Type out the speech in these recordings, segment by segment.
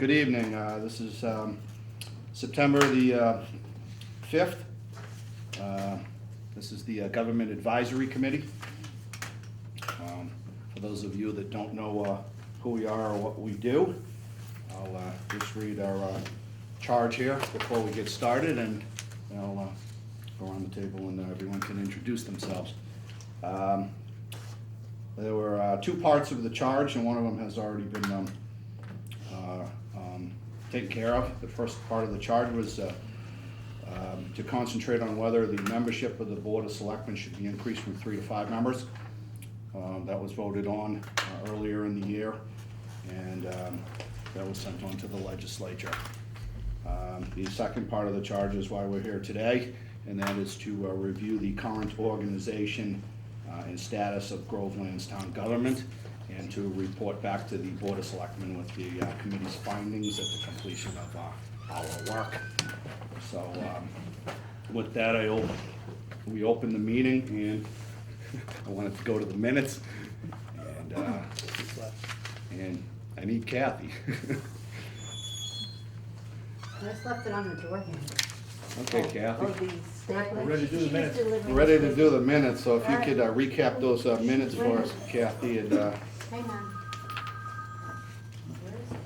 Good evening. This is September the 5th. This is the Government Advisory Committee. For those of you that don't know who we are or what we do, I'll just read our charge here before we get started, and I'll go around the table and everyone can introduce themselves. There were two parts of the charge, and one of them has already been taken care of. The first part of the charge was to concentrate on whether the membership of the Board of Selectmen should be increased from 3 to 5 members. That was voted on earlier in the year, and that was sent on to the legislature. The second part of the charge is why we're here today, and that is to review the current organization and status of Groveland's town government, and to report back to the Board of Selectmen with the committee's findings at the completion of our work. So with that, we open the meeting, and I wanted to go to the minutes, and I need Kathy. I just left it on the door handle. Okay, Kathy. We're ready to do the minutes. We're ready to do the minutes, so if you could recap those minutes for us, Kathy, and Hang on. Where is it?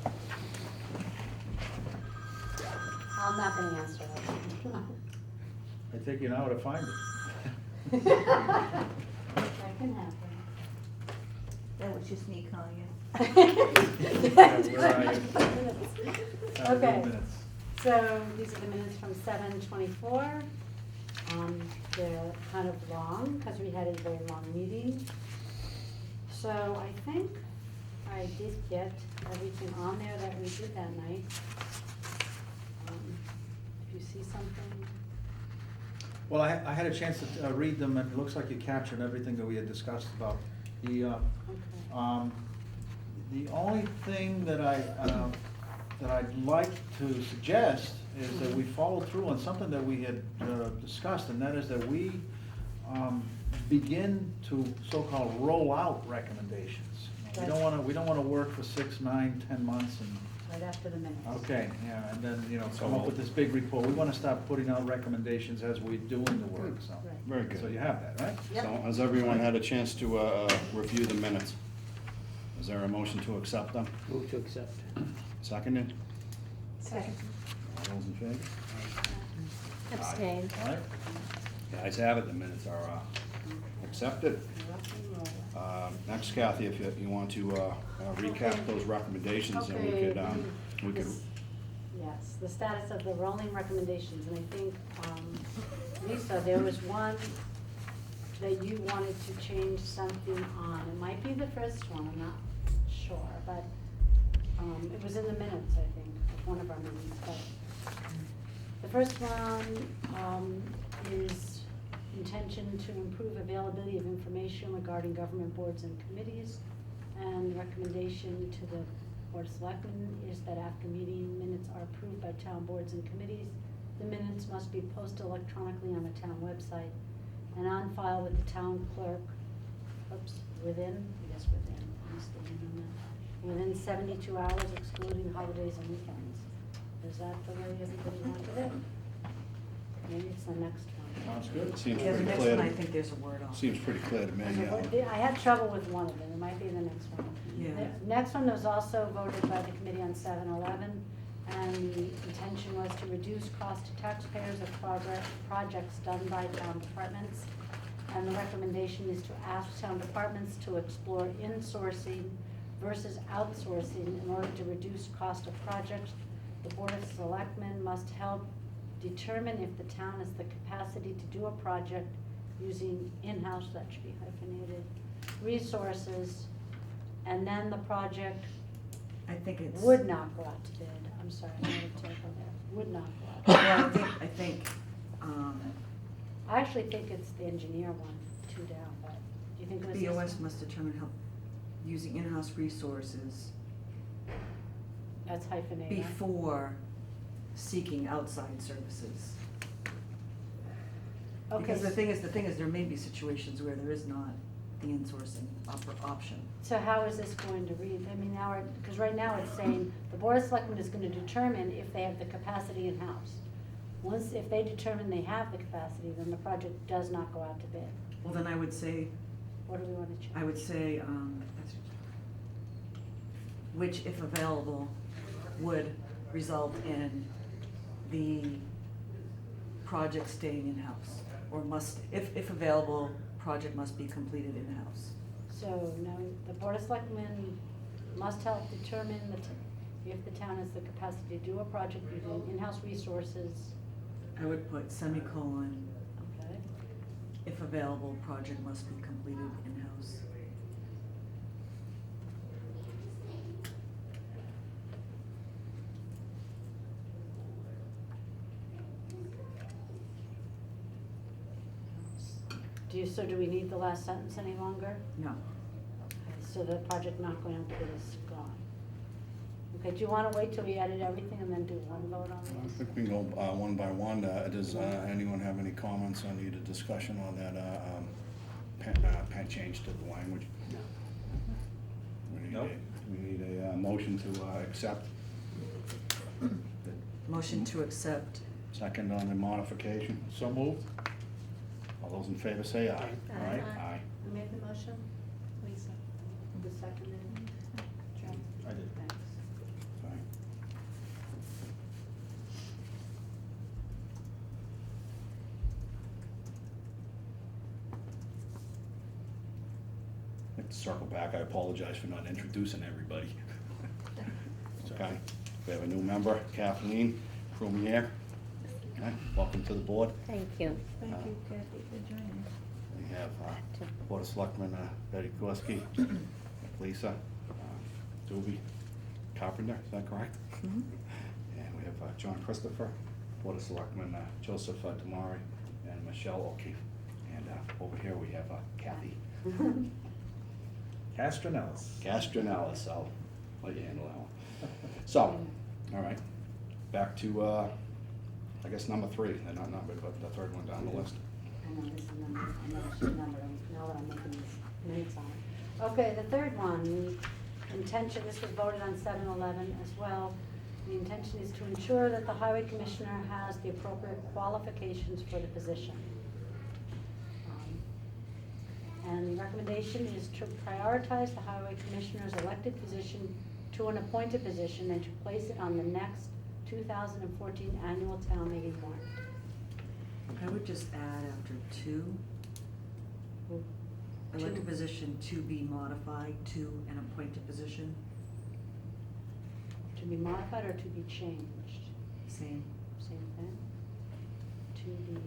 I'm not gonna answer that. I take you an hour to find it. That can happen. That was just me calling Where are you? Okay. Minutes. So these are the minutes from 7/24. They're kind of long because we had a very long meeting. So I think I did get everything on there that we did that night. If you see something. Well, I had a chance to read them, and it looks like you captured everything that we had discussed about. Okay. The only thing that I'd like to suggest is that we follow through on something that we had discussed, and that is that we begin to so-called roll out recommendations. We don't wanna work for 6, 9, 10 months and. Right after the minutes. Okay, yeah, and then, come up with this big report. We wanna start putting out recommendations as we're doing the work, so. Right. very good. So you have that, right? Yep. So has everyone had a chance to review the minutes? Is there a motion to accept them? Move to accept. Seconded? Second. All those in favor? Abstain. All right. The ayes have it, the minutes are accepted. Next, Kathy, if you want to recap those recommendations, and we could, This- Yes, the status of the rolling recommendations, and I think, Lisa, there was one that you wanted to change something on. It might be the first one, I'm not sure, but it was in the minutes, I think, of one of our meetings. But the first one is intention to improve availability of information regarding government boards and committees. And the recommendation to the Board of Selectmen is that after meeting minutes are approved by town boards and committees, the minutes must be posted electronically on the town website and on file with the town clerk, within 72 hours excluding holidays and weekends. Is that the way everybody wanted it? Maybe it's the next one. Sounds good. seems Yeah, the pretty next clear. one, I think there's a word on. Seems pretty clear to me. I had trouble with one of them, it might be the next one. Yeah. The next one was also voted by the committee on 7/11, and the intention was to reduce cost to taxpayers of projects done by town departments. And the recommendation is to ask town departments to explore insourcing versus outsourcing in order to reduce cost of projects. The Board of Selectmen must help determine if the town has the capacity to do a project using in-house, that should be hyphenated, resources, and then the project I think it's. would not go out to bid. I'm sorry, I made a typo there. Would not go out. Well, I think, I actually think it's the engineer one, 2 down, but do you think it was this BOS one? must determine how, using in-house resources That's hyphenated. before seeking outside services. Okay. Because the thing is, there may be situations where there is not the insourcing option. So how is this going to read? I mean, now, because right now it's saying the Board of Selectmen is gonna determine if they have the capacity in-house. Once, if they determine they have the capacity, then the project does not go out to bid. Well, then I would say, What do we wanna change? I would say, which if available would result in the project staying in-house. Or must, if available, project must be completed in-house. So, now, the Board of Selectmen must help determine if the town has the capacity to do a project using in-house resources. I would put semicolon, Okay. if available, project must be completed in-house. So do we need the last sentence any longer? No. So the project not going out to bid is gone. Okay, do you wanna wait till we edit everything and then do one vote on I this? think we can go one by one. Does anyone have any comments or need a discussion on that pen change to the language? No. Nope. We need a motion to accept. Motion to accept. Second on the modification. So moved? All those in favor say aye. Aye. Aye. Who made the motion? Lisa. Who seconded? John? I did. Thanks. Sorry. I'd like to circle back. I apologize for not introducing everybody. Okay, we have a new member, Kathleen Frumiere. Okay, welcome to the board. Thank you. Thank you, Kathy, for joining. We have Board of Selectmen, Betty Gorski, Lisa, Doobie Carpenter, is that correct? Mhm. And we have John Christopher, Board of Selectmen, Joseph Damari, and Michelle O'Keefe. And over here we have Kathy Castronellis. Castronellis. I'll let you handle that one. So, all right, back to, I guess, number 3. They're not numbered, but the third one down the list. I know this is number, I know I should number them, now that I'm making these notes on it. Okay, the third one, intention, this was voted on 7/11 as well. The intention is to ensure that the highway commissioner has the appropriate qualifications for the position. And the recommendation is to prioritize the highway commissioner's elected position to an appointed position and to place it on the next 2014 annual town meeting warrant. I would just add after two, elected position to be modified to an appointed position, To be modified or to be changed? same. Same thing? To be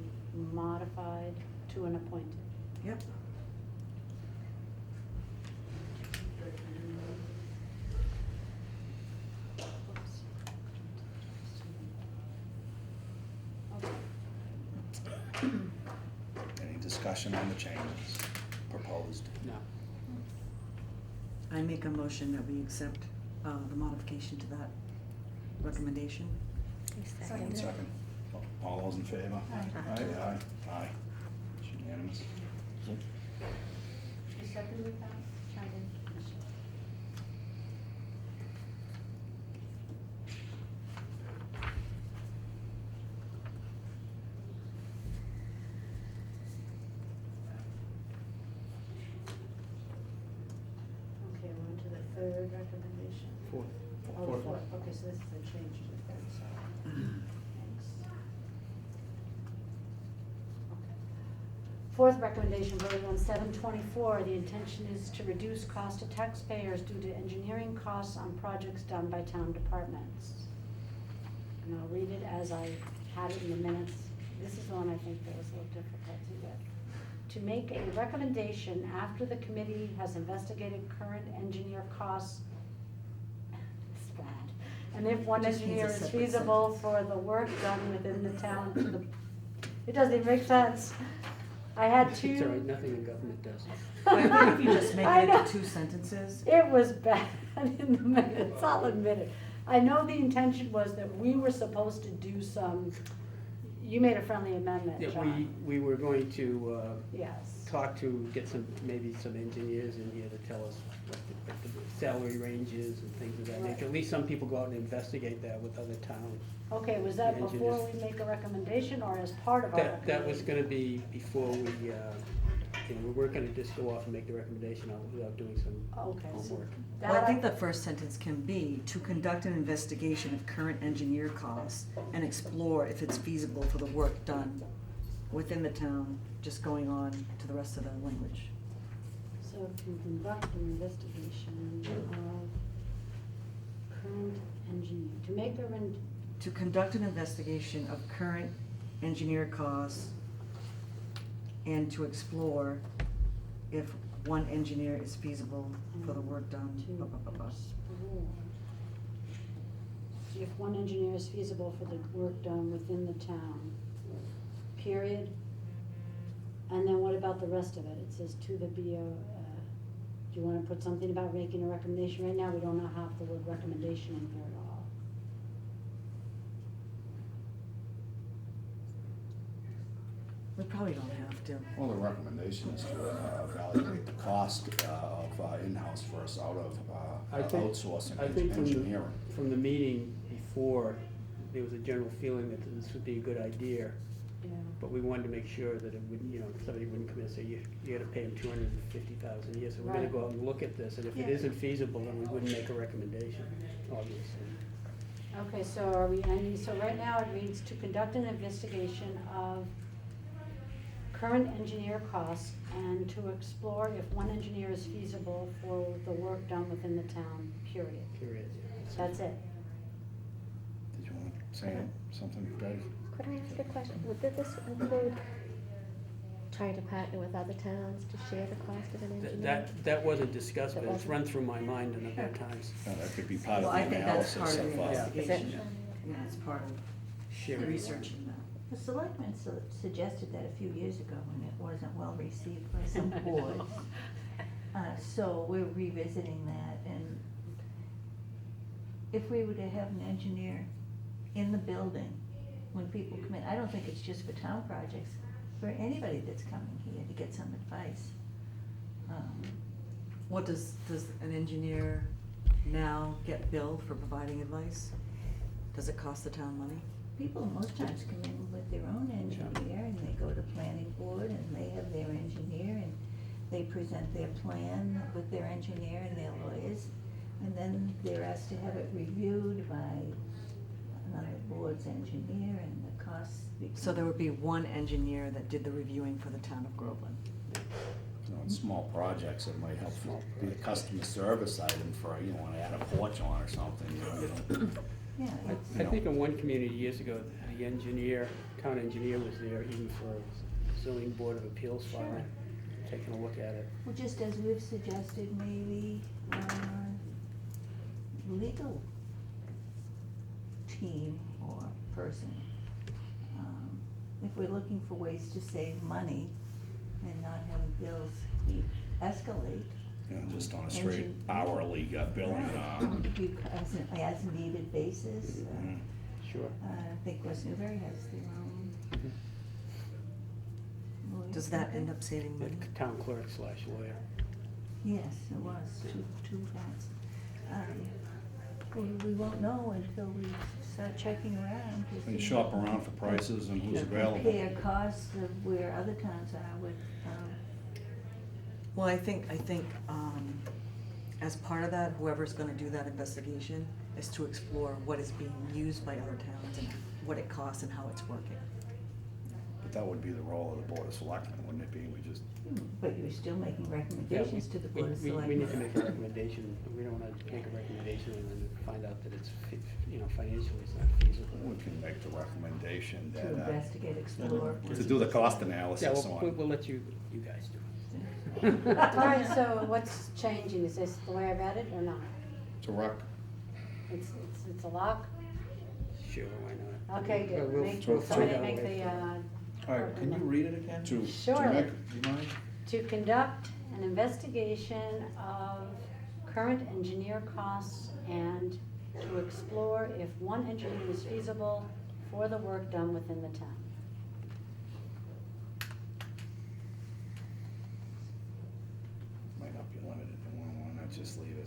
modified to an appointed. Yep. Oops. Okay. Any discussion on the changes proposed? No. I make a motion that we accept the modification to that recommendation. Second. Second. All those in favor? Aye. Aye. Aye. It's unanimous. You seconded that? China? Okay, we're on to the third recommendation. Fourth. Oh, the fourth, okay, so this is a change to the third, sorry. Thanks. Okay. Fourth recommendation voted on 7/24, the intention is to reduce cost to taxpayers due to engineering costs on projects done by town departments. And I'll read it as I had it in the minutes. This is the one I think there was a little difficulty with. To make a recommendation after the committee has investigated current engineer costs. It's bad. And if one Just needs a engineer is separate feasible sentence. for the work done within the town to the, it doesn't even make sense. I had two. It's all right, nothing in government does. But I think if you just make I it know. into 2 sentences, It was bad in the minutes, I'll admit it. I know the intention was that we were supposed to do some, you made a friendly amendment, Yeah, John. we were going to Yes. talk to, get some, maybe some engineers in here to tell us what the salary range is and things of that Right. nature. At least some people go out and investigate that with other towns. Okay, was that The before engineers. we make a recommendation or as part of our That was recommendation? gonna be before we, we weren't gonna just go off and make the recommendation without doing some Okay, so homework. Well, I that, think the first sentence can be, to conduct an investigation of current engineer costs and explore if it's feasible for the work done within the town, just going on to the rest of the language. so to conduct an investigation of current engineer, to make a, To conduct an investigation of current engineer costs and to explore if one engineer is feasible for the work done, blah, blah, blah, blah. explore if one engineer is feasible for the work done within the town, period. And then what about the rest of it? It says to the BO, do you wanna put something about making a recommendation? Right now, we don't have the word recommendation in here at all. We probably don't have to. Well, the recommendation is to evaluate the cost of in-house versus out of I think- outsourcing I think engineering. from the meeting before, there was a general feeling that this would be a good idea, Yeah. but we wanted to make sure that it wouldn't, somebody wouldn't come in and say, you gotta pay them $250,000 a year, so we're gonna Right. go out and look at this, and if it Yeah. isn't feasible, then we wouldn't make a recommendation, obviously. Okay, so are we ending, so right now it reads to conduct an investigation of current engineer costs and to explore if one engineer is feasible for the work done within the town, period. Period. That's it. Did you want to say something, Betty? Could I ask a question? Would this include trying to partner with other towns to share the cost of an engineer? That wasn't discussed, but That it's wasn't? run through my mind a number of times. Yeah, that could be part Well, of the I think that's analysis part of the of. investigation. Is it? Yeah, it's part of Sharing. researching that. The selectmen suggested that a few years ago, and it wasn't well received by some boards. So we're revisiting that, and if we were to have an engineer in the building, when people come in, I don't think it's just for town projects, for anybody that's coming here to get some advice. What does an engineer now get billed for providing advice? Does it cost the town money? People most times come in with their own engineer, and they go to planning board, and they have their engineer, and they present their plan with their engineer and their lawyers, and then they're asked to have it reviewed by another board's engineer, and the costs. So there would be one engineer that did the reviewing for the town of Groveland. In small projects, it might help be a customer service item for, want to add a porch on or something, Yeah, I think in one community years ago, the town engineer was there even for zoning board of appeals filing, taking a look at it. well, just as we've suggested, maybe, legal team or person. If we're looking for ways to save money and not having bills escalate. just on a straight hourly billing. As needed basis. Mhm. Sure. I think West Newbury has their own. lawyer. Does that end up saving money? The town clerk / lawyer. Yes, it was, two hats. We won't know until we start checking around to And see. shop around for prices and who's Yeah. available. Compare costs of where other towns are with, Well, I think, as part of that, whoever's gonna do that investigation is to explore what is being used by other towns and what it costs and how it's working. But that would be the role of the Board of Selectmen, wouldn't it be? We just, but you're still making recommendations to the Board of We Selectmen. need to make a recommendation, we don't wanna make a recommendation and then find out that it's, financially it's not feasible. we can make the recommendation To that, investigate, explore. to do the cost Yeah, analysis we'll on. let you guys do All right, so what's changing? Is this the way I read it or not? To rec, It's a lock? it. Sure, why not? Okay, good. We'll- Make, we'll somebody find out make later. the, All right, can you read it again? to Sure. make, Do you mind? to conduct an investigation of current engineer costs and to explore if one engineer is feasible for the work done within the town.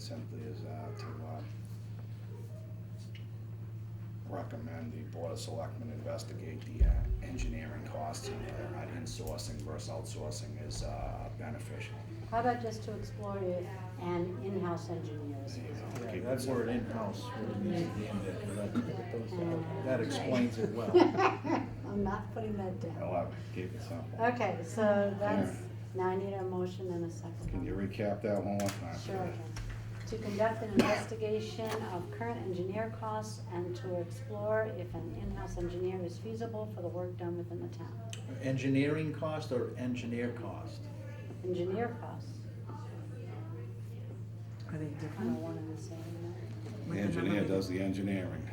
simply is to recommend the Board of Selectmen investigate the engineering costs and insourcing versus outsourcing is beneficial. How about just to explore if an in-house engineer is feasible? Yeah, that word in-house really needs to be in there, 'cause that explains it well. I'm not putting that down. However, keep it simple. Okay, so that's, now I need a motion and a second. Can you recap that one more time? Sure, I can. To conduct an investigation of current engineer costs and to explore if an in-house engineer is feasible for the work done within the town. Engineering cost or engineer cost? Engineer costs, Are they I don't different? want to say The engineer does the engineering.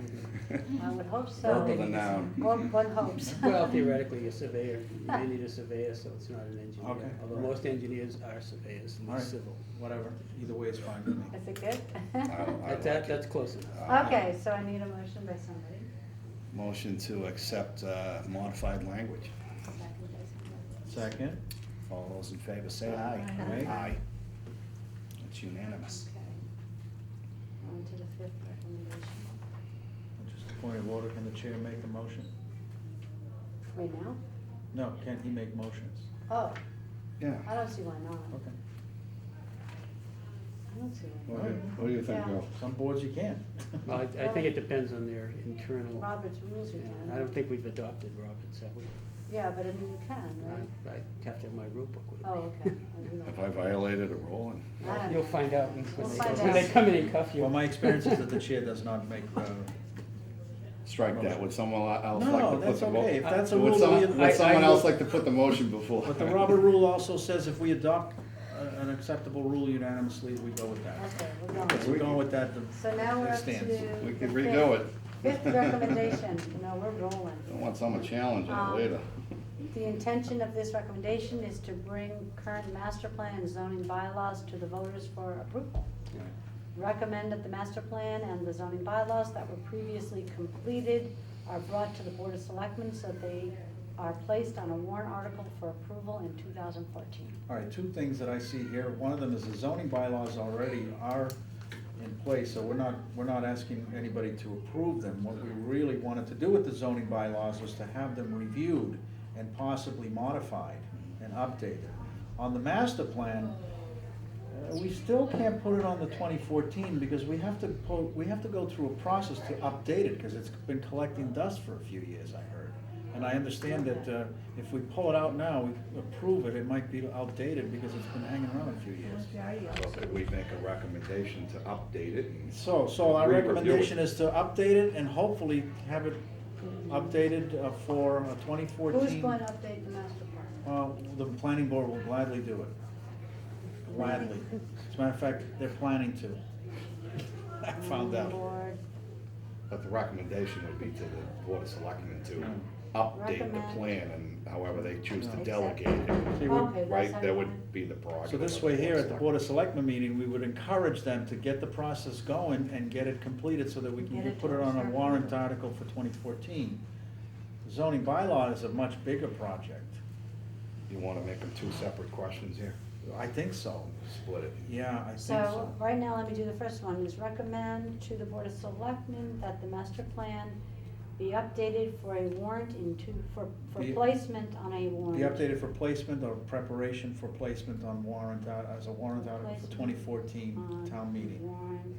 that. I would hope so. Verb of the noun. One hopes. Well, theoretically, a surveyor, you may need a surveyor, so it's not an engineer. Okay. Although most engineers are surveyors, All right. not civil. Whatever, either way is fine with me. Is it good? I like it. That's close enough. Okay, so I need a motion by somebody. Motion to accept modified language. Second by somebody. Second? All those in favor say aye. Aye. Aye. It's unanimous. Okay. On to the fifth recommendation. Just a point of order, can the chair make a motion? Right now? No, can he make motions? Oh, Yeah. I don't see why not. Okay. I don't see why not. What do you think, Yeah. Bill? Some boards you can. Well, I think it depends on their internal, Robert's rules you yeah, can. I don't think we've adopted Roberts, have we? Yeah, but I mean, you can, right? I have to have my rule book with me. Oh, okay. I didn't know. Have I violated a rule? I don't You'll know. find out when We'll they, find when they out. come in and cuff you. Well, my experience is that the chair does not make, Strike that. Would someone else No, like to put that's the okay. If that's a Would rule some- we- would someone I- else like to put the motion before? but the Robert rule also says if we adopt an acceptable rule unanimously, we go with that. Okay, we're going. So we're going with that. So now we're It up to. stands. We the could redo it. Fifth recommendation, no, we're rolling. Don't want someone challenging it later. The intention of this recommendation is to bring current master plan and zoning bylaws to the voters for approval. Recommend that the master plan and the zoning bylaws that were previously completed are brought to the Board of Selectmen so they are placed on a warrant article for approval in 2014. All right, two things that I see here. One of them is the zoning bylaws already are in place, so we're not asking anybody to approve them. What we really wanted to do with the zoning bylaws was to have them reviewed and possibly modified and updated. On the master plan, we still can't put it on the 2014 because we have to go through a process to update it because it's been collecting dust for a few years, I heard. And I understand that if we pull it out now, we approve it, it might be outdated because it's been hanging around a few years. So could we make a recommendation to update it? And So our re-review it? recommendation is to update it and hopefully have it updated for 2014. Who's going to update the master plan? The planning board will gladly do it. Gladly. As a matter of fact, they're planning to. I found out. Board. But the recommendation would be to the Board of Selectmen to update the Recommend. plan and however they choose to No. delegate it. See, we- Okay, that's Right, how that you would want be the prerogative. So this of way the here at the Board of Selectmen. Selectmen meeting, we would encourage them to get the process going and get it completed so that we can Get it put it to a on a certain warrant level. article for 2014. The zoning bylaw is a much bigger project. You wanna make them two separate questions here? I think so. Split it. Yeah, I think So, so. right now, let me do the first one, is recommend to the Board of Selectmen that the master plan be updated for a warrant for Be- placement on a warrant. Be updated for placement or preparation for placement on warrant, as a warrant article for Placement 2014 on town meeting. Warrant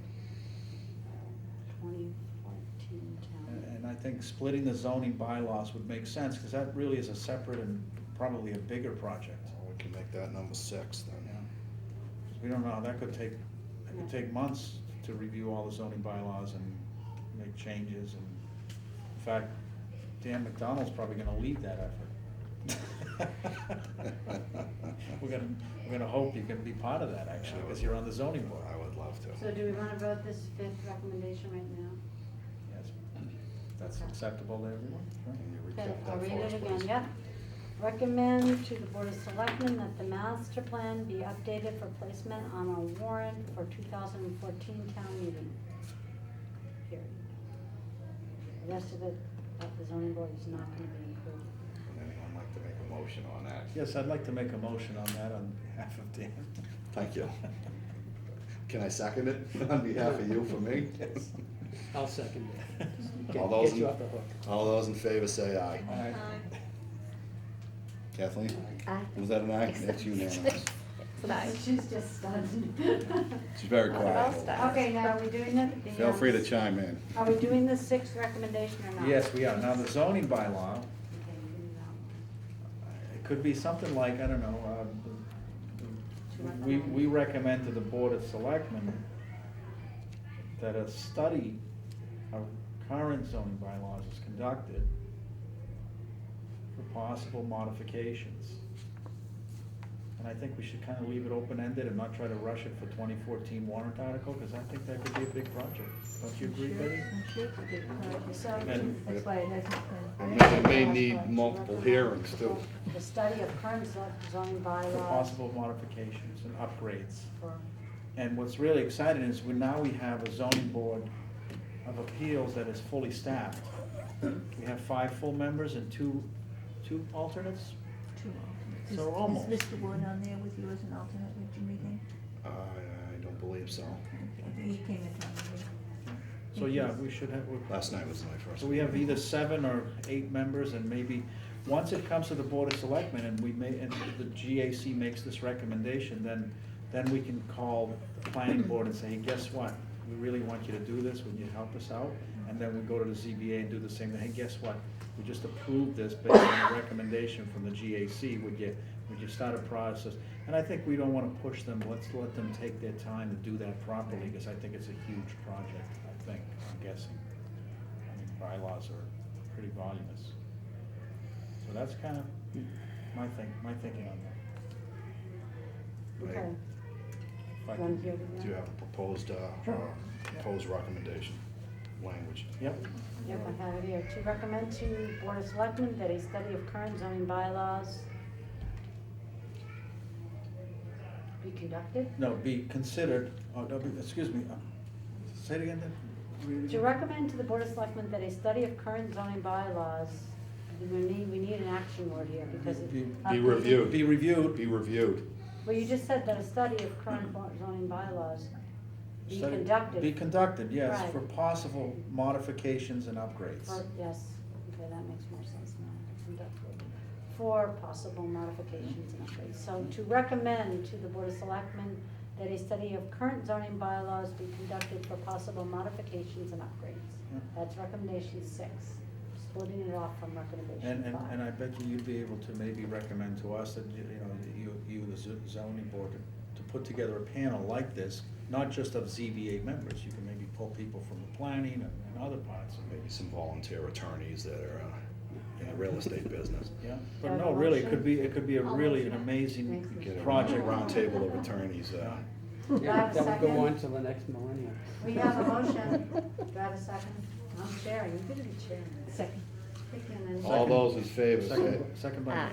2014 town. And I think splitting the zoning bylaws would make sense, because that really is a separate and probably a bigger project. Well, we can make that number 6 then. Yeah. 'Cause we don't know, that could take months to review all the zoning bylaws and make changes, and in fact, Dan McDonald's probably gonna lead that effort. We're gonna hope you can be part of that, actually, because you're on the zoning board. I would love to. So do we wanna vote this fifth recommendation right now? Yes. That's acceptable to everyone? Sure. Can you Okay, recap I'll that read for us, it again, please? yep. Recommend to the Board of Selectmen that the master plan be updated for placement on a warrant for 2014 town meeting. Period. The rest of it, the zoning board is not gonna be included. Would anyone like to make a motion on that? Yes, I'd like to make a motion on that on behalf of Dan. Thank you. Can I second it on behalf of you for me? I'll second it. All Get those you in- off the hook. All those in favor say aye. Aye. Kathleen? Aye. Was that an aye? That's unanimous. It's an aye. She's just stunned. She's very Well, quiet. I'll stop. Okay, now are we doing the? Feel free to chime in. Are we doing the sixth recommendation or not? Yes, we are. Now, the zoning bylaw, Okay, we do that it could be something like, I don't know, we recommend to the Board of Selectmen that a study of current zoning bylaws is conducted for possible modifications. And I think we should kind of leave it open-ended and not try to rush it for 2014 warrant article, because I think that could be a big project. Don't you agree, Betty? I'm sure it's a big project. So, And- That's why it hasn't been. It may need multiple hearings too. The study of current zoning For bylaws possible modifications and upgrades. for, And what's really exciting is now we have a zoning board of appeals that is fully staffed. We have 5 full members and two alternates. 2 alternates. So almost. Is Mr. Wood on there with you as an alternate at your meeting? I don't believe so. He came into our meeting. So yeah, we should have, Last night was my first. so we have either 7 or 8 members, and maybe, once it comes to the Board of Selectmen and and the GAC makes this recommendation, then we can call the planning board and say, hey, guess what? We really want you to do this, would you help us out? And then we go to the ZBA and do the same thing, hey, guess what? We just approved this based on a recommendation from the GAC, would you start a process? And I think we don't wanna push them, let's let them take their time to do that properly, because I think it's a huge project, I'm guessing. I mean, bylaws are pretty voluminous. So that's kind of my thinking on that. okay. If I Want can- to hear Do the- you have a proposed recommendation language? Yep. Yep, I have it here. To recommend to Board of Selectmen that a study of current zoning bylaws be conducted. No, be considered, excuse me, say it again then? Read it To again. recommend to the Board of Selectmen that a study of current zoning bylaws, we need an action word here because it. Be reviewed. Be reviewed. Be reviewed. Well, you just said that a study of current zoning bylaws be Study- conducted. Be conducted, yes, Right. for possible modifications and upgrades. Yes, okay, that makes more sense now, conducted, for possible modifications and upgrades. So to recommend to the Board of Selectmen that a study of current zoning bylaws be conducted for possible modifications and upgrades. Yeah. That's recommendation 6, splitting it off from recommendation 5. And I bet you'd be able to maybe recommend to us that, you, the zoning board, to put together a panel like this, not just of ZBA members, you can maybe pull people from the planning and other parts of it. Maybe some volunteer attorneys that are in the real estate business. Yeah, Do but I have no, a really, motion? it could be a I'll really an motion it. amazing Get a project. round table of attorneys. Do I Yeah, have a that would go second? on till the next millennium. We have a motion. Do I have a second? I'm chairing, you're gonna be chairing. Second. All those in favor say, Second by Aye.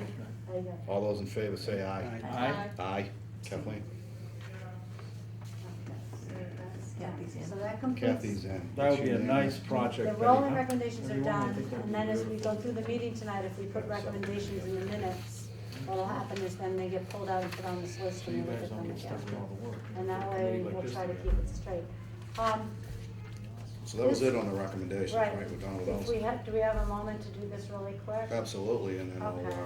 motion. all those in favor say aye. Aye. Aye. Kathleen? Kathy's in. So that completes. Kathy's in. That would be a It's nice unanimous. project. The Betty, rolling huh? recommendations are Everyone, I done, think that'd and be then as we beautiful. go through the meeting tonight, if we put recommendations in the minutes, what'll happen is then they get pulled out and put on this list So and you we look guys at don't them get stuck with again. all the work. And that Committee way, like we'll this try to together. keep it straight. So that was it on the recommendations, right? We're done with If we those? have, do we have a moment to do this really quick? Absolutely, and then Okay.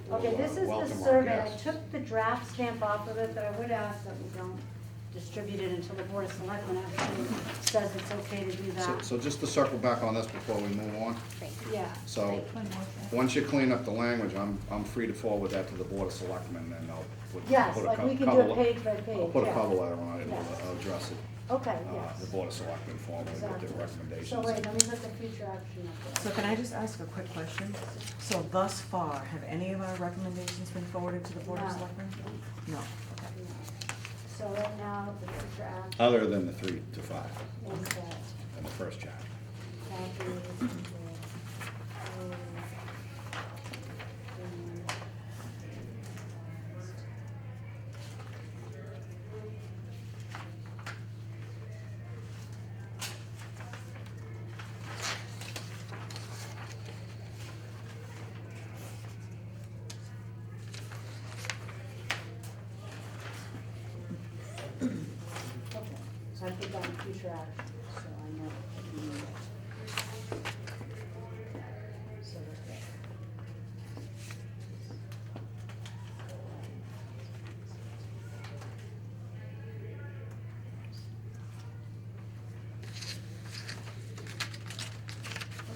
we'll Okay, this is the welcome our survey. I guests. took the draft stamp off of it, but I would ask that we don't distribute it until the Board of Selectmen actually says it's okay to do So, that. so just to circle back on this before we move on, Yeah. so, One more second. once you clean up the language, I'm free to forward that to the Board of Selectmen, and I'll put. Yes, put a like co- we can do cover it le- page by page, I'll put a yeah. cover letter on it, and Yes. I'll address it, Okay, the yes. Board of Selectmen formally with Exactly. their recommendations. So wait, let me put the future action up So there. can I just ask a quick question? So thus far, have any of our recommendations been forwarded to the Board of No. Selectmen? No, okay. So right now, the future action Other than the 3 to 5 is that in the first chapter. Kathy will, Okay. So I put down future action, so I know what you mean. So that.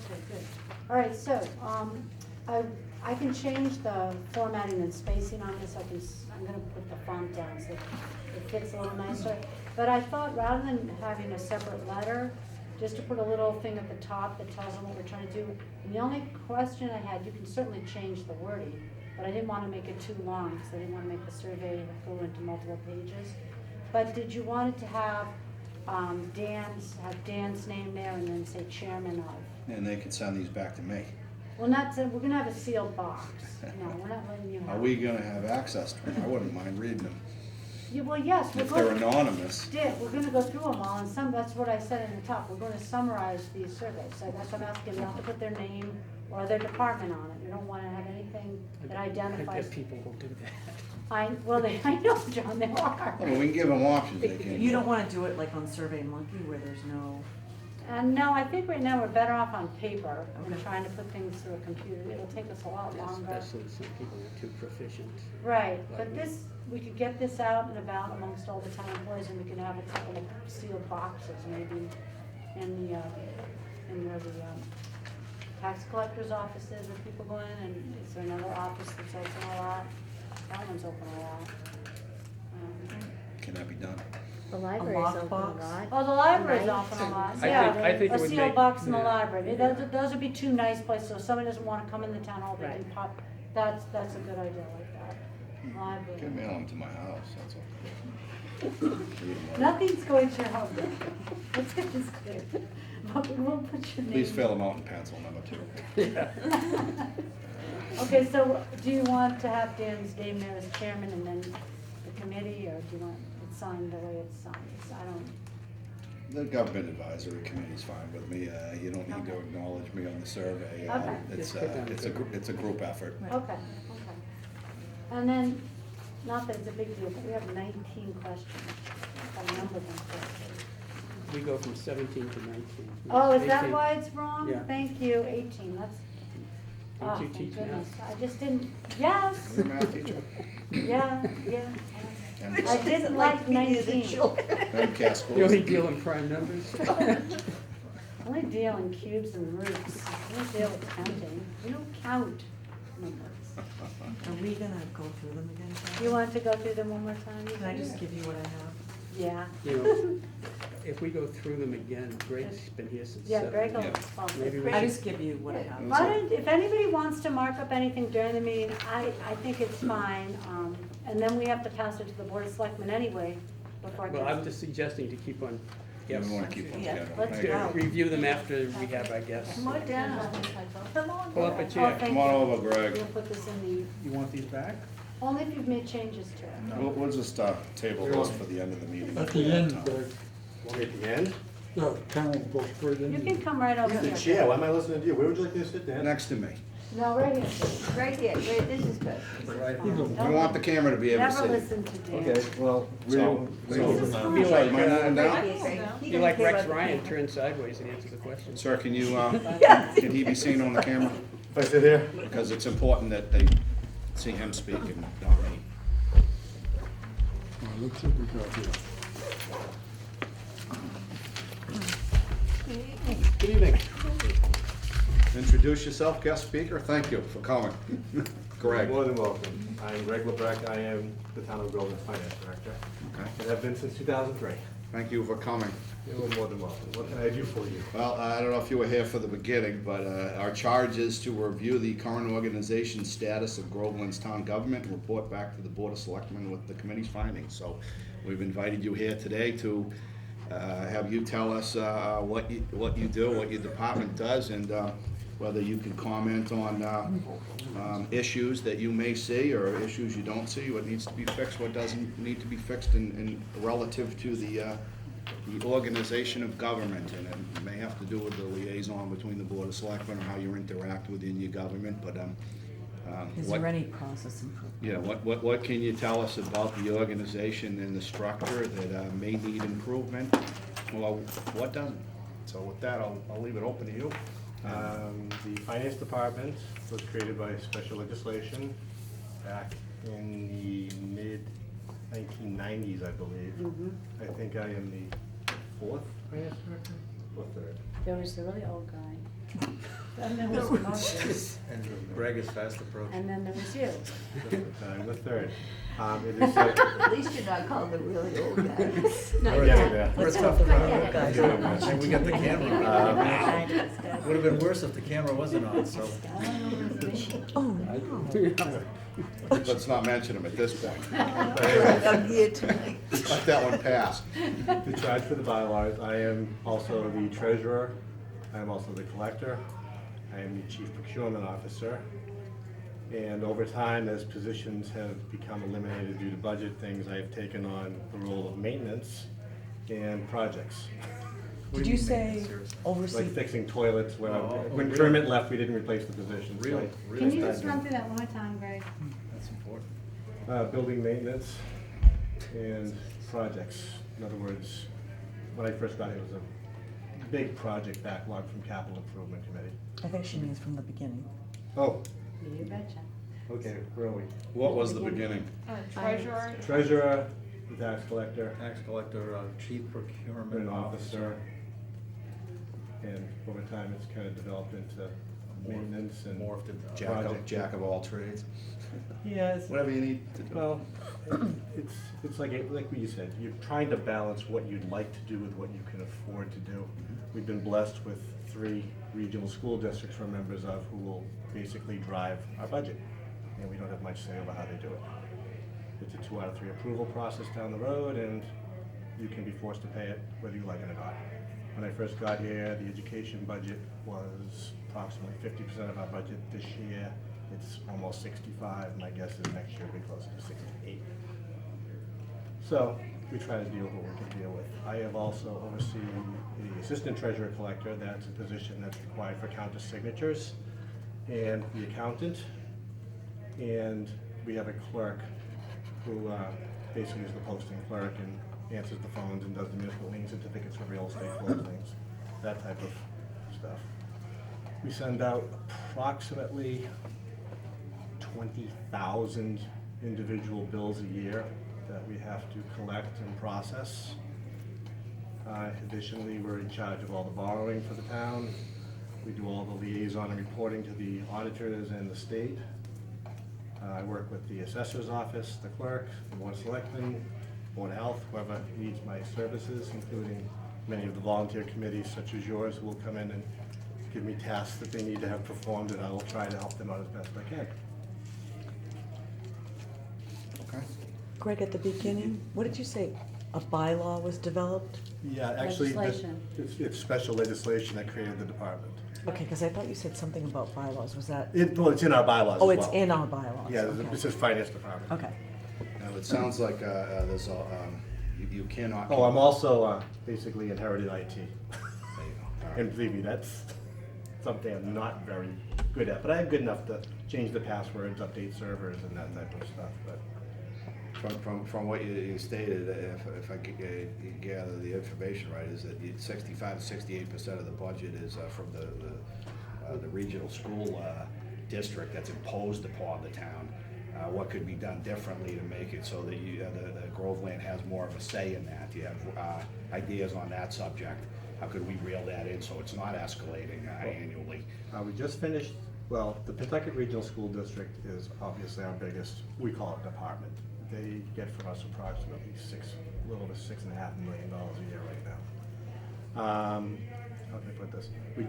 Okay, good. All right, so, I can change the formatting and spacing on this, I'm gonna put the font down so it fits a little nicer. But I thought rather than having a separate letter, just to put a little thing at the top that tells them what we're trying to do. And the only question I had, you can certainly change the wording, but I didn't wanna make it too long, because I didn't wanna make the survey go into multiple pages. But did you want it to have, Dan's name there and then say chairman of? And they can send these back to me. Well, we're gonna have a sealed box. No, we're not letting you Are have. we gonna have access to them? I wouldn't mind reading them. Yeah, well, yes, we're If they're going, anonymous, we're gonna go through them all, and that's what I said in the top, we're gonna summarize these surveys, so that's what I'm asking, you don't have to put their name or their department on it, you don't wanna have anything that I identifies. bet people will do that. I know, John, they are. I mean, we can give them options, they can. You don't wanna do it like on Survey Monkey where there's no, And no, I think right now we're better off on paper than Okay. trying to put things through a computer, it'll take us a lot longer. Especially some people are too proficient. Right, Like but me. this, we could get this out and about amongst all the town employees, and we can have a couple of sealed boxes maybe in where the tax collector's office is, where people go in, and is there another office that's open a lot? That one's open a lot. Can that be done? The library's open a lockbox? lot. Oh, the library's Right. open a lot, I yeah. think it A would sealed make- box in the yeah. library, those would be two nice places, so if somebody doesn't wanna come in the town hall, they can Right. pop, that's a good idea like that. Library. Can mail them to my house, that's all. Nothing's going to your home. Let's get this clear. But we will put your name. Please fill them out in pencil, number 2. Okay, so do you want to have Dan's name there as chairman and then the committee, or do you want it signed the way it's signed? I don't, The government advisory committee's fine with me, you don't need to Okay. acknowledge me on the survey. Okay. It's a group effort. okay, okay. And then, not that it's a big deal, but we have 19 questions. I numbered them correctly. We go from 17 to 19. Oh, is that 18. why it's wrong? Yeah. Thank you, 18, that's, Don't oh, you thank teach goodness. math? I just didn't, yes, You're a math teacher? yeah. And I didn't like 19. MCAS schools. You only deal in prime numbers? I only deal in cubes and roots. I don't deal with counting. We don't count numbers. are we gonna go through them again? Kathy? You want to go through them one more time? Can I just give you what I have? Yeah. You know, if we go through them again, Greg's been here since Yeah, 7. Greg will. Yeah. Maybe we I should- just give you what I have. Why don't, if anybody wants to mark up anything during the meeting, I think it's fine. And then we have to pass it to the Board of Selectmen anyway before it Well, I'm gets. just suggesting to keep on, Yeah, yes, we wanna keep them Yeah. together. Let's I go. agree. review them after rehab, I guess. Come on down. Come on Pull up a down. chair. Oh, thank Come on you. over, Greg. We'll put this in You want these back? the, only if you've made changes to it. We'll just table this for the end of the meeting. At the end, At the end? no, Karen will go straight in. You can come right over The here. chair, why am I listening to you? Where would you like me to sit, Dan? Next to me. No, right here. Right here, right, this is good. We want the camera to be able to Never see. listen to Dan. Okay, well, So, Be so, like, am I moving down? Right here. be like Rex Ryan, turn sideways and answer the question. Sir, can you, can he be seen on the camera? if I sit here? Because it's important that they see him speak and not me. Let's see what we got here. Good evening. Introduce yourself, guest speaker. Thank you for coming. Greg. More than welcome. I'm Greg LeBrecq. I am the Town of Groveland's Finance Director. Okay. And have been since 2003. Thank you for coming. You're more than welcome. What can I do for you? Well, I don't know if you were here for the beginning, but our charge is to review the current organization status of Groveland's town government and report back to the Board of Selectmen with the committee's findings. So we've invited you here today to have you tell us what you do, what your department does, and whether you can comment on issues that you may see or issues you don't see, what needs to be fixed, what doesn't need to be fixed in relative to the organization of government. And it may have to do with the liaison between the Board of Selectmen and how you interact within your government, but Is what- there any process improvement? Yeah, what can you tell us about the organization and the structure that may need improvement? Well, what doesn't? So with that, I'll leave it open to you. The finance department was created by special legislation back in the mid-1990s, I believe. I think I am the fourth finance director, or third. There was the really old guy, And there was Moses. And Greg is fast approaching. and then there was you. I'm the third. It is, At least you're not called the really old guys. Not We're yet. getting there. Let's hope the Not real yet. guys. And we got the camera. Would Would have been worse if the camera wasn't on, so. Oh, no. Let's not mention them at this point. I'm here tonight. Let that one pass. the charge for the bylaws, I am also the treasurer, I am also the collector, I am the chief procurement officer. And over time, as positions have become eliminated due to budget things, I have taken on the role of maintenance and projects. Did you say oversee? Like fixing toilets, when really? Kermit left, we didn't replace the position. so Really, I- Can you really, just run through that one more time, Greg? that's important. Building maintenance and projects. In other words, when I first got here, it was a big project backlog from Capital Improvement Committee. I think she means from the beginning. Oh, You betcha. okay, where are we? What was the beginning? Treasurer. Treasurer, the tax collector, Tax collector, chief procurement an officer. officer. And over time, it's kind of developed into maintenance and Morphed into. Jack of all trades. Yeah, it's, Whatever you need to do. well, it's like what you said, you're trying to balance what you'd like to do with what you can afford to do. We've been blessed with 3 regional school districts we're members of who will basically drive our budget. And we don't have much say over how they do it. It's a 2 out of 3 approval process down the road, and you can be forced to pay it whether you like it or not. When I first got here, the education budget was approximately 50% of our budget. This year, it's almost 65. My guess is next year will be closer to 68. So we try to deal with what we can deal with. I have also overseen the assistant treasurer collector. That's a position that's required for counter signatures, and the accountant. And we have a clerk who basically is the posting clerk and answers the phones and does the municipal lien certificates for real estate closings, that type of stuff. We send out approximately 20,000 individual bills a year that we have to collect and process. Additionally, we're in charge of all the borrowing for the town. We do all the liaison and reporting to the auditors and the state. I work with the assessor's office, the clerk, the board of selectmen, board of health, whoever needs my services, including many of the volunteer committees such as yours who will come in and give me tasks that they need to have performed, and I will try to help them out as best I can. Okay. Greg, at the beginning, what did you say? A bylaw was developed? Yeah, actually, Legislation. it's special legislation that created the department. Okay, because I thought you said something about bylaws. Was that? Well, it's in our bylaws as Oh, well. it's in our bylaws. Yeah, Okay. it says finance department. Okay. Now, it sounds like there's a, you cannot. Oh, I'm also basically inherited IT. There you go. All right. And believe me, that's something I'm not very good at, but I'm good enough to change the passwords, update servers, and that type of stuff, but. From what you stated, if I could gather the information right, is that 65 to 68% of the budget is from the regional school district that's imposed upon the town. What could be done differently to make it so that the Groveland has more of a say in that? Do you have ideas on that subject? How could we reel that in so it's not escalating annually? We just finished, well, the Pentucket Regional School District is obviously our biggest, we call it department. They get from us approximately a little over $6.5 million a year right now. How can I put this? We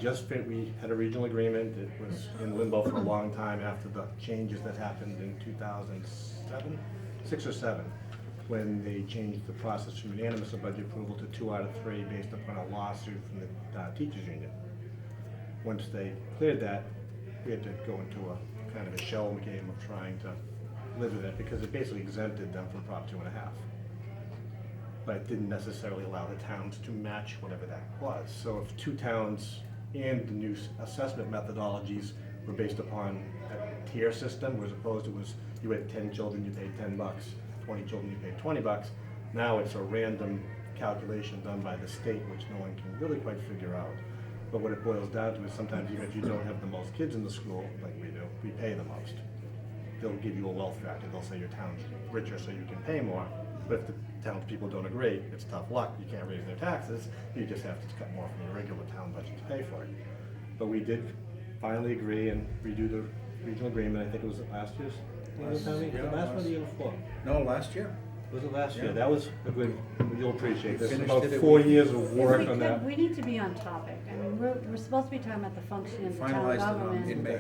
had a regional agreement. It was in limbo for a long time after the changes that happened in 2007, 6 or 7, when they changed the process from unanimous of budget approval to 2 out of 3 based upon a lawsuit from the teachers union. Once they cleared that, we had to go into a kind of a shell game of trying to live with it, because it basically exempted them from Prop 2.5. But it didn't necessarily allow the towns to match whatever that was. So if 2 towns and the new assessment methodologies were based upon a tier system, whereas opposed to was, you had 10 children, you paid $10, 20 children, you paid $20. Now it's a random calculation done by the state, which no one can really quite figure out. But what it boils down to is sometimes even if you don't have the most kids in the school, like we do, we pay the most. They'll give you a wealth factor. They'll say your town's richer so you can pay more. But if the townspeople don't agree, it's tough luck. You can't raise their taxes. You just have to cut more from your regular town budget to pay for it. But we did finally agree and redo the regional agreement. I think it was last year's. Last one or the year before? No, last year. Was it last year? Yeah. That was a good, you'll appreciate this. Finished About it at 4 week- years of If work we on could, that. we need to be on topic. I mean, we're supposed to be talking about the functioning of the town Finalized it government. in May.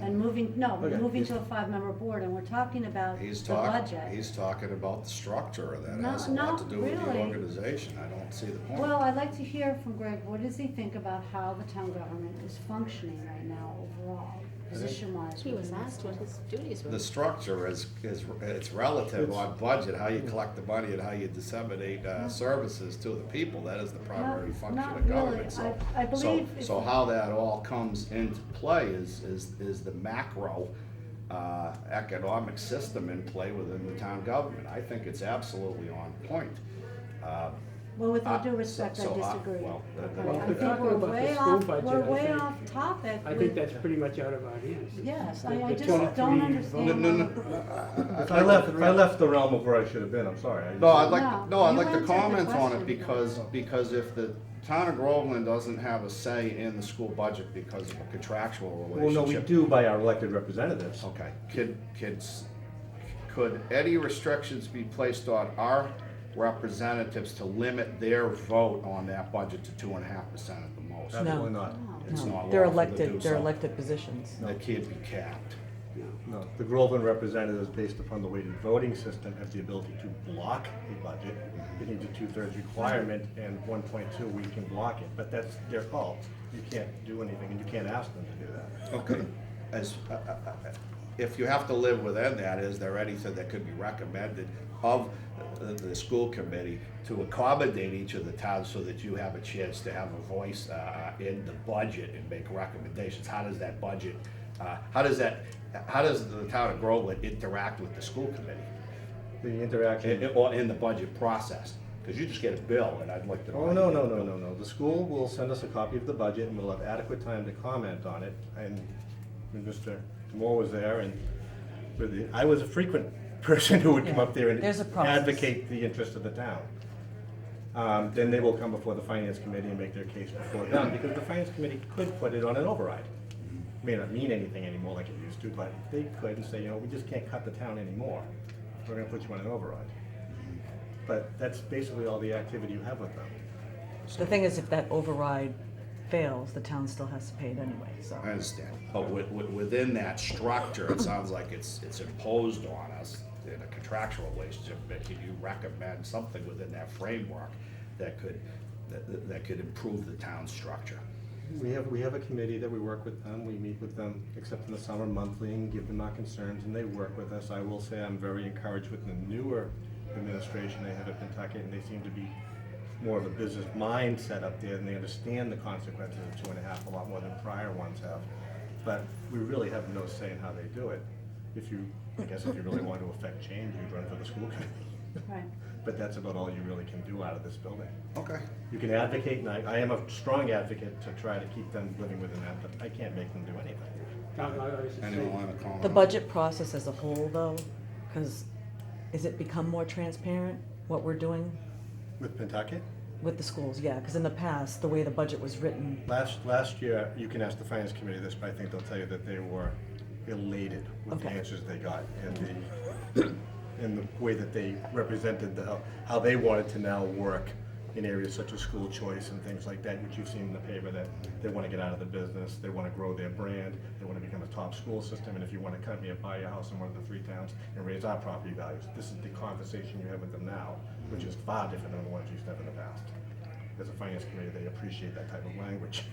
And moving, no, we're Okay. moving to a 5-member board, and we're talking about the He's budget. talking about the structure that No, has a lot to not do with the really. organization. I don't see the point. Well, I'd like to hear from Greg, what does he think about how the town government is functioning right now overall, position-wise? He was asked what his duties were. The structure is, it's relative on budget, how you collect the money and how you disseminate, services to the people. That is the primary function not of really. government. So- I believe if- So how that all comes into play is the macro, economic system in play within the town government. I think it's absolutely on point. Well, with all due so- respect, I so, disagree. well, Okay, Well, I if think we're talking we're about the way school off, budget, we're I way think- off topic. I with- think that's pretty much out of our hands. Yes, The- I the just 2 or don't 3 understand. No, no, why- If I left the realm of where I should have been, I'm sorry. I No, I'd just- like, No, I'd you like to answered the comment on question. it because if the town of Groveland doesn't have a say in the school budget because of a contractual Well, relationship. no, we do by our elected representatives. Okay, could any restrictions be placed on our representatives to limit their vote on that budget to 2.5% at the most? Absolutely not. It's No, not they're lawful to do elected, they're so. elected positions. That can't be capped. No, the Groveland representatives, based upon the weighted voting system, have the ability to block a budget. It needs a 2/3 requirement, and 1.2, we can block it, but that's their call. You can't do anything, and you can't ask them to do that. Okay, if you have to live within that, is there anything that could be recommended of the school committee to accommodate each of the towns so that you have a chance to have a voice in the budget and make recommendations? How does that budget, how does the town of Groveland interact with the school committee? The interaction. Or in the budget process? Because you just get a bill, and I'd like to. Oh, no. The school will send us a copy of the budget, and we'll have adequate time to comment on it. And when Mr. Moore was there, and I was a frequent person who would come up there and There's a process. advocate the interest of the town. Then they will come before the finance committee and make their case before them, because the finance committee could put it on an override. May not mean anything anymore like it used to, but they could and say, we just can't cut the town anymore. We're gonna put you on an override. But that's basically all the activity you have with them. The thing is, if that override fails, the town still has to pay it anyway, so. I understand, but within that structure, it sounds like it's imposed on us in a contractual relationship. But can you recommend something within that framework that could improve the town's structure? We have a committee that we work with them. We meet with them, except in the summer, monthly, and give them our concerns, and they work with us. I will say I'm very encouraged with the newer administration they have at Pentucket, and they seem to be more of a business mindset up there, and they understand the consequences of 2.5 a lot more than prior ones have. But we really have no say in how they do it. I guess if you really want to affect change, you'd run for the school committee. Right. But that's about all you really can do out of this building. Okay. You can advocate, and I am a strong advocate to try to keep them living within that, but I can't make them do anything. I was just Anyone saying, want to comment? The budget process as a whole, though, because is it become more transparent, what we're doing With Pentucket? with the schools? Yeah, because in the past, the way the budget was written, Last year, you can ask the finance committee this, but I think they'll tell you that they were elated with the Okay. answers they got and the way that they represented how they wanted to now work in areas such as school choice and things like that, which you've seen in the paper, that they want to get out of the business, they want to grow their brand, they want to become a top school system, and if you want to come here, buy a house in one of the 3 towns and raise our property values. This is the conversation you have with them now, which is far different than the ones you used to have in the past. As a finance committee, they appreciate that type of language.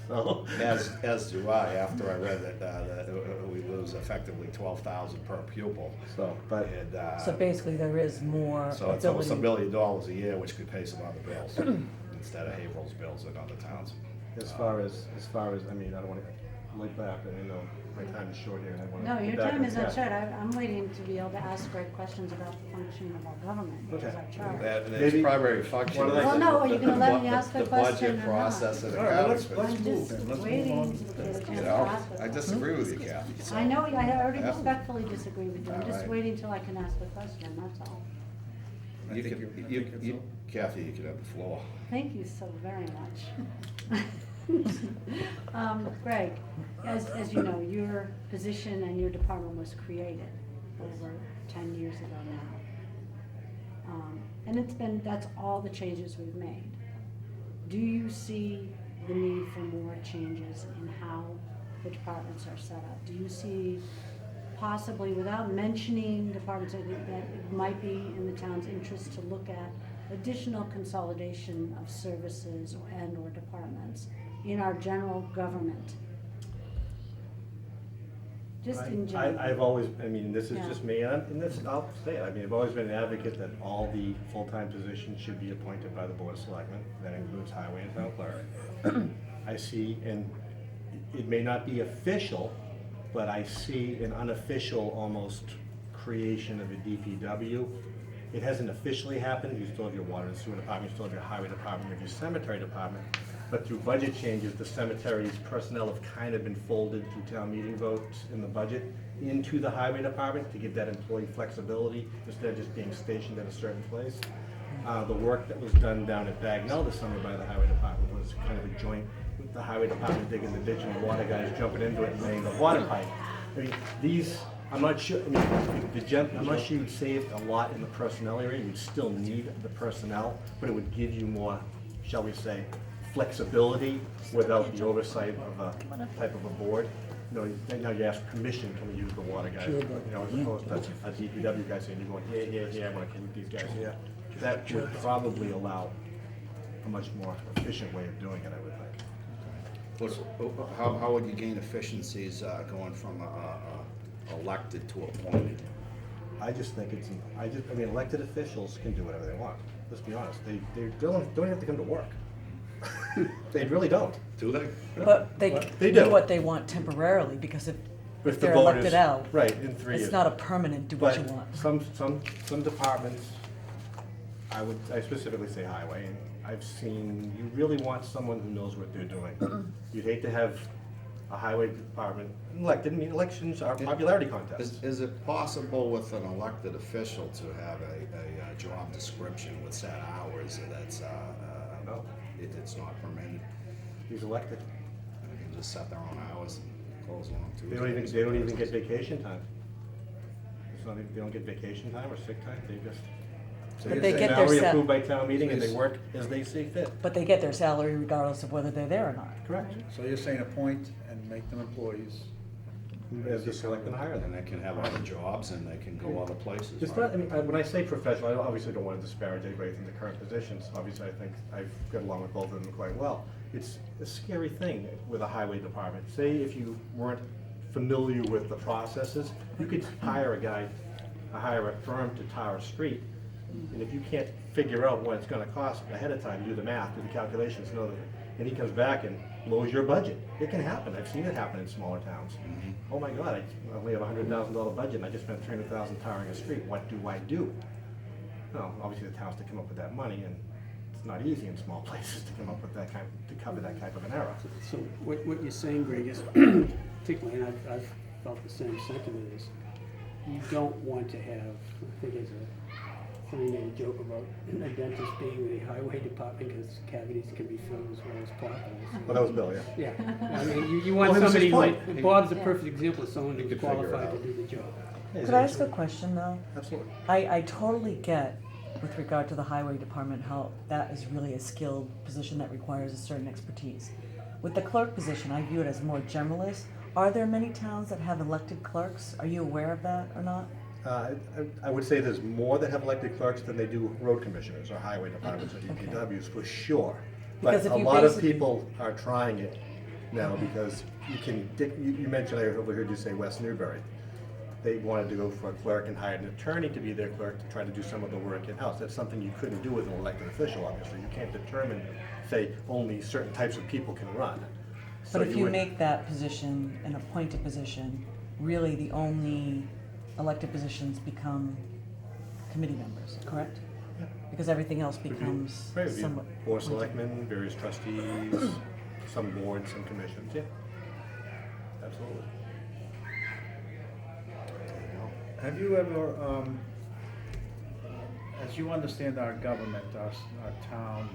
So, As do I, after I read that we lose effectively 12,000 per pupil. but And, so basically there is more so it's almost $1 ability. billion a year, which could pay some other bills instead of Haverhill's bills in other towns. as far as, I mean, I don't want to like back, and I know my time is short here, and I want to. No, your time is not short. I'm waiting to be able to ask Greg questions about the functioning of our government, which is Okay. our charter. That, its Maybe- primary function What is do they- Well, no, are you gonna let me the- ask a the question budget or not? process and All right, let's accounting. move I'm just then. Let's move waiting on. to get a chance You to know, ask a I disagree with you, Kathy. so- I know, I already Yeah. respectfully disagree with you. I'm All just right. waiting till I can ask the question, that's all. I You think can, you're- I you, think it's you, all- Kathy, you can have the floor. Thank you so very much. Greg, as you know, your position and your department was created over 10 years ago now. And that's all the changes we've made. Do you see the need for more changes in how the departments are set up? Do you see possibly, without mentioning departments, that it might be in the town's interest to look at additional consolidation of services and/or departments in our general government? Just in general. I've always, I mean, this is Yeah. just me, and this, I'll say it, I mean, I've always been an advocate that all the full-time positions should be appointed by the Board of Selectmen. That includes highway and town clerk. I see, and it may not be official, but I see an unofficial almost creation of a DPW. It hasn't officially happened, you still have your water and sewer department, you still have your highway department, you have your cemetery department. But through budget changes, the cemetery's personnel have kind of been folded through town meeting votes in the budget into the highway department to give that employee flexibility instead of just being stationed at a certain place. The work that was done down at Bagnell this summer by the highway department was kind of a joint, with the highway department digging the ditch and the water guys jumping into it and laying the water pipe. I mean, these, I'm not sure, I mean, I'm not sure you'd save a lot in the personnel area, you'd still need the personnel, but it would give you more, shall we say, flexibility without the oversight of a type of a board. You know, now you ask permission, can we use the water guys? Sure, You know, as opposed to a DPW guy saying, you're going here, here, here, I wanna keep these guys here. That would probably allow a much more efficient way of doing it, I would think. How would you gain efficiencies, going from, elected to appointed? I just think it's, I mean, elected officials can do whatever they want, let's be honest, they don't have to come to work. They really don't. Do they? But they They do do. what they want temporarily, because if If the they're voters- elected out, Right, in 3 years. it's not a permanent do what you But want. some departments, I specifically say highway, and I've seen, you really want someone who knows what they're doing. You'd hate to have a highway department elected, I mean, elections are popularity contests. Is it possible with an elected official to have a job description with set hours that's, No. it's not permitted? He's elected. They can just set their own hours and close along They don't even get vacation time. It's not, they don't get vacation time or sick time, they just. But they get their Salary sa- approved by town meeting and they work as they see fit. But they get their salary regardless of whether they're there or not. Correct. So you're saying appoint and make them employees? As the selectmen hire And them. they can have other jobs and they can go other places. It's not, I mean, when I say professional, I obviously don't want to disparage anybody from the current positions. Obviously, I think I've got along with both of them quite well. It's a scary thing with a highway department. Say if you weren't familiar with the processes, you could hire a firm to tar a street. And if you can't figure out what it's gonna cost ahead of time, do the math, do the calculations, know that, and he comes back and blows your budget. It can happen. I've seen it happen in smaller towns. Oh my God, I only have a $100,000 budget and I just spent $300,000 tarring a street. What do I do? No, obviously the town's to come up with that money, and it's not easy in small places to come up with that kind, to cover that type of an error. So what you're saying, Greg, is particularly, and I've felt the same sentiment, is you don't want to have, I think there's somebody made a joke about a dentist being with the highway department because cavities can be filled as well as potholes. Well, that was Bill, yeah. Yeah, I mean, you want Well, that was his somebody like, point. Bob's a perfect example of someone who's could figure it qualified to out. do the job. Could I ask a question though? Absolutely. I totally get with regard to the highway department how that is really a skilled position that requires a certain expertise. With the clerk position, I view it as more generalist. Are there many towns that have elected clerks? Are you aware of that or not? I would say there's more that have elected clerks than they do road commissioners or highway departments or DPWs, for sure. But Because if a you lot of basically- people are trying it now because you can, you mentioned, I overheard you say West Newbury. They wanted to go for a clerk and hired an attorney to be their clerk to try to do some of the work in-house. That's something you couldn't do with an elected official, obviously. You can't determine, say, only certain types of people can run. So But if you would- make that position an appointed position, really the only elected positions become committee members, correct? Yeah. Because everything else Would be- becomes right, would be somewhat. Board of Selectmen, various trustees, some boards, some commissions, yeah. Absolutely. Have you ever, as you understand our government, our town,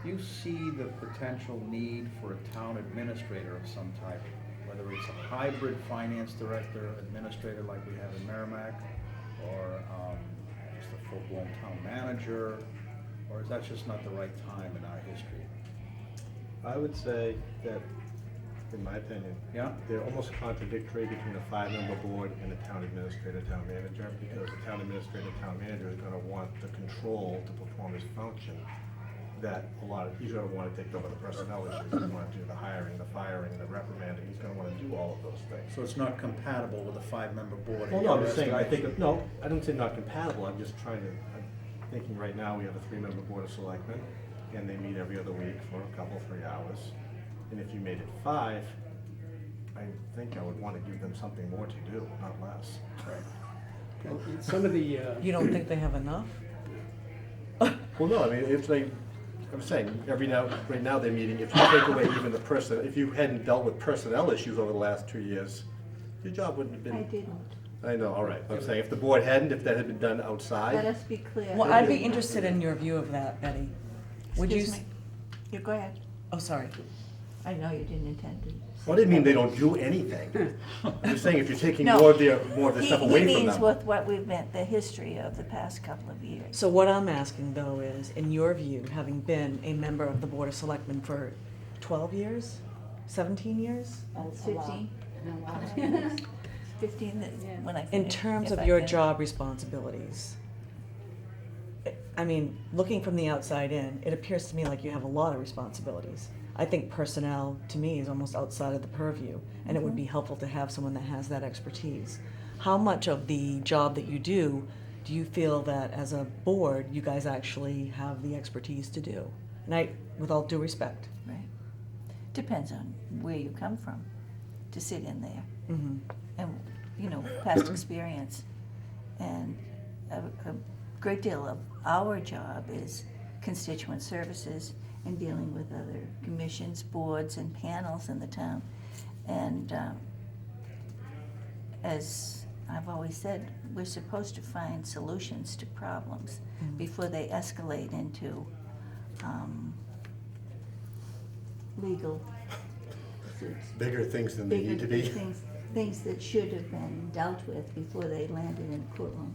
you see the potential need for a town administrator of some type, whether it's a hybrid finance director, administrator like we have in Merrimack, or just a full-blown town manager, or is that just not the right time in our history? I would say that, in my opinion, Yeah? they're almost contradictory between a 5-member board and a town administrator, town manager, because the town administrator, town manager is gonna want the control to perform his function that he's gonna wanna take over the personnel issues, he's gonna wanna do the hiring, the firing, the reprimanding, he's gonna wanna do all of those things. So it's not compatible with a 5-member board? in Well, no, I'm your just saying, I think, estimation? no, I don't say not compatible, I'm thinking right now, we have a 3-member board of selectmen, and they meet every other week for a couple, 3 hours. And if you made it 5, I think I would want to give them something more to do, not less. Well, some of the, You don't think they have enough? Well, no, I mean, it's like, I'm saying, right now they're meeting, if you take away even the person, if you hadn't dealt with personnel issues over the last 2 years, your job wouldn't have been. I didn't. I know, all right, I'm saying, if the board hadn't, if that had been done outside. Let us be clear. Well, I'd be interested in your view of that, Betty. Would you? Excuse me. You go ahead. Oh, sorry. I know you didn't intend to. Well, I didn't mean they don't do anything. I'm just saying, if you're taking No. more of the stuff away from He means them. with what we've meant, the history of the past couple of years. So what I'm asking though is, in your view, having been a member of the Board of Selectmen for 12 years, 17 years? That's a lot. 15? A lot. 15 that, Yeah. when I In finished. terms if of I your finished. job responsibilities, I mean, looking from the outside in, it appears to me like you have a lot of responsibilities. I think personnel, to me, is almost outside of the purview, and it would be helpful to have someone that has that expertise. How much of the job that you do you feel that as a board, you guys actually have the expertise to do? And I, with all due respect. Right. Depends on where you come from to sit in there. Mm-hmm. And, past experience. And a great deal of our job is constituent services and dealing with other commissions, boards, and panels in the town. And as I've always said, we're supposed to find solutions to problems before they escalate into legal suits. Bigger things than they need to be. Things that should have been dealt with before they landed in a courtroom.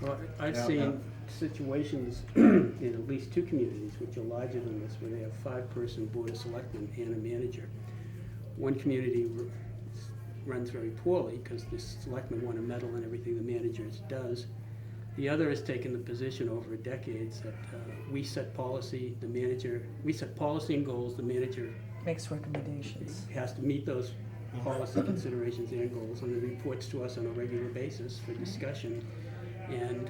well, I've Yeah, seen situations in at least 2 communities which are larger than this, where they have 5-person board of selectmen and a manager. One community runs very poorly because the selectmen want to meddle in everything the manager does. The other has taken the position over decades that we set policy, we set policy and goals, the manager Makes recommendations. has to meet those policy considerations and goals, and it reports to us on a regular basis for discussion. And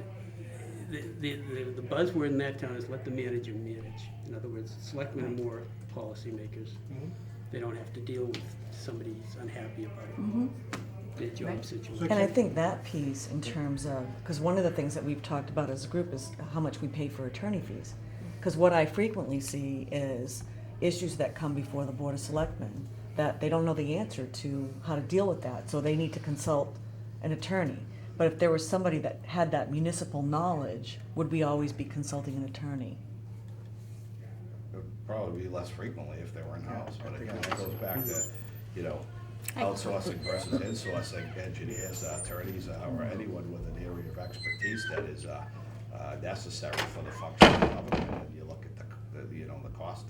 the buzzword in that town is let the manager manage. In other words, selectmen are more policymakers. They don't have to deal with somebody who's unhappy about their job Right. situation. And I think that piece in terms of, because one of the things that we've talked about as a group is how much we pay for attorney fees. Because what I frequently see is issues that come before the Board of Selectmen that they don't know the answer to how to deal with that, so they need to consult an attorney. But if there was somebody that had that municipal knowledge, would we always be consulting an attorney? It would probably be less frequently if they were in-house, but again, it goes back to, outsourcing versus insourcing engineers, attorneys, or anyone with an area of expertise that is necessary for the function of government. And you look at the cost,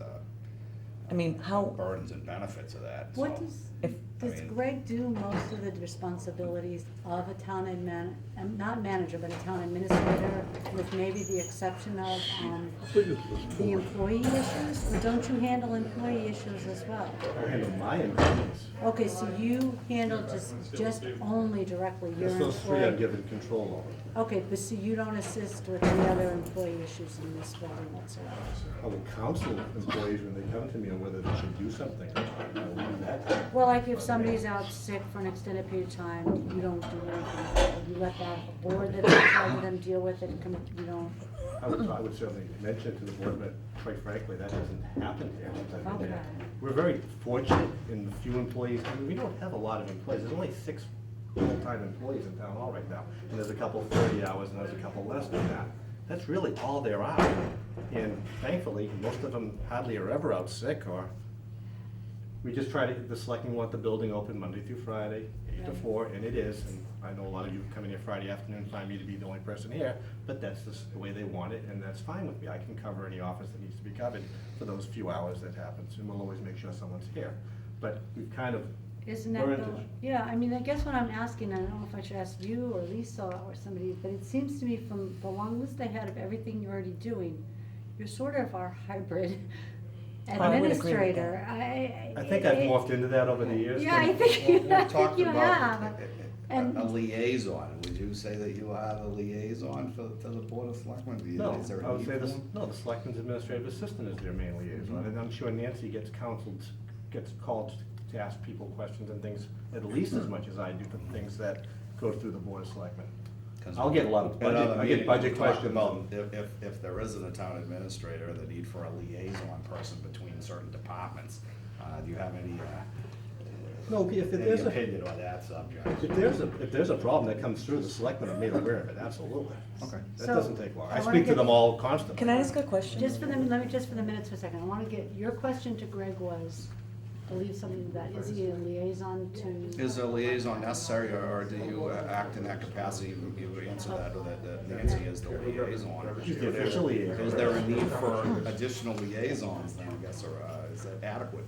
I mean, how, burdens and benefits of that. What So, does I mean- Greg do most of the responsibilities of a town not manager, but a town administrator, with maybe the exception of the employee issues? Or don't you handle employee issues as well? I handle my employees. Okay, so you handle just only directly your Just those 3 I'm employee? given control over. Okay, but so you don't assist with any other employee issues in this building whatsoever? I will counsel employees when they come to me on whether they should do something. We'll leave that. Well, like if somebody's out sick for an extended period of time, you don't do anything, you let that board that's in charge of them deal with it, you don't. I would certainly mention it to the board, but quite frankly, that hasn't happened here since I've been there. Okay. We're very fortunate in the few employees, I mean, we don't have a lot of employees, there's only 6 full-time employees in town hall right now. And there's a couple 30 hours and there's a couple less than that. That's really all there are. And thankfully, most of them hardly are ever out sick, or we just try to, the selectmen want the building open Monday through Friday, 8 to Right. 4, and it is. And I know a lot of you come in here Friday afternoon and find me to be the only person here, but that's just the way they want it, and that's fine with me. I can cover any office that needs to be covered for those few hours that happens, and we'll always make sure someone's here. But we've kind of Isn't that, learned the- to. yeah, I mean, I guess what I'm asking, I don't know if I should ask you or Lisa or somebody, but it seems to me from the long list I had of everything you're already doing, you're sort of our hybrid I would agree with administrator. I think I've morphed into that over the years. Yeah, I but- think, Well, we I think talked you about have. a And- liaison. Would you say that you are the liaison to the Board of Selectmen? No, Is there I a would need say for this, one? no, the selectman's administrative assistant is their main liaison, and I'm sure Nancy gets counseled, gets called to ask people questions and things at least as much as I do for the things that go through the Board of Selectmen. 'Cause I'll get a lot of at budget, other I get meetings, budget we talked questions. about If there isn't a town administrator, the need for a liaison person between certain departments. Do you have any, No, if any there's a, opinion on that subject? if there's a problem that comes through, the selectmen are made aware of it, absolutely. Okay. That So, doesn't take long. I I wanna speak to get- them all constantly. Can I ask a question? Just for the, let me, just for the minutes for a second, I wanna get, your question to Greg was, I believe something that, is he a liaison to? Is a liaison necessary, or do you act in that capacity? You answer that, or that Nancy is the liaison. She's the official liaison. Is there a need for additional liaisons then, I guess, or is that adequate?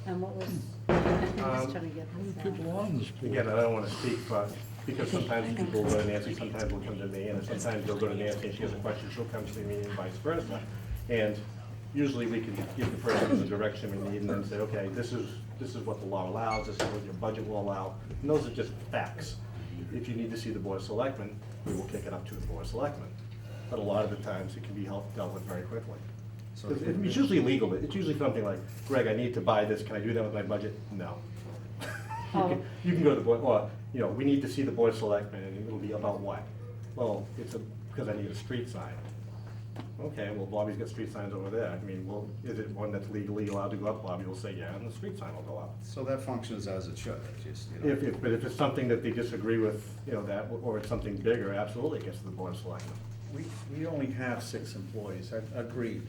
And what was, I'm just trying to get How many this people on this board? Again, I don't wanna speak, but, because sometimes people will go to Nancy, sometimes they'll come to me, and sometimes they'll go to Nancy and she has a question, she'll come to me and vice versa. And usually we can give the person the direction we need and then say, okay, this is what the law allows, this is what your budget will allow, and those are just facts. If you need to see the Board of Selectmen, we will kick it up to the Board of Selectmen. But a lot of the times, it can be dealt with very quickly. So It's usually legal, but it's usually something like, Greg, I need to buy this, can I do that with my budget? No. Oh. You can go to the board, or, you know, we need to see the Board of Selectmen, and it'll be about what? Well, because I need a street sign. Okay, well, Bobby's got street signs over there. I mean, well, is it one that's legally allowed to go up? Bobby will say, yeah, and the street sign will go up. So that functions as it should, it's just, you know. But if it's something that they disagree with, you know, that, or it's something bigger, absolutely it gets to the Board of Selectmen. We only have 6 employees, I agreed.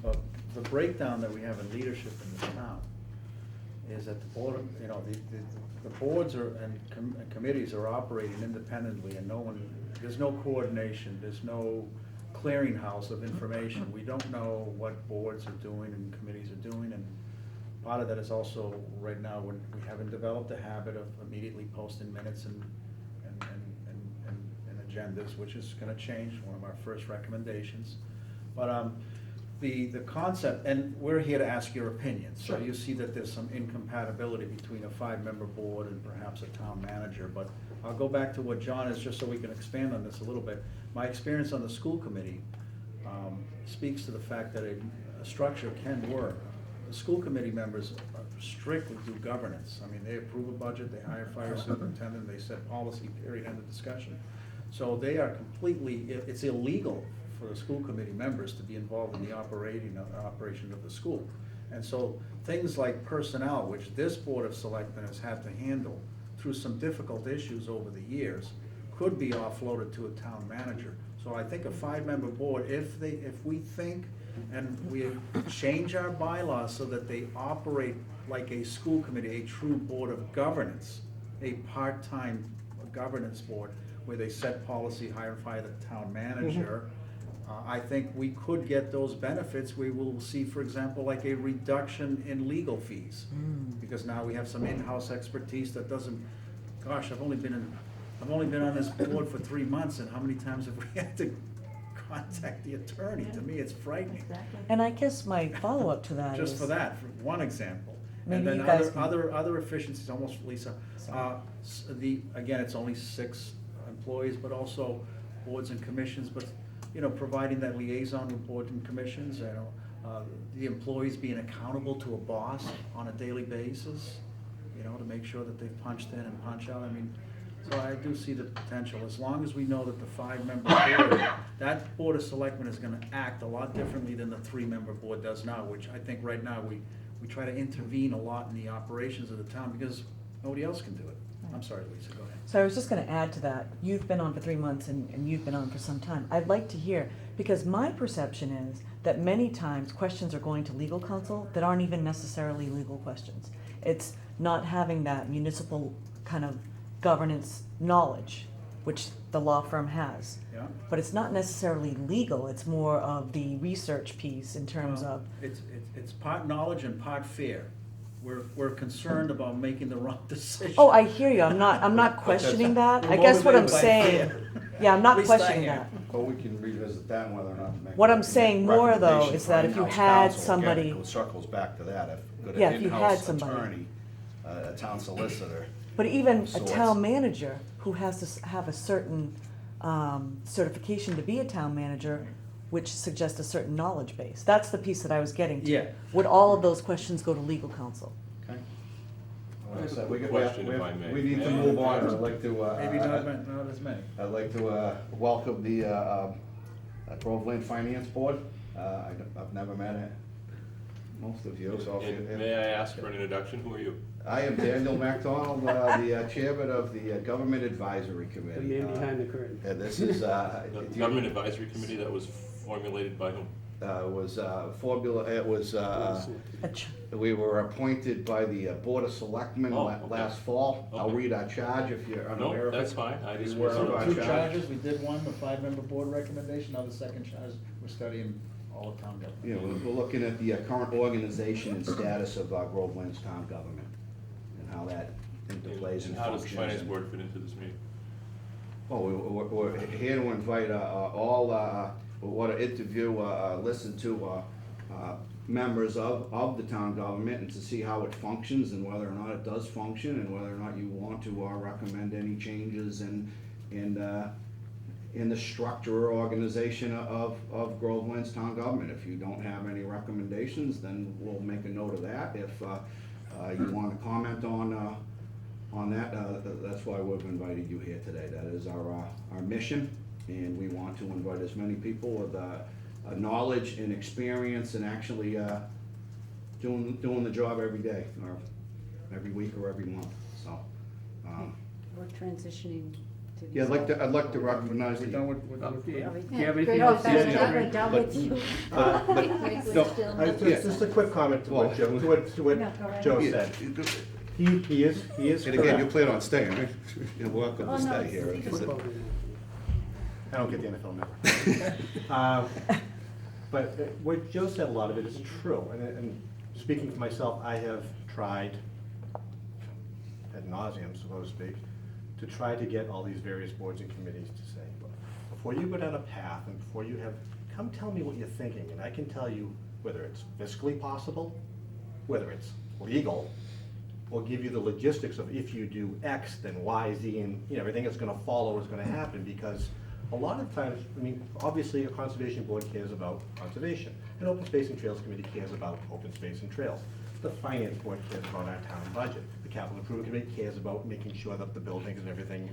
But the breakdown that we have in leadership in this town is that the board, you know, the boards and committees are operating independently, and there's no coordination, there's no clearinghouse of information. We don't know what boards are doing and committees are doing, and part of that is also, right now, we haven't developed a habit of immediately posting minutes and agendas, which is gonna change, one of our first recommendations. But, the concept, and we're here to ask your opinion, so you see that there's some incompatibility between a 5-member board and perhaps a town manager, but I'll go back to what John is, just so we can expand on this a little bit. My experience on the school committee speaks to the fact that a structure can work. The school committee members strictly do governance. I mean, they approve a budget, they hire fire superintendent, they set policy, period, end of discussion. So they are completely, it's illegal for the school committee members to be involved in the operation of the school. And so things like personnel, which this Board of Selectmen has had to handle through some difficult issues over the years, could be offloaded to a town manager. So I think a 5-member board, if we think and we change our bylaws so that they operate like a school committee, a true board of governance, a part-time governance board, where they set policy, hire and fire the town manager, I think we could get those benefits. We will see, for example, like a reduction in legal fees. Because now we have some in-house expertise that doesn't, gosh, I've only been on this board for 3 months, and how many times have we had to contact the attorney? To me, it's frightening. Exactly. And I guess my follow-up to that is. Just for that, for one example. Maybe And then you guys can- other efficiencies, almost, Lisa, again, it's only 6 employees, but also boards and commissions, but, you know, providing that liaison with boards and commissions, you know, the employees being accountable to a boss on a daily basis, you know, to make sure that they've punched in and punch out. I mean, so I do see the potential, as long as we know that the 5-member board, that Board of Selectmen is gonna act a lot differently than the 3-member board does now, which I think right now we try to intervene a lot in the operations of the town because nobody else can do it. I'm sorry, Lisa, go ahead. So I was just gonna add to that, you've been on for 3 months and you've been on for some time. I'd like to hear, because my perception is that many times questions are going to legal counsel that aren't even necessarily legal questions. It's not having that municipal kind of governance knowledge, which the law firm has. Yeah? But it's not necessarily legal, it's more of the research piece in terms Well, of, It's part knowledge and part fear. We're concerned about making the wrong decision. oh, I hear you, I'm not questioning that. I guess what I'm saying, yeah, I'm At not least I questioning am. that. But we can revisit that and whether or not to make. What I'm saying more, though, recommendations is that for if you in-house had counsel. somebody- Again, it circles back to that, if got Yeah, an if you had in-house somebody. attorney, a town solicitor. But even a sorts. town manager who has to have a certain certification to be a town manager, which suggests a certain knowledge base. That's the piece that I was getting to. Yeah. Would all of those questions go to legal counsel? Okay. I have a question, if I may. We need to May I? move on, I'd like to, Maybe not as many. I'd like to welcome the Groveland Finance Board. I've never met most of you, so if And you. may I ask for an introduction? Who are you? I am Daniel MacDonald, the chairman of the Government Advisory The Committee. man behind the curtain. And this is, The Government Advisory Committee that was formulated by whom? was formula, it was, A ch- we were appointed by the Board of Selectmen Oh, okay. last fall. I'll Okay. read our charge if you're unaware No, of it. that's fine. I just Beware was. of our Two charge. charges, we did one, the 5-member board recommendation, now the second charge, we're studying all of town government. You know, we're looking at the current organization and status of Groveland's town government and how that interplays and And how does the functions. finance and- board fit into this meeting? Well, we're here to invite all, we want to interview, listen to members of the town government and to see how it functions and whether or not it does function and whether or not you want to recommend any changes in the structure or organization of Groveland's town government. If you don't have any recommendations, then we'll make a note of that. If you want to comment on that, that's why we've invited you here today. That is our mission, and we want to invite as many people with knowledge and experience and actually doing the job every day, or every week or every month, so. We're transitioning to. Yeah, I'd like to recognize We the. done with Do the. you Yeah, do you have anything Greg, else to we're say? done- we're done with you. Just a quick comment to what Joe, to what No, go right Joe ahead. said. He is And again, you correct. plan on staying, right? You're welcome Oh, to no, stay it's- here. it's- Is it- I don't get the NFL network. But what Joe said, a lot of it is true, and speaking for myself, I have tried ad nauseum, so to speak, to try to get all these various boards and committees to say, before you go down a path and before you have, come tell me what you're thinking, and I can tell you whether it's fiscally possible, whether it's legal, or give you the logistics of if you do X, then Y, Z, and, you know, everything that's gonna follow is gonna happen, because a lot of times, I mean, obviously, a conservation board cares about conservation. An open space and trails committee cares about open space and trails. The finance board cares about our town budget. The capital improvement committee cares about making sure that the buildings and everything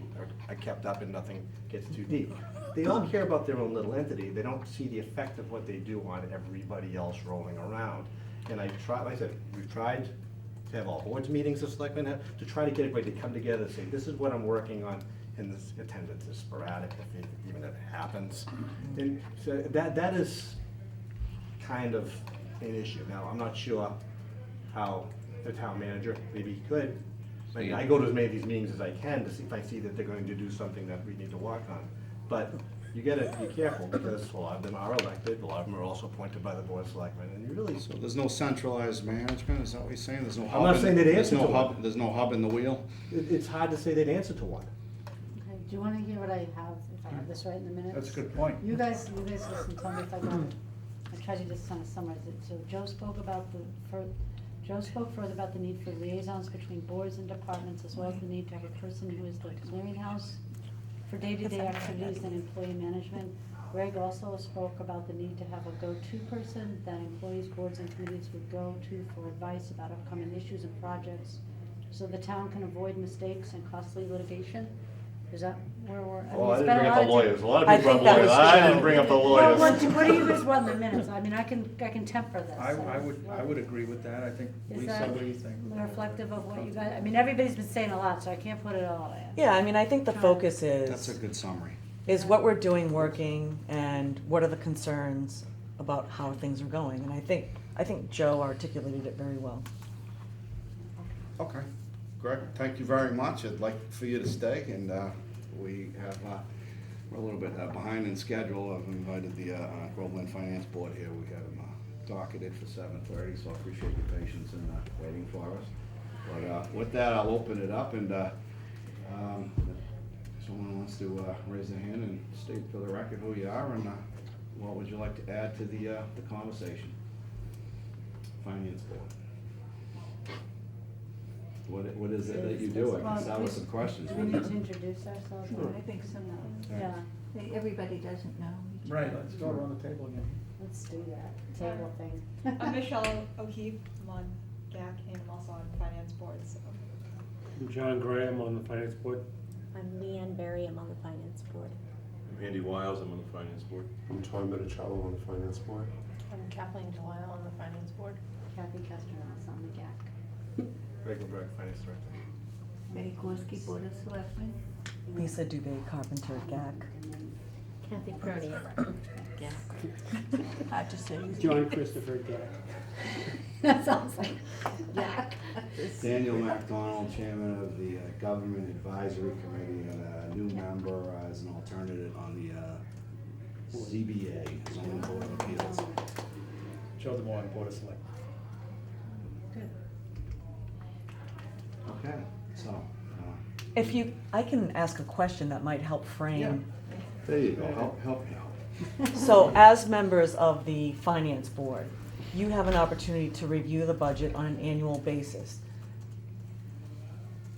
are kept up and nothing gets too deep. They all care about their own little entity. They don't see the effect of what they do on everybody else rolling around. And I try, like I said, we've tried to have all boards meetings, the selectmen have, to try to get everybody to come together and say, this is what I'm working on, and this attendance is sporadic, if even if it happens. And so that is kind of an issue. Now, I'm not sure how the town manager, maybe he could. I mean, I go to as many of these meetings as I can to see if I see that they're going to do something that we need to work on. But you gotta be careful, because a lot of them are elected, a lot of them are also appointed by the board of selectmen, and you really, So there's no centralized management, is that what you're saying? There's no hub? I'm not in- saying they'd there's answer no to hub- it. There's no hub in the wheel? it's hard to say they'd answer to one. Okay, do you wanna hear what I have, if I have this right in the minutes? That's a good point. You guys listen, tell me if I got it. I tried to just kind of summarize it. So Joe spoke further about the need for liaisons between boards and departments, as well as the need to have a person who is the clearinghouse for day-to-day activities and employee management. Greg also spoke about the need to have a go-to person that employees, boards, and committees would go to for advice about upcoming issues and projects, so the town can avoid mistakes and costly litigation. Is that where we're? Oh, I it's didn't been bring a up lot the of lawyers. A lot of I people think have that lawyers. was I Joe. didn't bring up the Well, lawyers. what do you guys want in the minutes? I mean, I can temper this. I would agree with that, I think, Is Lisa, that what do you think? reflective of what you guys, I mean, everybody's been saying a lot, so I can't put it all in. Yeah, I mean, I think the focus That's a is, good summary. what we're doing working and what are the concerns about how things are going. And I think Joe articulated it very well. Okay, Greg, thank you very much. I'd like for you to stay, and we have, we're a little bit behind in schedule. I've invited the Groveland Finance Board here. We have them docketed for 7:30, so I appreciate your patience in waiting for us. But with that, I'll open it up, and if someone wants to raise their hand and state for the record who you are, and what would you like to add to the conversation? Finance Board. What is it that you do? I can start with some questions. Do we need to introduce ourselves? I think so. Yeah, Everybody doesn't know. Right, let's go around the table again. let's do that, table thing. I'm Michelle O'Keefe, I'm on GAC and I'm also on finance board, so. I'm John Graham on the finance board. I'm Leanne Berry, I'm on the finance board. I'm Andy Wiles, I'm on the finance board. I'm Tom Minicello on the finance board. I'm Kathleen Delisle on the finance board. Kathy Castellanos on the GAC. Greg LeBrecq, Finance Director. Betty Gorski, Board of Selectmen. Lisa Dubé, Carpenter, GAC. Kathy Prony. Yeah. Hard to say. John Christopher Gack. That sounds like GAC. Daniel MacDonald, Chairman of the Government Advisory Committee, and a new member as an alternative on the ZBA, Zoning Board of Appeals. Joe DeMore, Board of Selectmen. Good. Okay, so, I can ask a question that might help frame. there you go, help me out. So as members of the finance board, you have an opportunity to review the budget on an annual basis.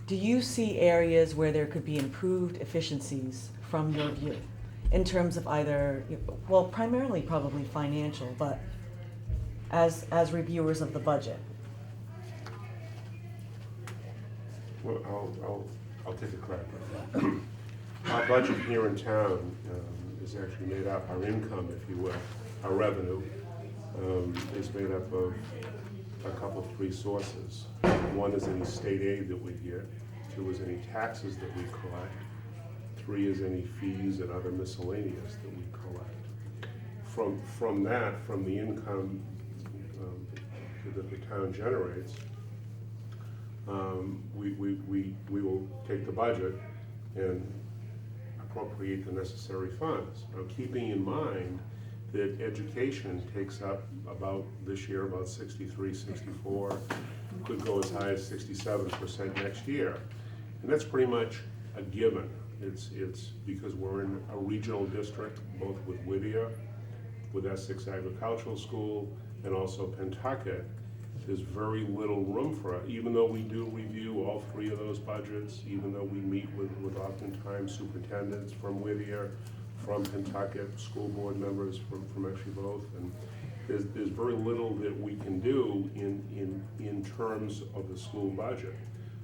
Do you see areas where there could be improved efficiencies from your view? In terms of either, well, primarily probably financial, but as reviewers of the budget? Well, I'll take a crack at that. Our budget here in town is actually made up, our income, if you will, our revenue, is made up of a couple of three sources. One is any state aid that we get, two is any taxes that we collect, three is any fees and other miscellaneous that we collect. From that, from the income that the town generates, we will take the budget and appropriate the necessary funds. Now, keeping in mind that education takes up about, this year, about 63, 64, could go as high as 67% next year. And that's pretty much a given. It's because we're in a regional district, both with Whittier, with Essex Agricultural School, and also Pentucket. There's very little room for it, even though we do review all three of those budgets, even though we meet with oftentimes superintendents from Whittier, from Pentucket, school board members from actually both, and there's very little that we can do in terms of the school budget.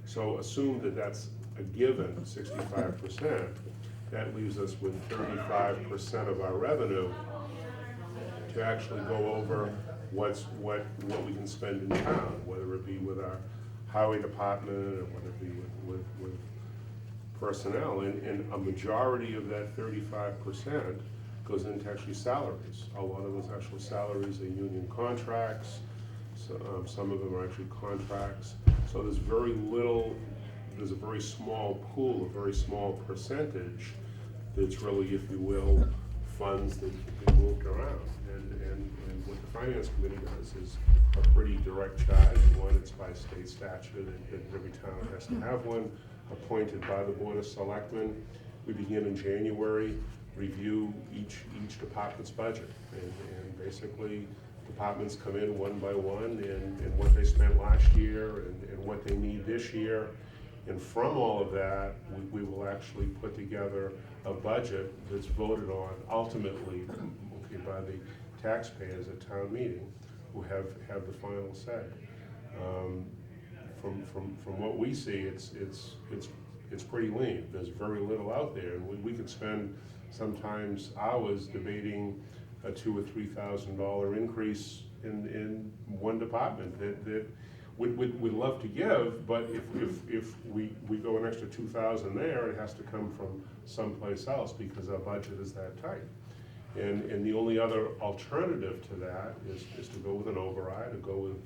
So assume that that's a given, 65%, that leaves us with 35% of our revenue to actually go over what we can spend in town, whether it be with our highway department or whether it be with personnel. And a majority of that 35% goes into actually salaries. A lot of those actual salaries are union contracts. So, some of them are actually contracts. So there's very little, there's a very small pool, a very small percentage that's really, if you will, funds that can be moved around. And what the finance committee does is a pretty direct charge. One, it's by state statute, and every town has to have one, appointed by the Board of Selectmen. We begin in January, review each department's budget, and basically departments come in one by one, and what they spent last year, and what they need this year, And from all of that, we will actually put together a budget that's voted on ultimately, okay, by the taxpayers at town meeting, who have the final say. From what we see, it's pretty lean. There's very little out there, and we could spend sometimes hours debating a $2,000 or $3,000 increase in one department that we'd love to give, but if we go an extra 2,000 there, it has to come from someplace else because our budget is that tight. And the only other alternative to that is to go with an override, or go with,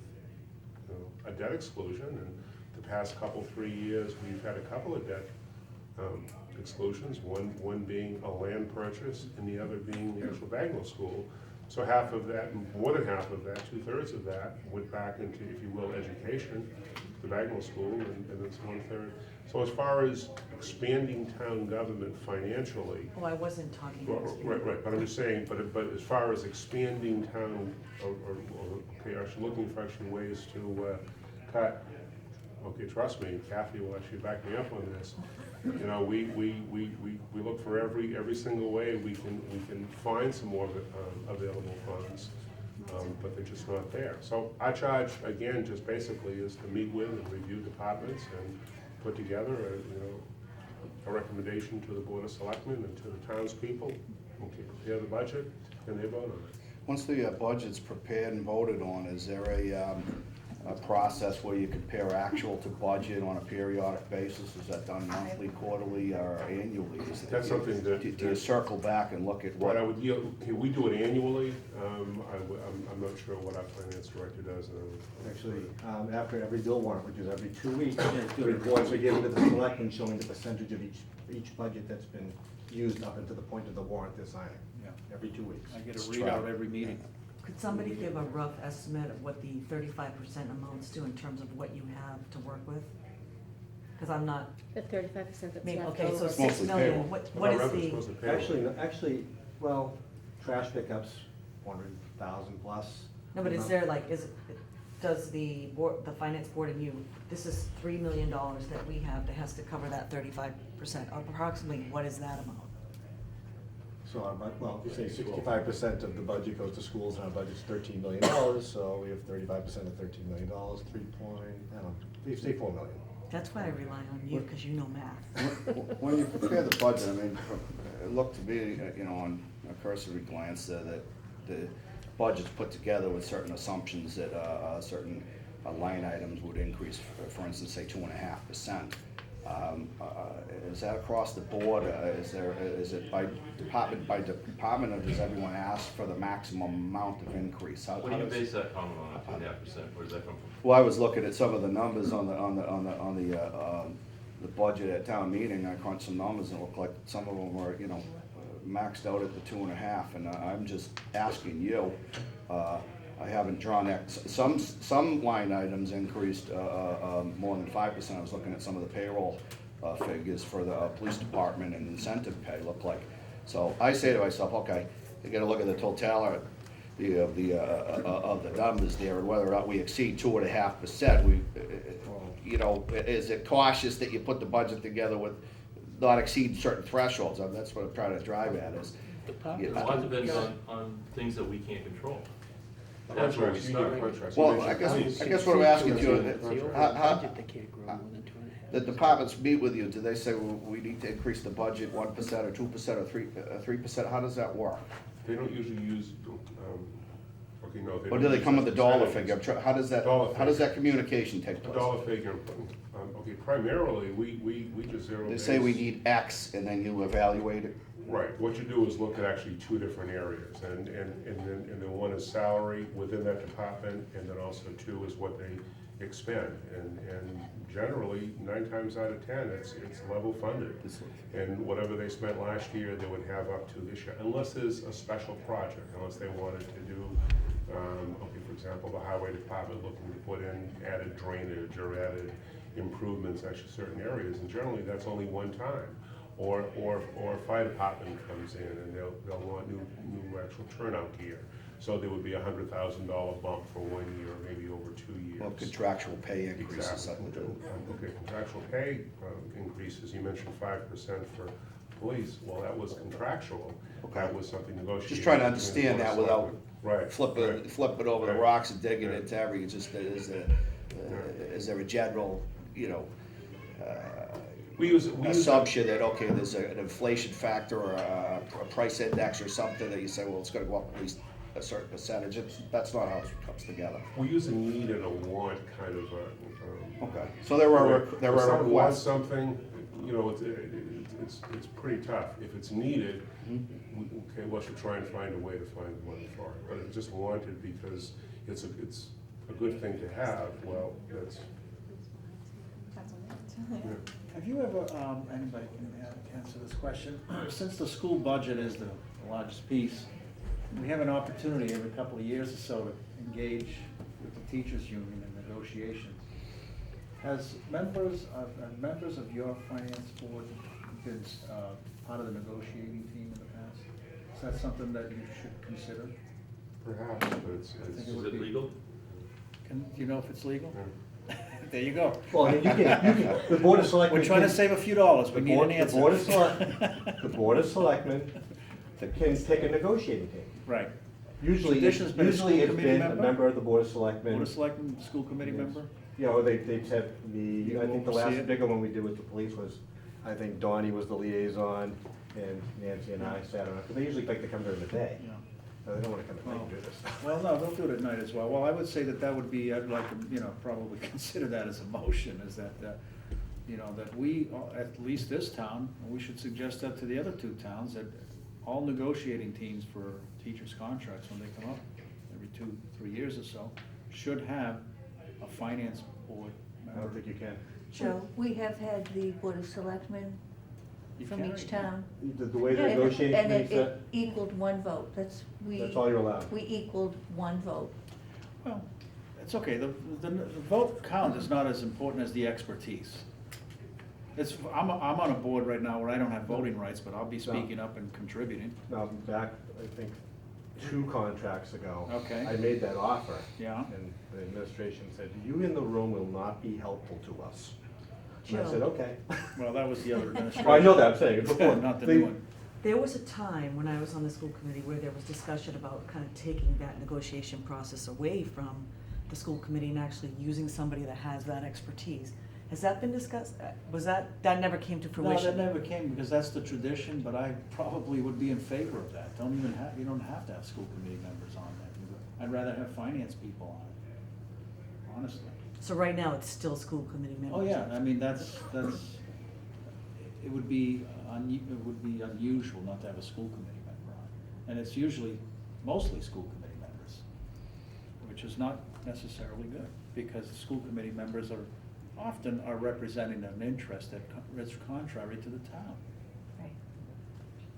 you know, a debt exclusion. And the past 3 years, we've had a couple of debt exclusions, one being a land purchase and the other being the actual Bagnell School. So half of that, more than half of that, 2/3 of that went back into, if you will, education, the Bagnell School, and it's 1/3. So as far as expanding town government financially, Oh, I wasn't talking well, about. right, but I'm just saying, but as far as expanding town, or okay, actually looking for actually ways to cut, okay, trust me, Kathy will actually back me up on this. You know, we look for every single way we can find some more available funds, but they're just not there. So our charge, again, just basically is to meet with and review departments and put together a recommendation to the Board of Selectmen and to the townspeople. Okay, prepare the budget, and they vote on it. Once the budget's prepared and voted on, is there a process where you compare actual to budget on a periodic basis? Is that done monthly, quarterly, or annually? That's something that- Do you circle back and look at what? What I would yield, okay, we do it annually. I'm not sure what our finance director does. Actually, after every bill warrant, which is every 2 weeks, reports are given to the selectmen showing the percentage of each budget that's been used up until the point of the warrant they're signing. Yeah. Every 2 weeks. I get a readout every meeting. Could somebody give a rough estimate of what the 35% amounts to in terms of what you have to work with? Because I'm not, The 35% that's maybe, left okay, so over. 6 mostly million, payroll. what is Revenue's supposed the, to pay. Actually, well, trash pickups, 400,000 plus. no, but is there like, does the board, the finance board and you, this is $3 million that we have that has to cover that 35%, approximately, what is that amount? So our, well, you say 65% of the budget goes to schools, and our budget's $13 million, so we have 35% of $13 million, you say $4 million. That's why I rely on you, because you know math. When you prepare the budget, I mean, it looked to me, you know, on a cursory glance, that the budget's put together with certain assumptions that certain line items would increase, for instance, say 2.5%. Is that across the board? Is it by department, or does everyone ask for the maximum amount of increase? What do you base that comment on, 2.5%? Where does that come from? Well, I was looking at some of the numbers on the budget at town meeting. I crunched some numbers, and it looked like some of them were, you know, maxed out at the 2.5, and I'm just asking you. I haven't drawn that. Some line items increased more than 5%. I was looking at some of the payroll figures for the police department and incentive pay look like. So I say to myself, okay, you got to look at the totality of the numbers there, and whether or not we exceed 2.5%. You know, is it cautious that you put the budget together with not exceeding certain thresholds? That's what I'm trying to drive at. Is A lot depends on things that we can't control. That's where we Contracts, you need start. contracts. Well, You I mentioned- guess what I'm asking you, It's the overall how, budget that can't grow more than 2.5. the departments meet with you, do they say, well, we need to increase the budget 1% or 2% or 3%? How does that work? They don't usually use, okay, no. Or do they come with a dollar percentages. figure? How does that, Dollar how does figure. that communication take A place? dollar figure, okay, primarily, we just zero They base. say we need X, and then you evaluate it? Right, what you do is look at actually two different areas, and then one is salary within that department, and then also two is what they expend. And generally, 9 times out of 10, it's level funded. And whatever they spent last year, they would have up to this year, unless there's a special project, unless they wanted to do, okay, for example, the highway department looking to put in added drainage or added improvements at certain areas, and generally, that's only one time. Or a fire department comes in and they'll want new actual turnout gear. So there would be $100,000 bump for 1 year, maybe over 2 years. Well, contractual pay increases, Exactly. something to do. Okay, contractual pay increases, you mentioned 5% for police, well, that was contractual. Okay. That was something negotiated. Just trying to between the understand Board of that without Selectmen. Right. flipping over the Right. rocks and digging Yeah. into every, is there a general, We use. assumption that, okay, there's an inflation factor or a price index or something that you say, well, it's gonna go up at least a certain percentage, that's not how it comes together. We use a need and a want kind of Okay, so there were If someone wants requests. something, it's pretty tough. If it's needed, okay, well, should try and find a way to find the money for it. But if it's just wanted because it's a good thing to have, well, that's, That's on it. yeah. Have you ever, anybody can answer this question, since the school budget is the largest piece, we have an opportunity every couple of years or so to engage with the teachers' union in negotiations. Has members of your finance board been part of the negotiating team in the past? Is that something that you should consider? Perhaps, but it's, think it Is would it be- legal? Do you know if it's legal? yeah. There you go. Well, I mean, the Board of Selectmen. We're trying to can- save a few dollars, we the need board- an answer. The Board of Selectmen can pick a negotiating team. Right. Usually, Tradition's been a usually school it's committee been a member? member of the Board of Selectmen. Board of Selectmen, school committee Yes. member? You know, they've had You I think the oversee last it? bigger one we did with the police was, I think Donnie was the liaison, and Nancy and I sat on it, because they usually like to come during the day. Yeah. They don't wanna come at night and do this. Well, no, they'll do it at night as well. Well, I would say that would be, I'd like to, probably consider that as a motion, is that, that we, at least this town, we should suggest that to the other two towns, that all negotiating teams for teachers' contracts, when they come up every 2-3 years or so, should have a finance board I member. don't think you can. Joe, we have had the Board of Selectmen You from can or each you can't? town. The way the And it- negotiating and committee's it set, equaled one vote, that's all you're allowed. we equaled one vote. Well, it's okay, the vote count is not as important as the expertise. I'm on a board right now where I don't have voting rights, but I'll be speaking up and contributing. Now, back, I think, 2 contracts ago. Okay. I made that offer. Yeah. And the administration said, you in the room will not be helpful to us. And I Joe. said, okay. Well, that was the other administration. Well, I know that, I'm saying, before. Not the They- new one. There was a time when I was on the school committee where there was discussion about kind of taking that negotiation process away from the school committee and actually using somebody that has that expertise. Has that been discussed? Was that never came to No, fruition? that never came, because that's the tradition, but I probably would be in favor of that. You don't have to have school committee members on that. I'd rather have finance people on it, honestly. So right now, it's still school committee members? Oh, yeah, I mean, it would be unusual not to have a school committee member on. And it's usually, mostly school committee members, which is not necessarily good, because the school committee members often are representing an interest that is contrary to the town. Right.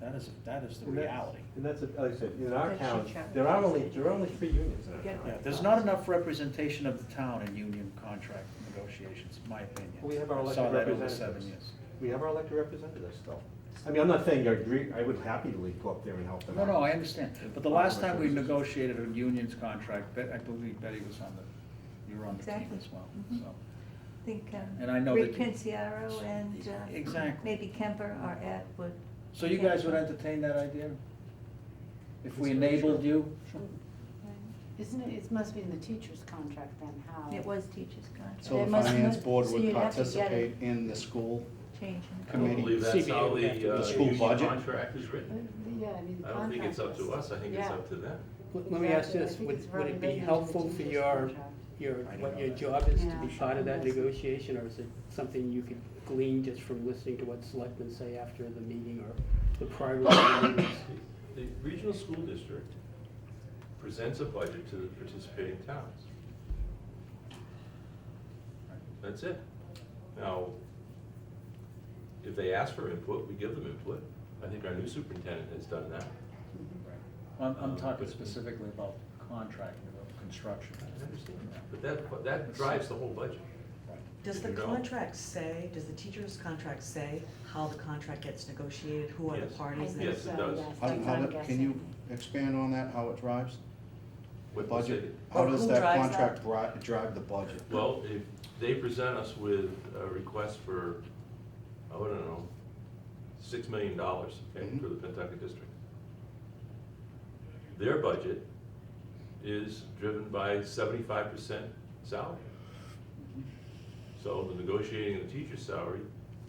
That is the And that- reality. And that's, like I said, in our That town, should travel. there are only 3 unions in our town. Yeah, there's not enough representation of the town in union contract negotiations, in my opinion. We have our I elected saw that over representatives. 7 years. We have our elected representatives still. I mean, I'm not saying I would happily go up there and help them No, out. no, I understand, but the last time we negotiated a union's contract, I believe Betty was you were on the team Exactly. as well, Mhm. so. I think And I know Rick that- Pinciaro and Exactly. maybe Kemper or Ed would. So you guys would entertain that idea? If we enabled you? Isn't it, it must be in the teacher's contract then, how? It was teachers' contract. So the It must- finance board so would you'd have to get participate it. in the school Changing. I don't committee. believe that's how The school union budget? contract is written. Yeah, I mean, the I don't think it's up contract to is- us, I think it's yeah. up to them. Let me ask Exactly. I this, think would it's it be relevant to helpful for teacher's your, contract. what your job is to be Yeah. part of that negotiation, or is it something you could glean just from listening to what selectmen say after the meeting or the prior meetings? The regional school district presents a budget to the participating towns. That's it. Now, if they ask for input, we give them input. I think our new superintendent has done that. I'm talking specifically about contract, construction. I understand that, but that drives the whole budget. Does the You know? contract say, does the teacher's contract say how the contract gets negotiated, who are the Yes. parties? I think Yes, it so, does. yes, How- that's how what I'm the- Can guessing. you expand on that, how it drives? What Budget, city? how Or does who that drives contract drive the budget? Well, if they present us with a request for, I don't know, $6 million, okay, Mhm. for the Pentucket District. Their budget is driven by 75% salary. So the negotiating of the teacher's salary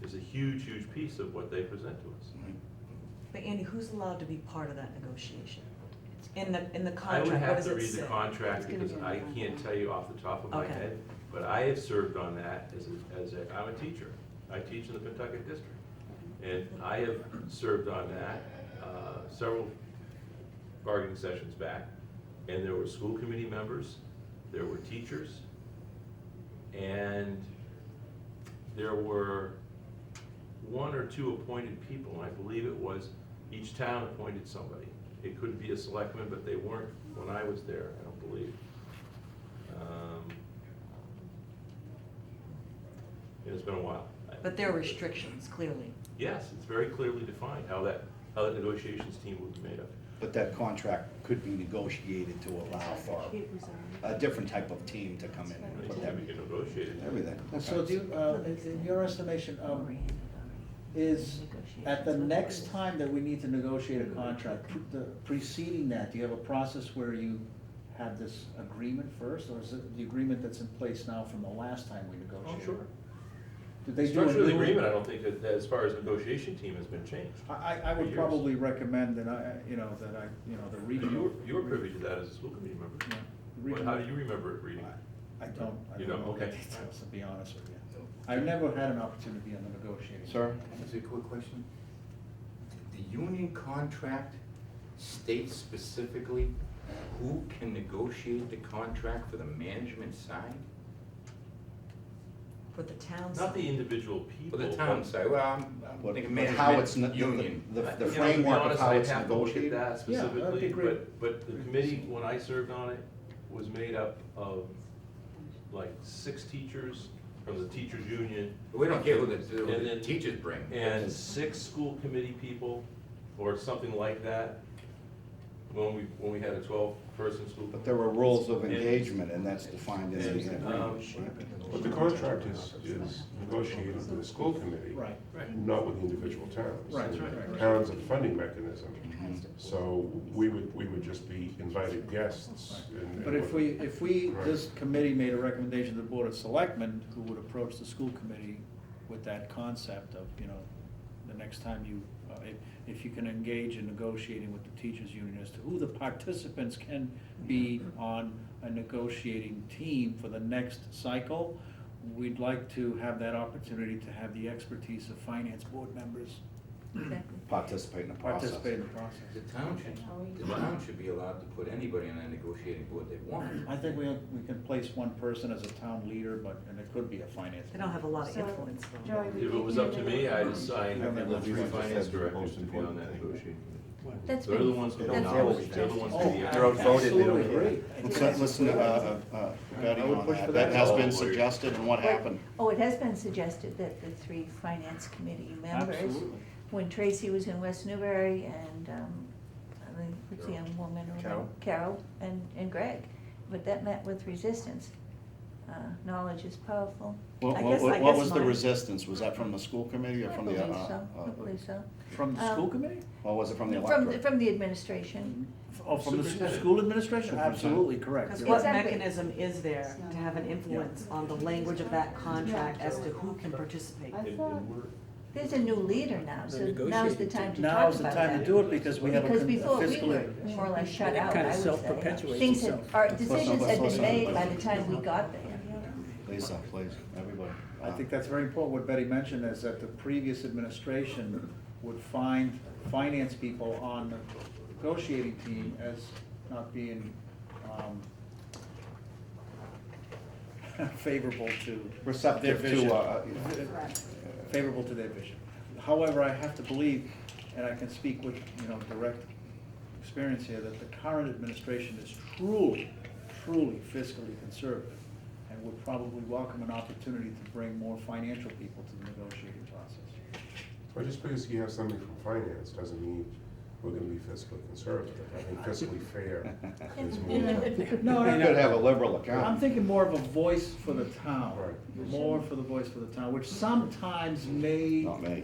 is a huge, huge piece of what they present to us. But Andy, who's allowed to be part of that negotiation? In the I would contract, what have does to it read the say? contract It's gonna because be in the I contract. can't tell you off the top of my Okay. head. But I have served on that I'm a teacher. I teach in the Pentucket District. And I have served on that several bargaining sessions back. And there were school committee members, there were teachers, and there were one or two appointed people, and I believe it was each town appointed somebody. It could be a selectman, but they weren't when I was there, I don't believe. It's been a while. But there are restrictions, clearly. Yes, it's very clearly defined how that negotiations team would be made up. But that contract could be negotiated to allow for a different type of team to come in and put Anytime that, we can negotiate it. everything. So do, in your estimation, is at the next time that we need to negotiate a contract, preceding that, do you have a process where you have this agreement first? Or is it the agreement that's in place now from the last time we negotiated? Oh, sure. Did they The do a structure of the new- agreement, I don't think that as far as negotiation team has been changed. I for would years. probably recommend that the regional. You were privy to that as a school committee member. Yeah, the What- regional- How do you remember it reading? I don't You know don't? the Okay. details, to be honest with you. I've never had an opportunity on the negotiating. Sir? That's a quick question. The union contract states specifically who can negotiate the contract for the management side? For the town Not the side. individual For people. the town but- side, well, I'm But thinking but how it's, management union, union. the You know, to be framework of honest, how I'd it's have to look at negotiated? that Yeah, that'd specifically, be great. but the committee, when I served on it, was made up of like 6 teachers from the teachers' union. We don't care who And the then- teachers bring. And 6 school committee people, or something like that, when we had a 12-person school. But there were rules of engagement, and that's defined in the And, agreement. But the contract is negotiated with the school committee. Right. Not with individual towns. Right, And right. Towns are the funding mechanism, Mhm. so we would just be invited guests. and- But if we, Right. this committee made a recommendation to the Board of Selectmen, who would approach the school committee with that concept of, the next time you, if you can engage in negotiating with the teachers' union as to who the participants can be on a negotiating team for the next cycle, we'd like to have that opportunity to have the expertise of finance board members Exactly. Participate in the process. participate in the process. The town should be allowed to put anybody on that negotiating board they want. I think we can place one person as a town leader, and it could be a finance. They don't have a lot of So, influence though. Joey, If it was up to me, I'd assign Yeah, the 3 that's finance the directors most to be on important that thing. negotiating committee. That's They're the been- ones with the that's knowledge, been they're the ones with Oh, the. They're outvoted, they don't absolutely care. agree. Let's listen to, Betty I would on push that. for That that. has Oh, been lawyer. suggested, and what happened? Oh, it has been suggested that the 3 finance committee members, Absolutely. when Tracy was in West Newbury and, I think, what's the young woman? Carol and Greg, but that met with resistance. Knowledge is powerful. What I what- guess what was the mine- resistance? Was that from the school committee or I from the? believe so, I believe so. From the school committee? Or was it from the From, electorate? from the administration. Oh, from the Superintendent. school administration? Superintendent. Absolutely correct. Because You're what right. Exactly. mechanism is there to have an influence on the language of that contract as to who can participate? And we're, There's a new leader now, so now's the time to talk Now's the about time to that. do it because we have a Because before, we fiscal. were more or less shut out, Kind I of would self-perpetuates say. Things had, itself. our decisions had been listen. made by the time we got there. Lisa, please, everybody. I think that's very important. What Betty mentioned is that the previous administration would find finance people on the negotiating team as not being favorable to their Receptive vision. to, Favorable to their vision. However, I have to believe, and I can speak with, direct experience here, that the current administration is truly fiscally conservative and would probably welcome an opportunity to bring more financial people to the negotiating process. Well, just because you have somebody from finance doesn't mean we're gonna be fiscally conservative. I think fiscally fair is You more. know, No, You could have a liberal I'm account. thinking more of a voice for the town. Right. More for the voice for the town, which sometimes Not me.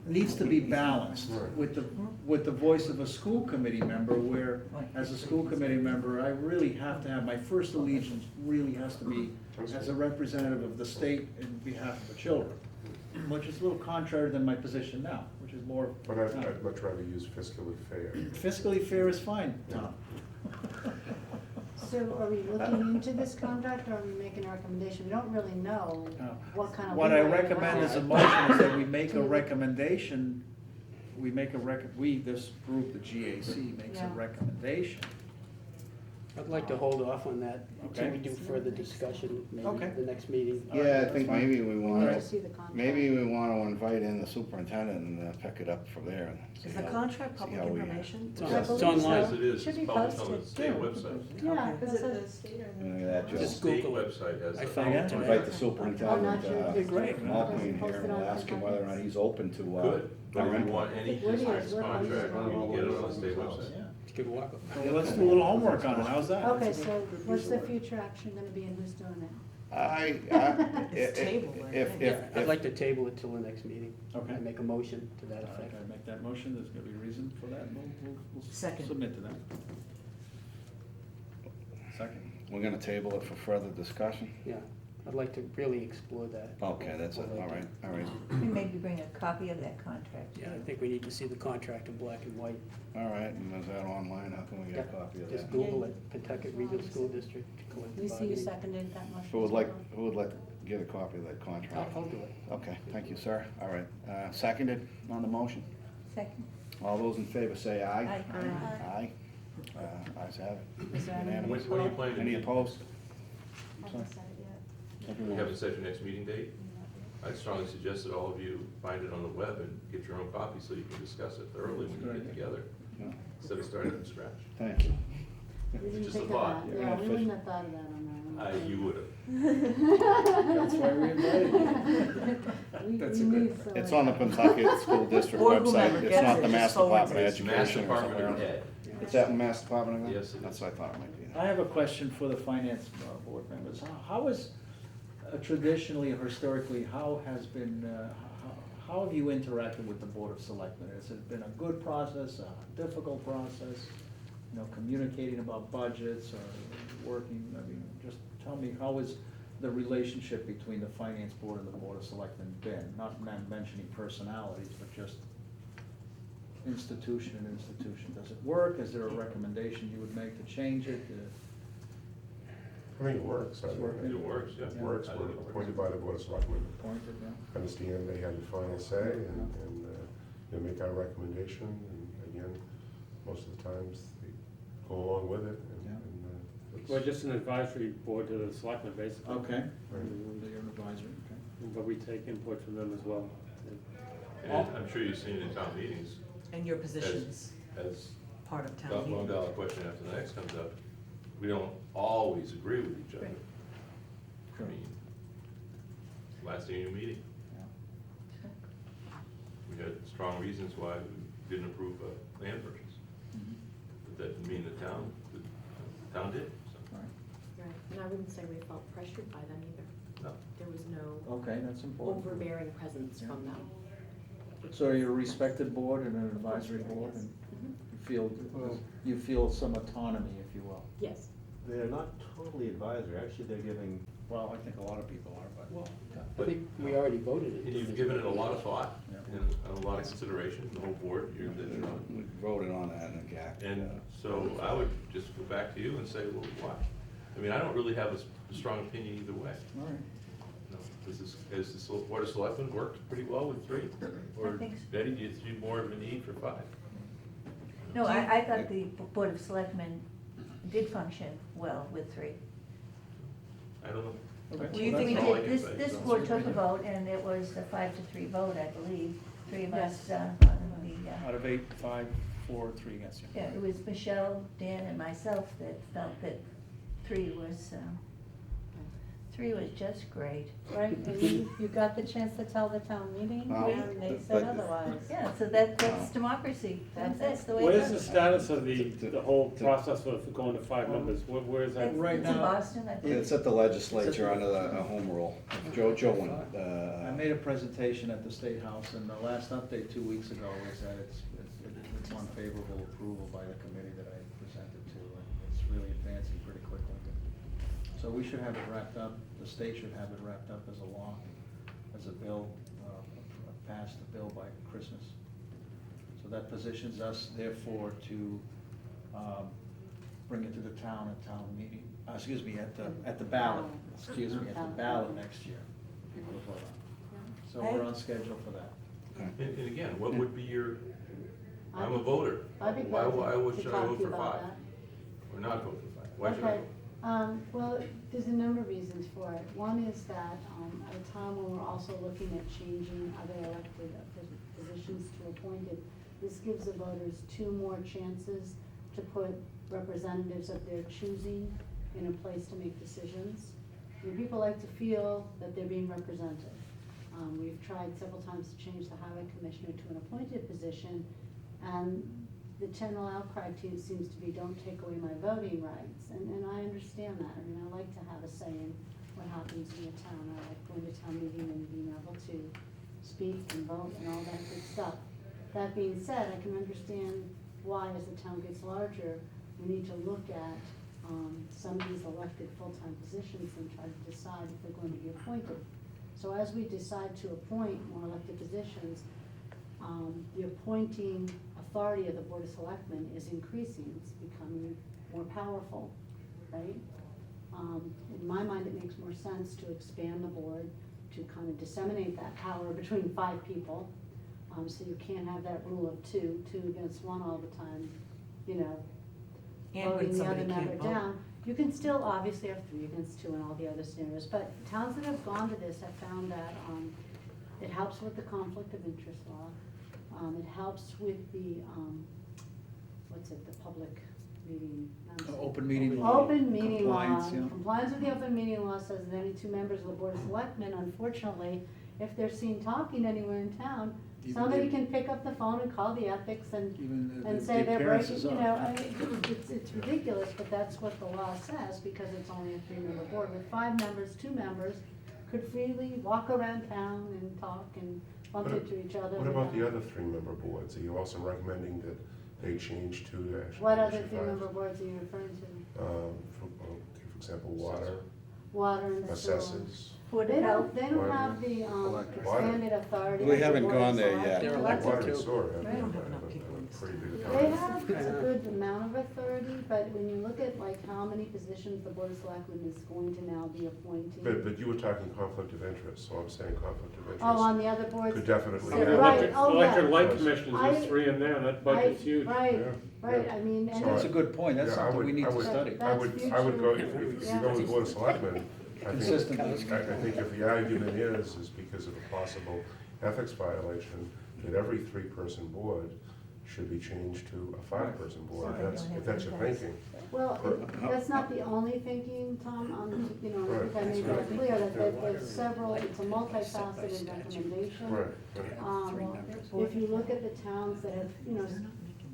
needs to be balanced Right. with the voice of a school committee member, where, as a school committee member, I really have to have, my first allegiance really has to be as a representative of the state in behalf of the children, which is a little contrary than my position now, which is more. But I'd much rather use fiscally fair. Fiscally fair is fine, Tom. So are we looking into this contract, or are we making a recommendation? We don't really know what kind of. What I leeway it recommend allows. as a motion is that we make a recommendation, this group, the GAC, makes a Yeah. recommendation. I'd like to hold off on that until Okay. we do further discussion, maybe Okay. the next meeting. Yeah, I think maybe we We need wanna, to see the contract. maybe we wanna invite in the superintendent and pick it up from there. And see Is the how- contract see public how we- information? It's on- I it's believe online. Yes, it is. Should It's be published on the posted, state too. website. Yeah, Okay. because Is it it's. the state or the? Look at that, The Joe. Just state Google it. website has I a. found it today. Invite the Oh, superintendent, not sure. That'd be great. from Alpine here, and we'll ask him whether or not he's open to, Good, but our if you input. want any What is- business what is- contract, you can get it on the state website. Yeah. Good walk. So let's do a little homework on it, how's that? Okay, That's a so good what's piece the of work. future action gonna be and who's doing it? It's tabled, I if, think. if, Yeah, I'd like to table it till the next meeting. Okay. And make a motion to that All right, effect. I make that motion, there's gonna be a reason for that, we'll Second. submit to that. Second. we're gonna table it for further discussion? Yeah, I'd like to really explore that. Okay, that's it, all right, all right, And maybe bring a copy of that contract. Yeah, I think we need to see the contract in black and white. all right, and is that online, how can we get a copy of Just that? Google it, Pentucket Regional School District. collective You see, you bargaining. seconded that motion. Who would like to get a copy of that I'll contract? do it. Okay, thank you, sir, all right, seconded on the motion? Second. All those in favor say aye. Aye. Aye. Ayes have it. Is there any- Unanimous. When are you planning to Any meet? opposed? Haven't said it yet. We haven't set your next meeting date? I'd strongly suggest that all of you find it on the web and get your own copy so you can discuss it thoroughly when you get together, Yeah. instead of starting from scratch. Thank you. We didn't Just a think of thought. that, Yeah, yeah, we fish- wouldn't have thought of that on our own. You would have. That's why we invited you. We That's a need good. some It's like on the that. Pentucket School District Or whomever website, it's gets not it, the just Mass forward Department of It's Mass Education or Department of somewhere. Ed. Is that in Mass Department of Ed? Yes, it That's is. what I thought it might be. I have a question for the finance board members. How is, traditionally, or historically, how have you interacted with the Board of Selectmen? Has it been a good process, a difficult process? Communicating about budgets or working, I mean, just tell me, how is the relationship between the finance board and the Board of Selectmen been? Not mentioning personalities, but just institution and institution. Does it work? Is there a recommendation you would make to change it? I think it works. It's working. It works, yeah. It works, I we're think it works. appointed by the Board of Selectmen. Appointed, yeah? Understand they have the final say and make our recommendation, and again, most of the times they go along with it. Yeah. it's- We're just an advisory board to the selectmen, basically. Okay. Right. They're an advisory, okay. But we take input from them as well. And I'm sure you've seen in town meetings, And your positions, as part of town that meeting. $1 question after the next comes up, we don't always agree with each other. Right. I mean, last annual meeting, we had strong reasons why we didn't approve a land purchase. But that didn't mean the town did, so, Right. Right, and I wouldn't say we felt pressured by them either. no. There was no Okay, that's important. overbearing presence from them. So you're a respected board and an advisory board, and you feel some autonomy, if you will? Yes. They're not totally advisory, actually, they're giving, Well, I think a lot of people are, but. I think we already voted it. And you've given it a lot of thought Yeah. and a lot of consideration, the whole board, that you're on. We voted on that in the GAC. And so I would just go back to you and say, well, why? I mean, I don't really have a strong opinion either way. All right. No, has the Board of Selectmen worked pretty well with 3? Or I think so. Betty, do you see more of a need for 5? No, I thought the Board of Selectmen did function well with 3. I don't know. Okay. Do you Well, think that's all I all. can This, say. this That's board your took a opinion. vote, and it was a 5-3 vote, I believe. 3 of us, Yes. on the, Out of 8, 5, 4, 3 against you. yeah, it was Michelle, Dan, and myself that felt that 3 three was just great. Right, and you got the chance to tell the town meeting, Well, and they said but- otherwise. Yeah, so that's democracy. That's the way What it is the goes. status of the whole process for going to 5 members? Where is that? It's Right in now, Boston, I think. It's at the legislature under the home rule. Joe went, I made a presentation at the State House, and the last update 2 weeks ago was that it's on favorable approval by the committee that I presented to, and it's really advancing pretty quickly. So we should have it wrapped up, the state should have it wrapped up as a law, as a bill, passed a bill by Christmas. So that positions us therefore to bring it to the town at town meeting, excuse me, at the ballot, excuse me, at the ballot next year. People to vote on. So we're on schedule for that. And again, what would be your, I'm a voter. I'd be Why glad should to I talk vote to you for about 5? that. Or not vote for 5? Why should I Okay, vote? well, there's a number of reasons for it. One is that, at a time when we're also looking at changing other elected positions to appointed, this gives the voters 2 more chances to put representatives of their choosing in a place to make decisions. And people like to feel that they're being represented. We've tried several times to change the highway commissioner to an appointed position, and the general outcry seems to be, don't take away my voting rights, and I understand that. I mean, I like to have a say in what happens in the town. I like going to town meeting and being able to speak and vote and all that good stuff. That being said, I can understand why, as the town gets larger, we need to look at some of these elected full-time positions and try to decide if they're going to be appointed. So as we decide to appoint more elected positions, the appointing authority of the Board of Selectmen is increasing, it's becoming more powerful, right? In my mind, it makes more sense to expand the board, to kind of disseminate that power between 5 people. So you can't have that rule of 2 against 1 all the time, you know, And when voting the other somebody member can't vote. down. You can still obviously have 3 against 2 in all the other scenarios, but towns that have gone to this have found that it helps with the conflict of interest law. It helps with the, the public meeting? Open meeting law. Open meeting law. Compliance, yeah. Compliance with the open meeting law says that any 2 members of the Board of Selectmen, unfortunately, if they're seen talking anywhere in town, Even somebody the- can pick up the phone and call the ethics and Even and the say they're breaking, appearances you are. know, I mean, it's ridiculous, but that's what the law says, because it's only a 3-member board. With 5 members, 2 members could freely walk around town and talk and bump What- into each other. What about the other 3-member boards? Are you also recommending that they change to actually? What other issue 3-member five? boards are you referring to? For example, water, Water and sewer. assessors. Board of They Health. don't have the Electric. expanded authority. We of the haven't Board of gone there Selectmen. yet. They're Elected Water and too. sewer Right. have They don't have enough people in the pretty big They authority. have a good amount of authority, but when you look at like how many positions the Board of Selectmen is going to now be appointing. But you were talking conflict of interest, so I'm saying conflict of interest. Oh, on the other boards? Could definitely. So, happen. right, oh, Electric yeah. light commissioners, I- there's 3 in there, that budget's huge. Right, Yeah, right, yeah. I mean, and So That's a good point, that's Yeah, I something would- we need I to would- study. I would go, if you Yeah. go with the Board of Selectmen, I Consistent. think, I think if the argument is because of a possible ethics violation, that every 3-person board should be changed to a 5-person board, So they if don't have that's your impacts. thinking. well, that's not the only thinking, Tom, you know, I think I made that clear, that there's several, it's a multifaceted recommendation. Right, right. If you look at the towns that have, you know,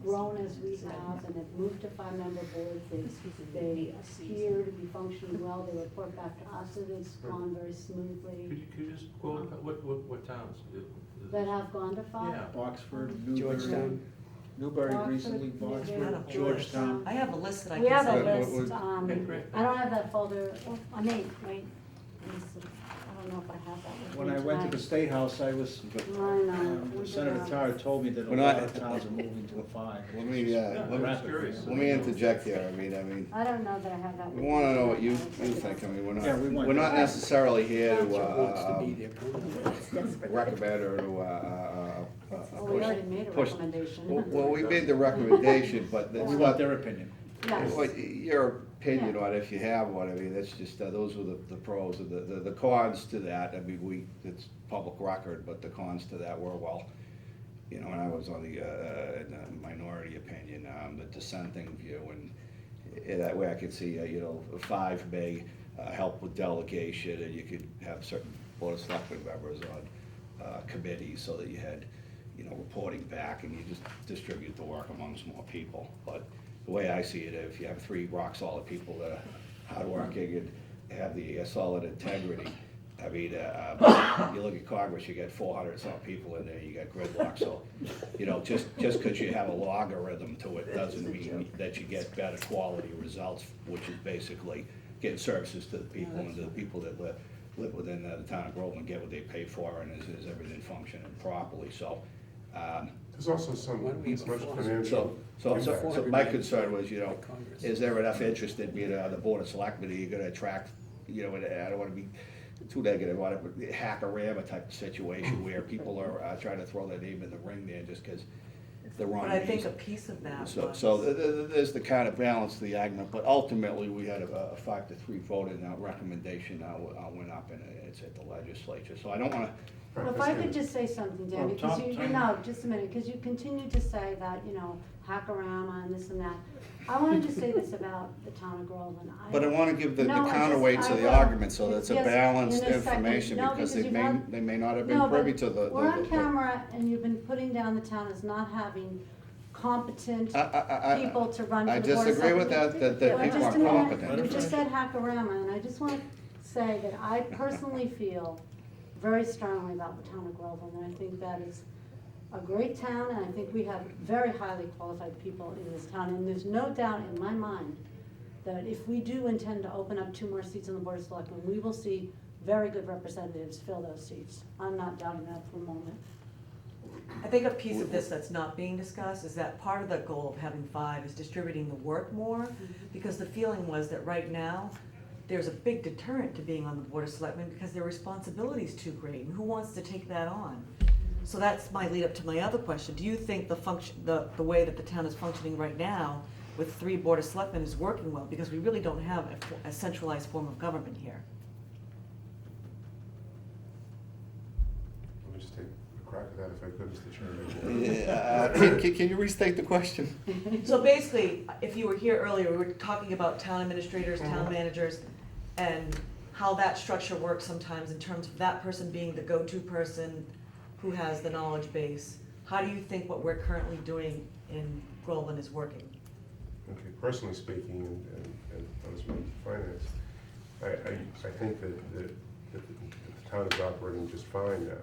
grown as we have and have moved to 5-member boards, they appear to be functioning well, they report back to us that it's gone very smoothly, Could you just quote, what towns? that have gone to 5. Yeah. Oxford, Newbury, Georgetown. Newbury Oxford, recently, Newbury, Oxford, Georgetown. Georgetown. I have a list that I We can have a send you. list, Okay, great. I don't have that folder, oh, I may, wait, let me see. I don't know if I have that with When me I went to the tonight. State House, I was, I know. Senator Tar told me that a We're lot not- of towns are moving to a 5. Let me, I'm just curious. let me interject here, I mean, I don't know that I have that. we with wanna me know what tonight. you I'll take it think, I up. mean, we're Yeah, we not, want we're not that. necessarily here to, Wants to be there permanently. recommend or to, Well, we already made a push. recommendation. Well, we made the recommendation, but But that's we want not, their opinion. Yes. well, your opinion Yeah. on it, if you have one, I mean, that's just, those are the pros, and the cons to that, I mean, it's public record, but the cons to that were, well, you know, and I was on the minority opinion, the dissenting view, and that way I could see, you know, 5 may help with delegation, and you could have certain Board of Selectmen members on committees so that you had, reporting back, and you just distribute the work amongst more people. But the way I see it, if you have 3 rock-solid people that are hardworking and have the solid integrity, I mean, you look at Congress, you get 400-some people in there, you got gridlock, so, just because you have a logarithm to it doesn't mean that you get better quality results, which is basically getting services to the people, and to the people that live within the town of Groveland, get what they pay for, and is everything functioning properly, so. There's also some, much financial. So my concern was, is there enough interest in being on the Board of Selectmen, are you gonna attract, and I don't wanna be too negative on it, but hack-a-rama type of situation where people are trying to throw their name in the ring there just because the wrong But I think a reason. piece of that So, was. so there's the kind of balance to the argument, but ultimately, we had a 5-3 vote, and that recommendation went up, and it's at the legislature, so I don't wanna. Well, if I could just say something, Dan, Well, because Tom- no, just a minute, because you continue to say that, hack-a-rama and this and that. I wanted to say this about the town of Groveland. But I wanna give the No, I just- counterweight to I the will. argument, so that's a Yes, balanced in a second. information, No, because you've had- they may not have been No, but privy to the. We're on camera, and you've been putting down the town as not having competent people to run I for the board of disagree with selectmen. that Well, people just are a minute. competent. You just said hack-a-rama, and I just want to say that I personally feel very strongly about the town of Groveland, and I think that is a great town, and I think we have very highly qualified people in this town, and there's no doubt in my mind that if we do intend to open up 2 more seats on the Board of Selectmen, we will see very good representatives fill those seats. I'm not doubting that for a moment. I think a piece of this that's not being discussed is that part of the goal of having 5 is distributing the work more, because the feeling was that right now, there's a big deterrent to being on the Board of Selectmen because their responsibility is too great, and who wants to take that on? So that's my lead up to my other question. Do you think the way that the town is functioning right now with 3 Board of Selectmen is working well? Because we really don't have a centralized form of government here. Let me just take a crack at that if I could, Mr. Chairman. Can you restate the question? So basically, if you were here earlier, we were talking about town administrators, town managers, and how that structure works sometimes in terms of that person being the go-to person who has the knowledge base. How do you think what we're currently doing in Groveland is working? Okay, personally speaking, and as a member of finance, I think that the town is operating just fine now.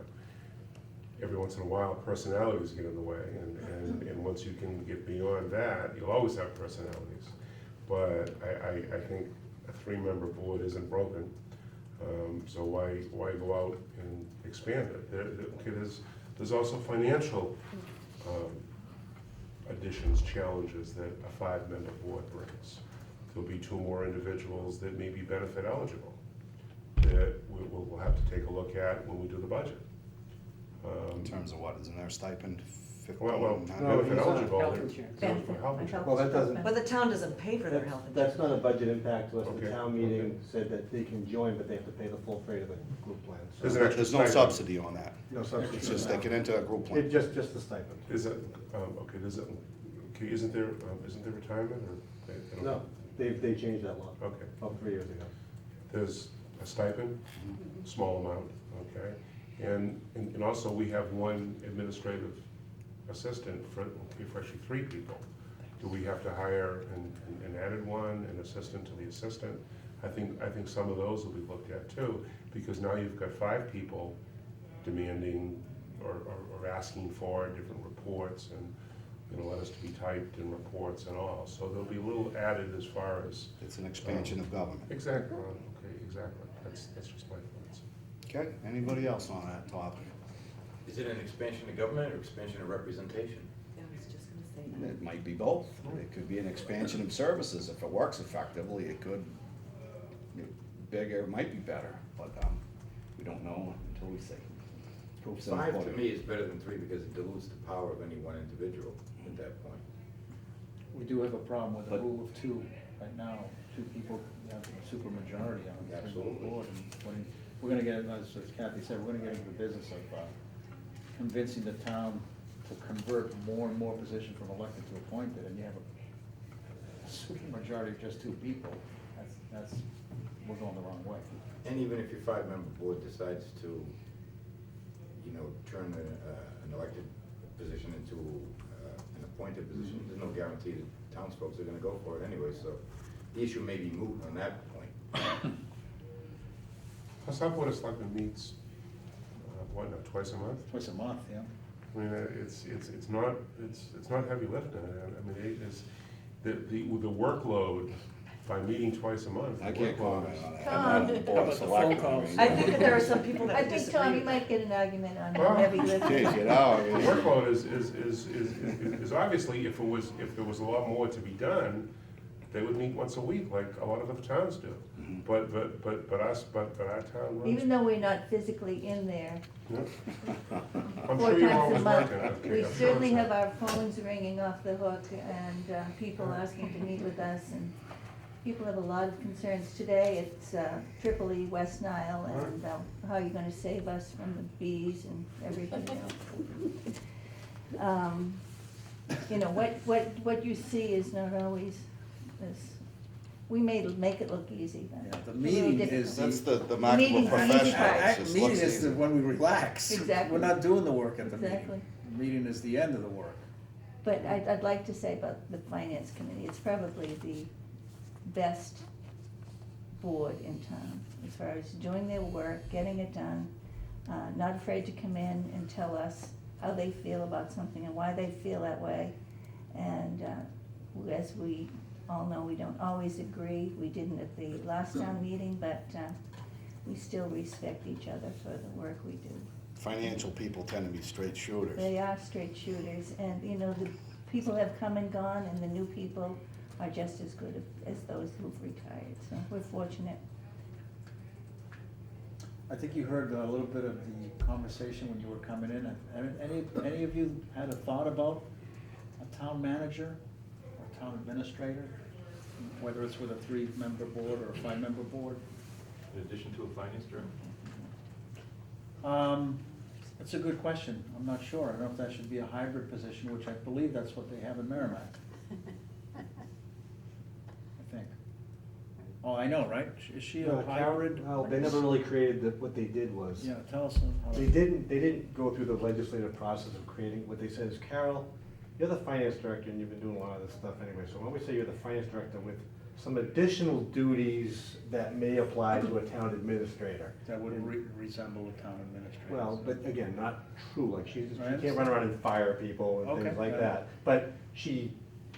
Every once in a while, personalities get in the way, and once you can get beyond that, you'll always have personalities. But I think a 3-member board isn't broken, so why go out and expand it? There's also financial additions, challenges that a 5-member board brings. There'll be 2 more individuals that may be benefit eligible that we'll have to take a look at when we do the budget. In terms of what, isn't there a stipend? Well, benefit eligible. For health insurance. Well, that doesn't, But the town doesn't pay for their health that's insurance. not a budget impact to us. Okay, The town meeting said that they can join, but they have to pay the full freight of the group plan. So There's an extra There's no stipend. subsidy on that. no subsidy. It's just they get into a group plan. Just the stipend. Is it, okay, isn't there retirement or? they don't- No, they changed that law Okay, about 3 years ago. there's a stipend, small amount, okay? And also we have 1 administrative assistant for actually 3 people. Do we have to hire an added one, an assistant to the assistant? I think some of those will be looked at too, because now you've got 5 people demanding or asking for different reports and letters to be typed and reports and all. So there'll be a little added as far as. It's an expansion of government. Exactly, okay, exactly. That's just my thoughts. Okay, anybody else on that topic? Is it an expansion of government or expansion of representation? I was just gonna say that. It might be both. It could be an expansion of services. If it works effectively, it could get bigger, it might be better, but we don't know until we see. Proof's in the 5 to pudding. me is better than 3 because it dilutes the power of any one individual at that point. We do have a problem with the But- rule of 2 right now. 2 people have a super majority on a single Absolutely. board. And when, we're gonna get, as Kathy said, we're gonna get into the business of convincing the town to convert more and more positions from elected to appointed, and you have a super majority of just 2 people. That's we're going the wrong way. And even if your five-member board decides to, you know, turn an elected position into an appointed position, there's no guarantee that townsfolk are gonna go for it anyway, so the issue may be moot on that point. Plus, our board of selectmen meets, what, now, twice a month? Twice a month, yeah. I mean, it's not heavy lifting. I mean, it's, the workload by meeting twice a month. I the can't workload comment is- on that. Tom. I'm not on the board How of about the phone selectmen. calls? I think that there are some people I that think, disagree. Tom, you might get an argument on Well, heavy lifting. Geez, you know, The workload is obviously, if there was a lot more to be done, they would meet once a week, like a lot of other towns do. Mhm. But our town runs. Even though we're not physically in there Yeah. I'm 4 sure you're times a always month, working. Okay, we I'm sure certainly it's- have our phones ringing off the hook and people asking to meet with us, and people have a lot of concerns. Today, it's Tripoli, West Nile, and how you're gonna save us from the bees and everybody else. You know, what you see is not always as, we may make it look easy, but. Yeah, the it's a little meeting difficult. is That's the The mark of a meeting's the easy professional. part. It just Meeting looks is easy. when we relax. Exactly. We're not doing the work at the Exactly. meeting. The meeting is the end of the work. But I'd like to say about the finance committee, it's probably the best board in town as far as doing their work, getting it done, not afraid to come in and tell us how they feel about something and why they feel that way. And as we all know, we don't always agree. We didn't at the last town meeting, but we still respect each other for the work we do. Financial people tend to be straight shooters. They are straight shooters, and, you know, the people have come and gone, and the new people are just as good as those who've retired, so we're fortunate. I think you heard a little bit of the conversation when you were coming in. Any of you had a thought about a town manager or town administrator? Whether it's with a 3-member board or a 5-member board? In addition to a finance director? That's a good question. I'm not sure. I don't know if that should be a hybrid position, which I believe that's what they have in Merrimack, I think. Oh, I know, right? Is she a hybrid? Well, they never really created, what they did was. Yeah, tell us how. They didn't go through the legislative process of creating, what they said is, Carol, you're the finance director and you've been doing a lot of this stuff anyway, so why don't we say you're the finance director with some additional duties that may apply to a town administrator. That would resemble a town administrator. Well, but again, not true, like she I can't run around and fire people and Okay, things like got it. that. But she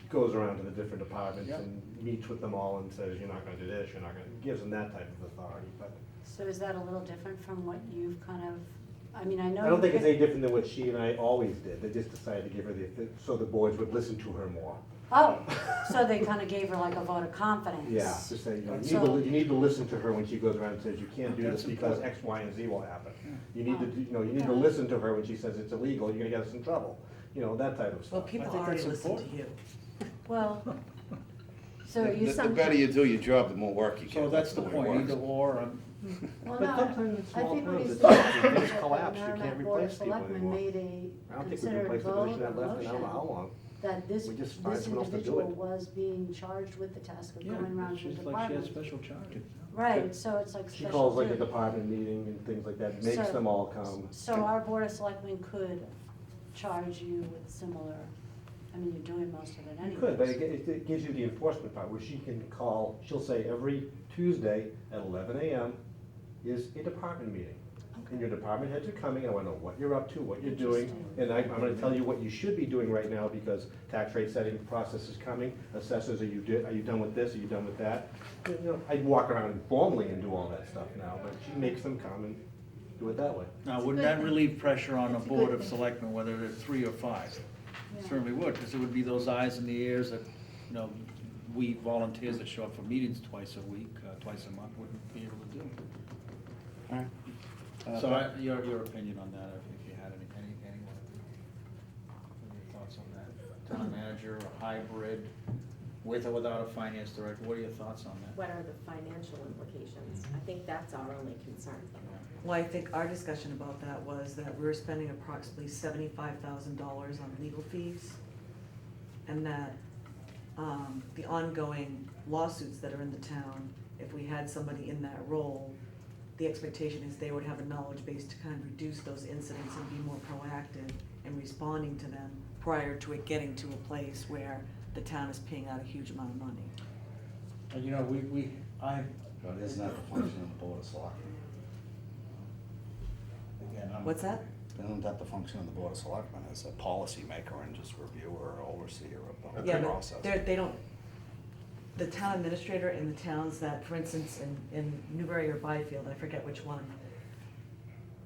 goes around to the different departments Yep. and meets with them all and says, you're not gonna do this, you're not gonna, gives them that type of authority, but. So is that a little different from what you've kind of, I mean, I know. I don't think you it's any different than what she and I always did, they just decided to give her so the boards would listen to her more. Oh, so they kind of gave her like a vote of confidence. Yeah, just say, you know, So- you need to listen to her when she goes around and says, you can't do this That's because important. X, Y, and Z will happen. Yeah. You need to, you know, you need to Yeah. listen to her when she says it's illegal, you're gonna get us in trouble, you know, that type of Well, stuff. people I think already that's listen to important. you. Well, so you The sometimes. better you do your job, the more work you get. So that's the way it point, works. either or. Well, But no, sometimes in I small think what towns, he's it's- saying is they that just the collapse. You Merrimack can't Board of replace people Selectmen anymore. made I a don't think we considered replaced the vote position or that left in I don't know how motion long. that this We just find someone else to do individual it. was being charged with the task of Yeah, going around to the she's like, she has department. special charges. Right, so it's like She special calls like a duty. department meeting and things like that, makes So- them all come. So our Board of Selectmen could charge you with similar, I mean, you're doing most of it anyways. You could, but it gives you the enforcement part, where she can call, she'll say every Tuesday at 11 a.m. is a department meeting. And your department heads are coming, I wanna know what you're up to, what you're doing, Interesting. and I'm gonna tell you what you should be doing right now, because tax rate setting process is coming, assessors, are you done with this, are you done with that? You know, I'd walk around informally and do all that stuff now, but she makes them come and do it that way. Now, It's a wouldn't good that thing. relieve pressure on a It's a board good of thing. selectmen, whether they're 3 or 5? Yeah. Certainly would, because it would be those eyes and the ears that, you know, we volunteers that show up for meetings twice a week, twice a month, wouldn't be able to do. All right. So your opinion on that, if you had anyone, what are your thoughts on that? Town manager or hybrid, with or without a finance director, what are your thoughts on that? What are the financial implications? I think that's our only concern. Well, I think our discussion about that was that we were spending approximately $75,000 on legal fees, and that the ongoing lawsuits that are in the town if we had somebody in that role, the expectation is they would have a knowledge base to kind of reduce those incidents and be more proactive in responding to them prior to it getting to a place where the town is paying out a huge amount of money. And you know, But isn't that the function of the Board of Selectmen? again, What's that? Isn't that the function of the Board of Selectmen, as a policymaker and just reviewer or overseer of the Yeah, process? but they don't, the town administrator in the towns that, for instance, in Newbury or Byfield, I forget which one,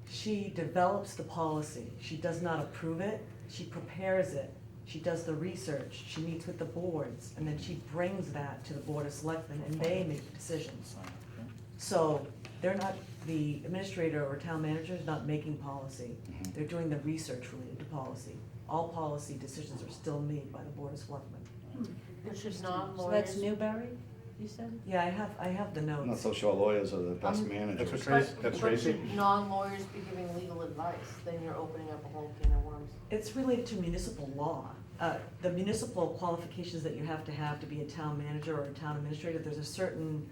she develops the policy, she does not approve it, she prepares it, she does the research, she meets with the boards, and then she brings that to the Board of Selectmen, and they make decisions. So, they're not, the administrator or town manager is not making policy, they're doing the research related to policy. All policy decisions are still made by the Board of Selectmen. Which is So non-lawyers. that's Newbury, you said? Yeah, I have the I'm not notes. so sure lawyers are the best managers. That's what Tracy, that's But Tracy. should non-lawyers be giving legal advice? Then you're opening up a whole can of worms. It's related to municipal law. The municipal qualifications that you have to be a town manager or a town administrator, there's a certain,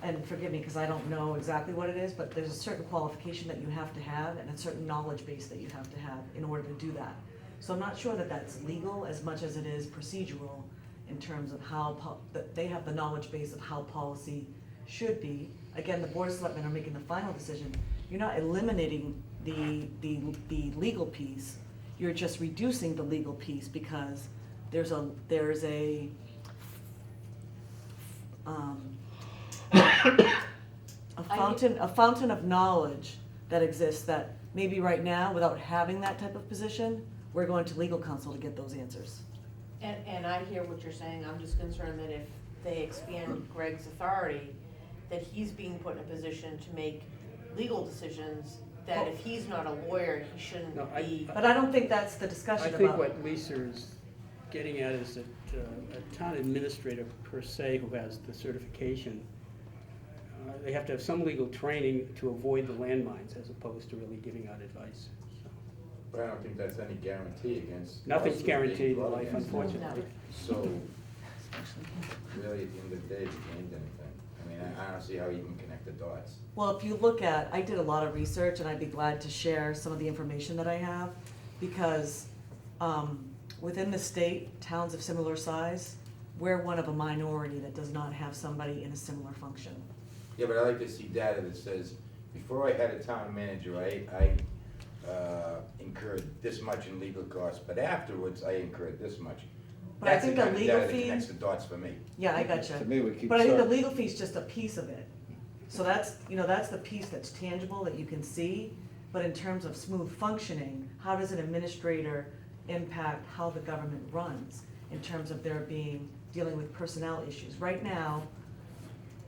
and forgive me, because I don't know exactly what it is, but there's a certain qualification that you have to have and a certain knowledge base that you have to have in order to do that. So I'm not sure that that's legal as much as it is procedural in terms of how, that they have the knowledge base of how policy should be. Again, the Board of Selectmen are making the final decision. You're not eliminating the legal piece, you're just reducing the legal piece because there's a fountain of knowledge that exists that maybe right now, without having that type of position, we're going to legal counsel to get those answers. And I hear what you're saying, I'm just concerned that if they expand Greg's authority, that he's being put in a position to make legal decisions, that if he's not a lawyer, he shouldn't No, be. But I don't think that's the I discussion about. think what Lisa is getting at is that a town administrator per se who has the certification, they have to have some legal training to avoid the landmines as opposed to really giving out advice. So, But I don't think that's any guarantee against. nothing's lawsuits guaranteed being in brought life, against them. unfortunately. So, really, at the end of the day, if you gained anything, I mean, I don't see how you can connect the dots. Well, if you look at, I did a lot of research and I'd be glad to share some of the information that I have because within the state, towns of similar size, we're one of a minority that does not have somebody in a similar function. Yeah, but I like to see data that says, before I had a town manager, I incurred this much in legal costs, but afterwards, I incurred this much. But I think the That's the legal kind of data that fee, connects the dots for me. yeah, I gotcha. To me, we keep. But I think the cert- legal fee is just a piece of it. So that's, that's the piece that's tangible that you can see. But in terms of smooth functioning, how does an administrator impact how the government runs in terms of dealing with personnel issues? Right now,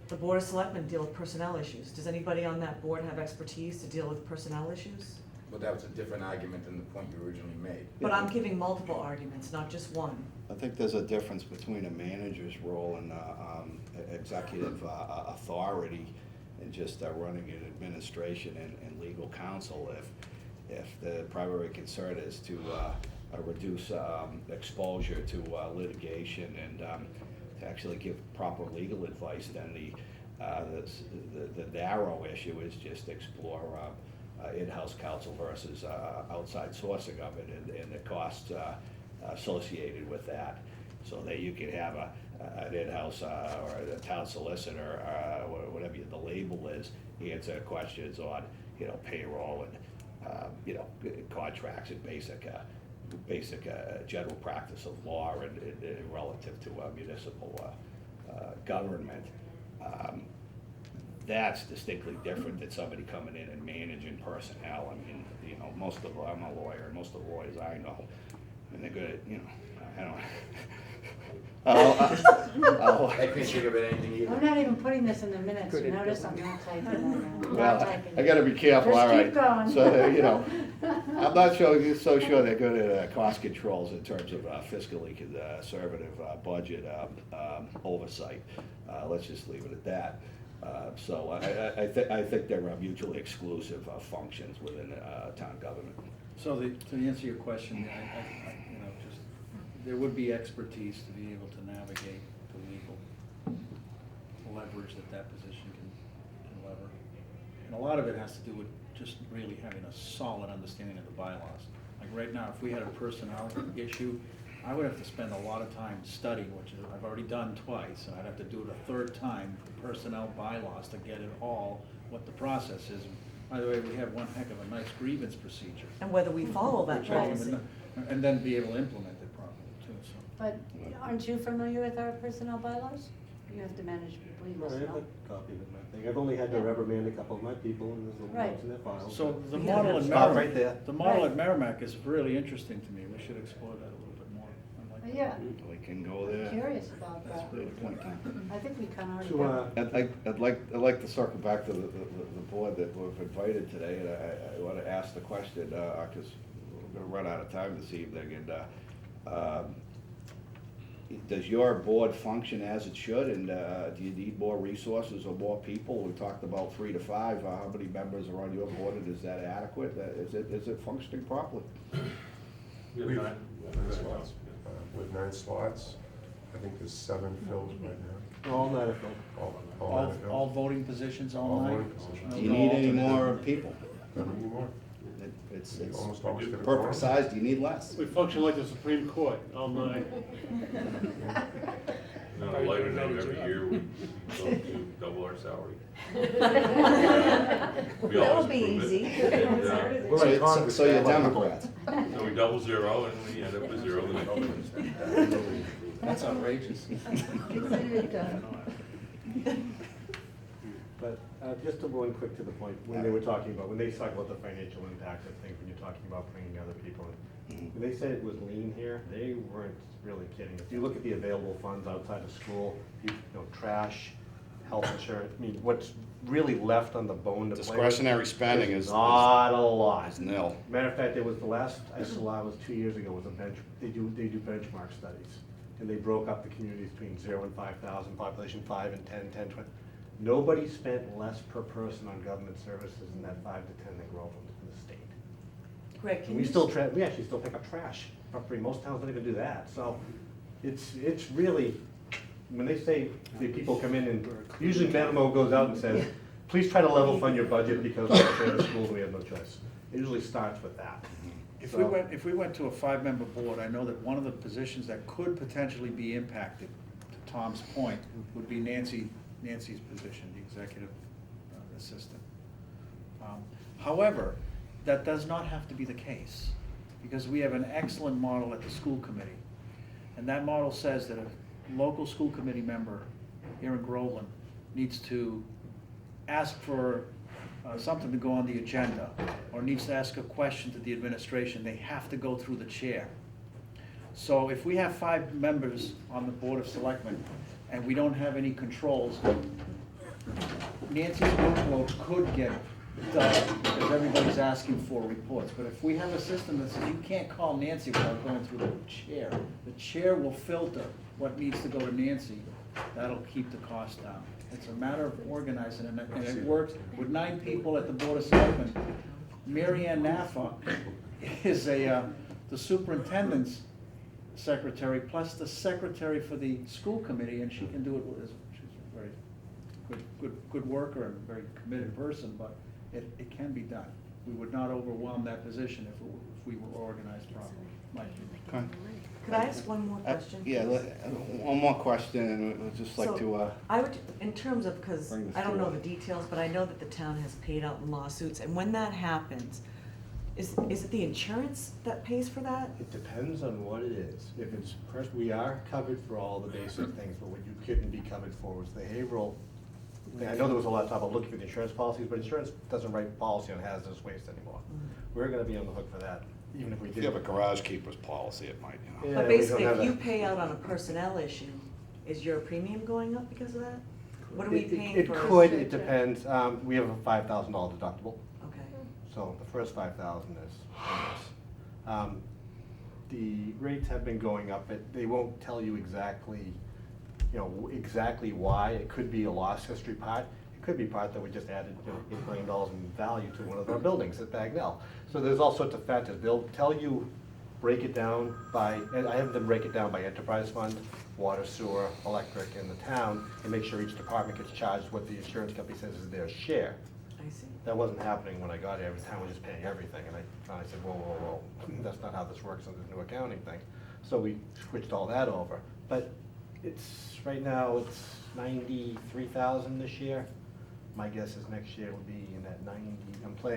the Board of Selectmen deal with personnel issues. Does anybody on that board have expertise to deal with personnel issues? Well, that was a different argument than the point you originally made. But I'm giving multiple arguments, not just one. I think there's a difference between a manager's role and executive authority and just running an administration and legal counsel. If the primary concern is to reduce exposure to litigation and to actually give proper legal advice, then the narrow issue is just explore in-house counsel versus outside sourcing of it and the costs associated with that, so that you can have an in-house or a town solicitor, whatever the label is, answer questions on payroll and contracts and basic general practice of law and relative to municipal government. That's distinctly different than somebody coming in and managing personnel. I mean, I'm a lawyer, most of the lawyers I know, and they're good at, I don't I couldn't think of anything either. I'm not even putting this in the minutes, you Couldn't- notice I'm not typing that now. I'm Well, not typing I it. gotta be careful, Just all right. keep going. So, I'm not so sure they're good at cost controls in terms of fiscally conservative budget oversight. Let's just leave it at that. So I think they're mutually exclusive functions within town government. So to answer your question, there would be expertise to be able to navigate the legal leverage that that position can lever. And a lot of it has to do with just really having a solid understanding of the bylaws. Like right now, if we had a personnel issue, I would have to spend a lot of time studying, which I've already done twice, and I'd have to do it a third time, personnel bylaws, to get it all, what the process is. By the way, we have one heck of a nice grievance procedure. And whether we follow that Which I policy. even- And then be able to implement it properly too, so. But aren't you familiar with our personnel bylaws? You have to manage people, you Well, must I have know. a copy of it, I think. I've only had to Yeah. reprimand a couple of my people, and there's a Right. notes in their files. So the Yeah. model at Stop Merrimack. right there. The model Right. at Merrimack is really interesting to me. We should explore that a little bit more. I like that. Yeah, We can go I'm there. curious about That's that. a good point, Ken. I think we kind of already So, done. I'd like to circle back to the board that we've invited today, and I want to ask the question, because we're going to run out of time this evening, and does your board function as it should, and do you need more resources or more people? We talked about 3 to 5, how many members are on your board, and is that adequate? Is it functioning properly? We have We've- 9 slots. With 9 slots, I think there's 7 filled right now. All night, I think. All, nine filled. all voting positions all All night? voting positions. Do you need any more people? Don't need more. It's We almost always get a perfect quorum. size, do you need less? We function like the Supreme Court all night. On a lighter note, every year we go to double our salary. We That always would be approve it. easy. And, We're like Congress, So you're man. Democrats? so we double zero and we end up with 0 the next year. That's outrageous. Consider it done. But just to go in quick to the point, when they talk about the financial impact of things, when you're talking about bringing other people in, when they said it was lean here, they weren't really kidding. If you look at the available funds outside of school, trash, health insurance, I mean, what's really left on the bone to play with Discretionary spending is not a lot. is nil. Matter of fact, there was the last I saw was 2 years ago, was a they do benchmark studies. And they broke up the communities between 0 and 5,000, population 5 and 10, 10, 20. Nobody spent less per person on government services than that 5 to 10 that Groveland in the state. Greg, And can we you? still we actually still pick up trash. Most towns don't even do that. So it's really, when they say the people come in and, usually Manamoe goes out and says, please try to level fund your budget because we're in the schools and we have no choice. It usually starts with that. If So- we went to a 5-member board, I know that one of the positions that could potentially be impacted, to Tom's point, would be Nancy's position, the executive assistant. However, that does not have to be the case, because we have an excellent model at the school committee. And that model says that a local school committee member here in Groveland needs to ask for something to go on the agenda, or needs to ask a question to the administration, they have to go through the chair. So if we have 5 members on the Board of Selectmen, and we don't have any controls, Nancy's workload could get done, because everybody's asking for reports. But if we have a system that says you can't call Nancy without going through the chair will filter what needs to go to Nancy, that'll keep the cost down. It's a matter of organizing, and it works with 9 people at the Board of Selectmen. Mary Ann Naffa is the superintendent's secretary, plus the secretary for the school committee, and she can do it with, she's a very good worker and a very committed person, but it can be done. We would not overwhelm that position if we were organized properly. Mike? Okay. Could I ask one more question? Yeah, one more question, and I'd just like So, to, I would, in terms of, because bring this I don't to know a- the details, but I know that the town has paid out in lawsuits, and when that happens, is it the insurance that pays for that? It depends on what it is. If it's, we are covered for all the basic things, but what you couldn't be covered for was behavioral. I know there was a lot of talk about looking for the insurance policies, but insurance doesn't write policy on hazardous waste anymore. We're gonna be on the hook for that, even if we if did. you have a garage keeper's policy, it might, you know. Yeah, But we basically, don't if have you that. pay out on a personnel issue, is your premium going up because of that? What are we It- paying It for? could, it depends. We have a $5,000 deductible. Okay. So the first 5,000 is bonus. The rates have been going up, but they won't tell you exactly, exactly why. It could be a loss history part. It could be part that we just added $8 million in value to one of our buildings at Bagnell. So there's all sorts of factors. They'll tell you break it down by, and I have them break it down by enterprise fund, water, sewer, electric, and the town, and make sure each department gets charged what the insurance company says is their share. I see. That wasn't happening when I got here, every town was just paying everything, and I finally said, whoa, that's not how this works under the new accounting thing. So we switched all that over, but it's, right now, it's 93,000 this year. My guess is next year will be in that 90,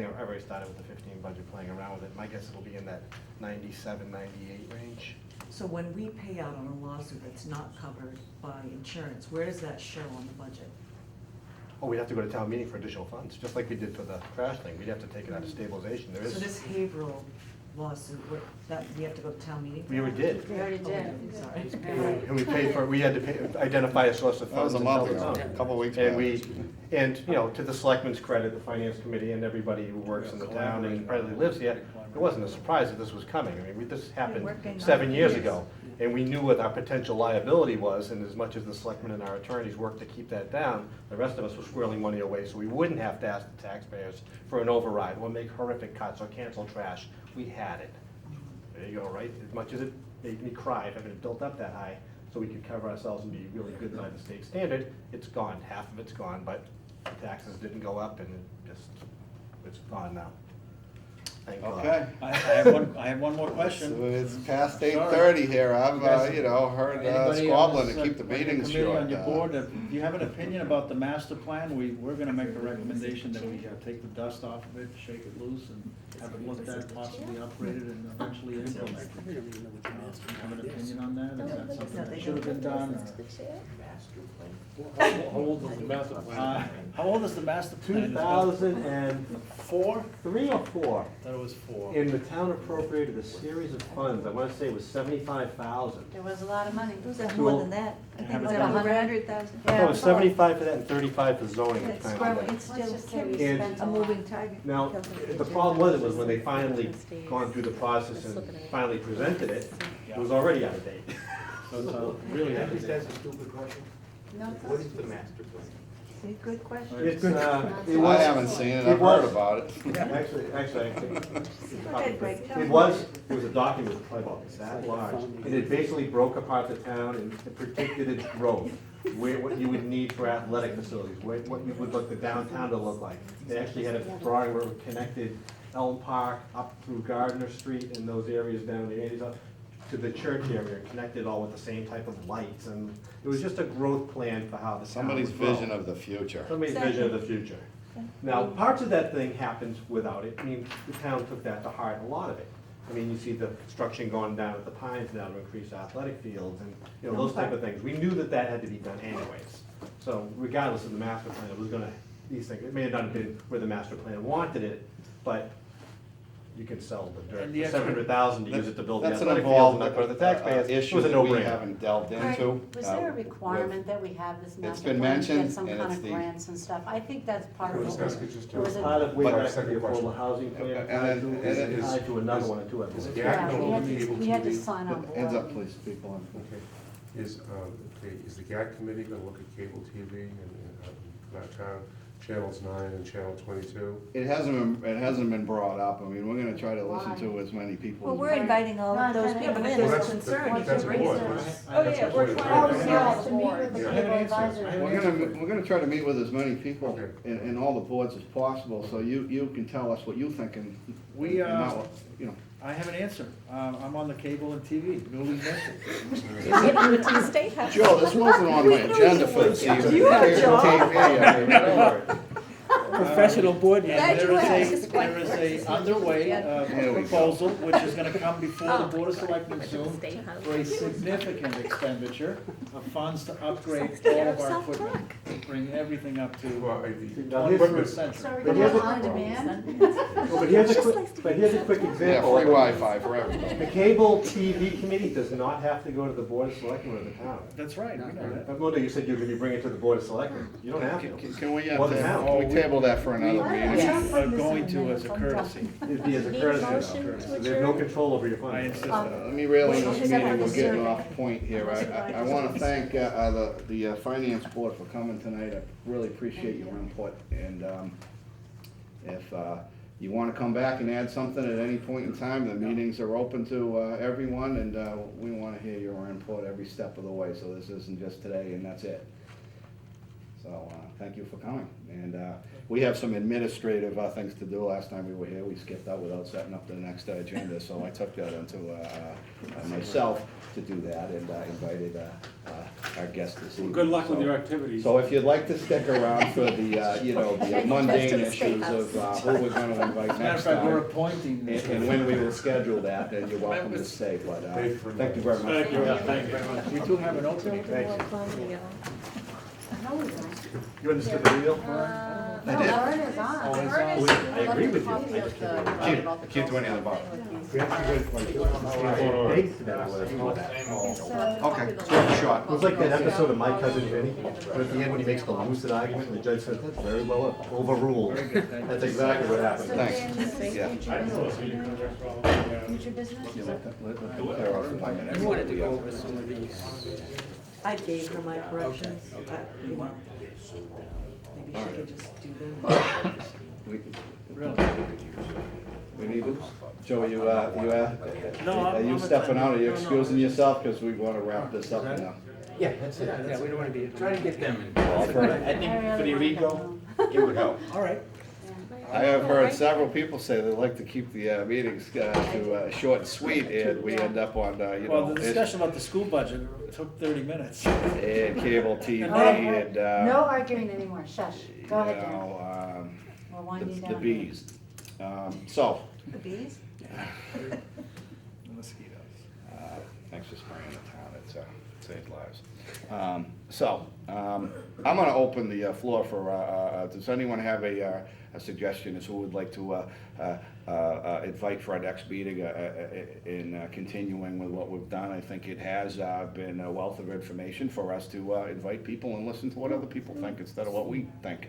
I've already started with the 15 budget, playing around with it. My guess it'll be in that 97, 98 range. So when we pay out on a lawsuit that's not covered by insurance, where does that show on the budget? Oh, we'd have to go to town meeting for additional funds, just like we did for the trash thing. We'd have to take it out of stabilization. There So is, this Haverhill lawsuit, we have to go to town meeting? for we already that? did. We already did. Sorry. And we paid for, we had to pay, identify a source of That was funds. a and month tell the ago, town. a couple weeks And ago. you know, to the selectmen's credit, the finance committee and everybody who works in the town and probably lives here, it wasn't a surprise that this was coming. I mean, this happened working 7 on it, years yes. ago. And we knew what our potential liability was, and as much as the selectmen and our attorneys worked to keep that down, the rest of us were squirreling money away, so we wouldn't have to ask the taxpayers for an override, or make horrific cuts, or cancel trash. We had it. There you go, right? As much as it made me cry having it built up that high, so we could cover ourselves and be really good by the state standard, it's gone. Half of it's gone, but the taxes didn't go up, and it's gone now. Thank God. Okay. I have one more question. So it's past Sorry. 8:30 here. I've, You guys- heard Anybody squabbling on to this, keep the on your meetings committee, short. on your board, if you have an opinion about the master plan, we're gonna make a recommendation that we take the dust off of it, shake it loose, and have it looked at, possibly upgraded, and eventually implemented. Have an opinion on that? Is that something that should have been done? How old is the master Or, plan? how old is the master plan? 2004, 3 or 4. Thought it was 4. And the town appropriated a series of funds, I wanna say it was 75,000. There was a lot of money. It was more than that. I think it was Haven't- over 100,000. I thought it was 75 for that and 35 for zoning at It's the growing, time. it's Let's still just say we And- spent a moving target. Now, the problem was when they finally gone through the process and finally presented it, it was already out of date. So it's really Can I heavy. just ask a stupid question? No, What is the master plan? See, good question. It's, I haven't seen it, I've heard about it. Actually, Go ahead, Greg. Tell it me. was a document probably about that large, and it basically broke apart the town and it predicted its growth, what you would need for athletic facilities, what you would like the downtown to look like. They actually had a drawing where it connected Elm Park up through Gardner Street and those areas down the eighties up to the church area, and connected all with the same type of lights, and it was just a growth plan for how the town Somebody's would grow. vision of the future. Somebody's vision of the future. Now, parts of that thing happened without it. I mean, the town took that to heart, a lot of it. I mean, you see the construction going down at the Pines now to increase athletic fields and, those type of things. We knew that that had to be done anyways. So regardless of the master plan, it was gonna, these things, it may have not been where the master plan wanted it, but you can sell the dirt And the for extra- 700,000 to use it to build the That's an athletic fields involved and not go to the taxpayers. It issue was a that we no-brainer. haven't delved Right. into. Was there a requirement that we have this master been plan to get mentioned, some and kind it's of the- grants and stuff? I think that's part of Can I it. just ask you just It was to- a- Part of Wait, way back to second the question. affordable housing plan, And tied then- to, and then is tied to another is- one or two, I is believe. GAC Yeah, no we had cable to, we had to TV? sign on board. Hands up, please, people. Okay, is the GAC committee gonna look at cable TV and that town, channels 9 and channel 22? It hasn't been brought up. I mean, we're gonna try to listen to as many people. Well, as we're we- inviting all of those No, people but in. if Well, there's that's- concern, that's- you that's can raise important. this. Oh, yeah, we're trying to. Yeah, to meet with the Yeah. cable advisory. We're gonna try to meet with as many people Okay. in all the boards as possible, so you can tell us what you think and. We, and not what, I have an answer. I'm on the cable and TV, newly minted. Joe, this wasn't on my agenda for this evening. You have a Cable job. TV, I mean, no. Professional board member. Glad you There is a underway Here we go. proposal, which is gonna come before the Board of Selectmen soon, for a significant expenditure of funds to upgrade all of our equipment, bring everything up to Well, Now, here's- 21st century. So are we But going here's a- on demand? Well, but here's a quick Yeah, example. free Wi-Fi for everybody. The cable TV committee does not have to go to the board of selectmen of the town. That's right, we know that. But Linda, you said you were gonna bring it to the board of selectmen. You don't have to. Can we, More than half. can we table that for another meeting? Yes. Are going to as a courtesy. It'd be as a Need a courtesy. motion though. to So There's no control over your I funds. insist. Let me reel in this Is that meeting, on we're the getting survey? off point here. I want to thank the finance board for coming tonight. I really appreciate your input. And if you wanna come back and add something at any point in time, the meetings are open to, everyone, and, we wanna hear your input every step of the way, so this isn't just today and that's it. So, thank you for coming, and, we have some administrative, things to do. Last time we were here, we skipped out without setting up the next agenda, so I took that into, myself to do that, and, invited, our guest this evening. Good luck with So- your activities. So if you'd like to stick around for the, you know, the mundane issues of, who we're gonna invite As a matter of next fact, we're time, appointing. and when we will schedule that, then you're welcome to stay, but, thank you very much. Thank you, thank you very much. You two have an opening. Building more plumbing, No, we don't. You understood the deal? No, Vern is on. Oh, Vern I is- agree with you. Copy I of just the- I can't do any of the above. We actually went like, it Okay, so have a shot. was like that episode of My Cousin Vinny, but at the end when he makes the lucid argument, and the judge says, that's very well overruled. That's exactly what happened. So Thanks. Dan, this is Yeah. future business. Future business? Yeah, let clear off the minutes. You wanted to go over some of these. I gave her my corrections, you know, maybe she could just do them. We- Really? We need, Joe, are you, No, are you I'm stepping out, are you no, no. excusing yourself, because we wanna wrap this up now? Yeah, that's it. Yeah, we don't wanna be. Try to get them Well, involved. for- I think for the legal, it would help. All right. I have heard several people say they like to keep the meetings to short and sweet, and we end up on, you Well, know, the discussion about the school budget took 30 minutes. and cable TV, No, and, No arguing anymore, shush. Go ahead, you Dan. know, We're winding the down. bees. So, The bees? mosquitoes. Thanks for spraying the town, it's saved lives. I'm gonna open the floor for, does anyone have a suggestion as who would like to invite for our next meeting in continuing with what we've done? I think it has been a wealth of information for us to invite people and listen to what other people think instead of what we think.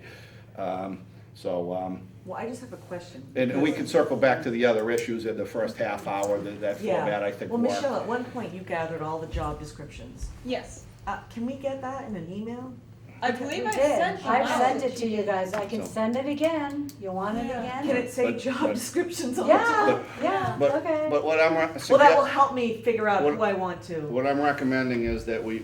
Well, I just have a question. And we can circle back to the other issues in the first half hour, that Yeah. format, I think, Well, worked. Michelle, at one point you gathered all the job descriptions. Yes, Can we get that in an email? I believe We I did. sent you. I've one. sent it to you guys, I can So- send it again. You want it again? Can it say But- job but- descriptions on the top? Yeah, yeah, But, okay. but what I'm Well, that will suggesting, help me figure out What- who I want to. what I'm recommending is that we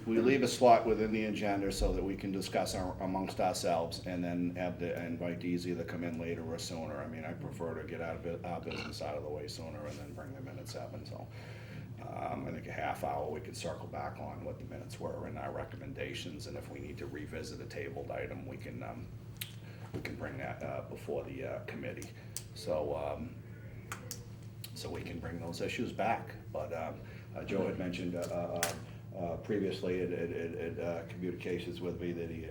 leave a slot within the agenda so that we can discuss amongst ourselves, and then have the invitees either come in later or sooner. I mean, I prefer to get our business out of the way sooner and then bring them in at 7, so. I think a half hour, we could circle back on what the minutes were and our recommendations, and if we need to revisit a tabled item, we can bring that before the committee. So we can bring those issues back. But Joe had mentioned previously in communications with me that he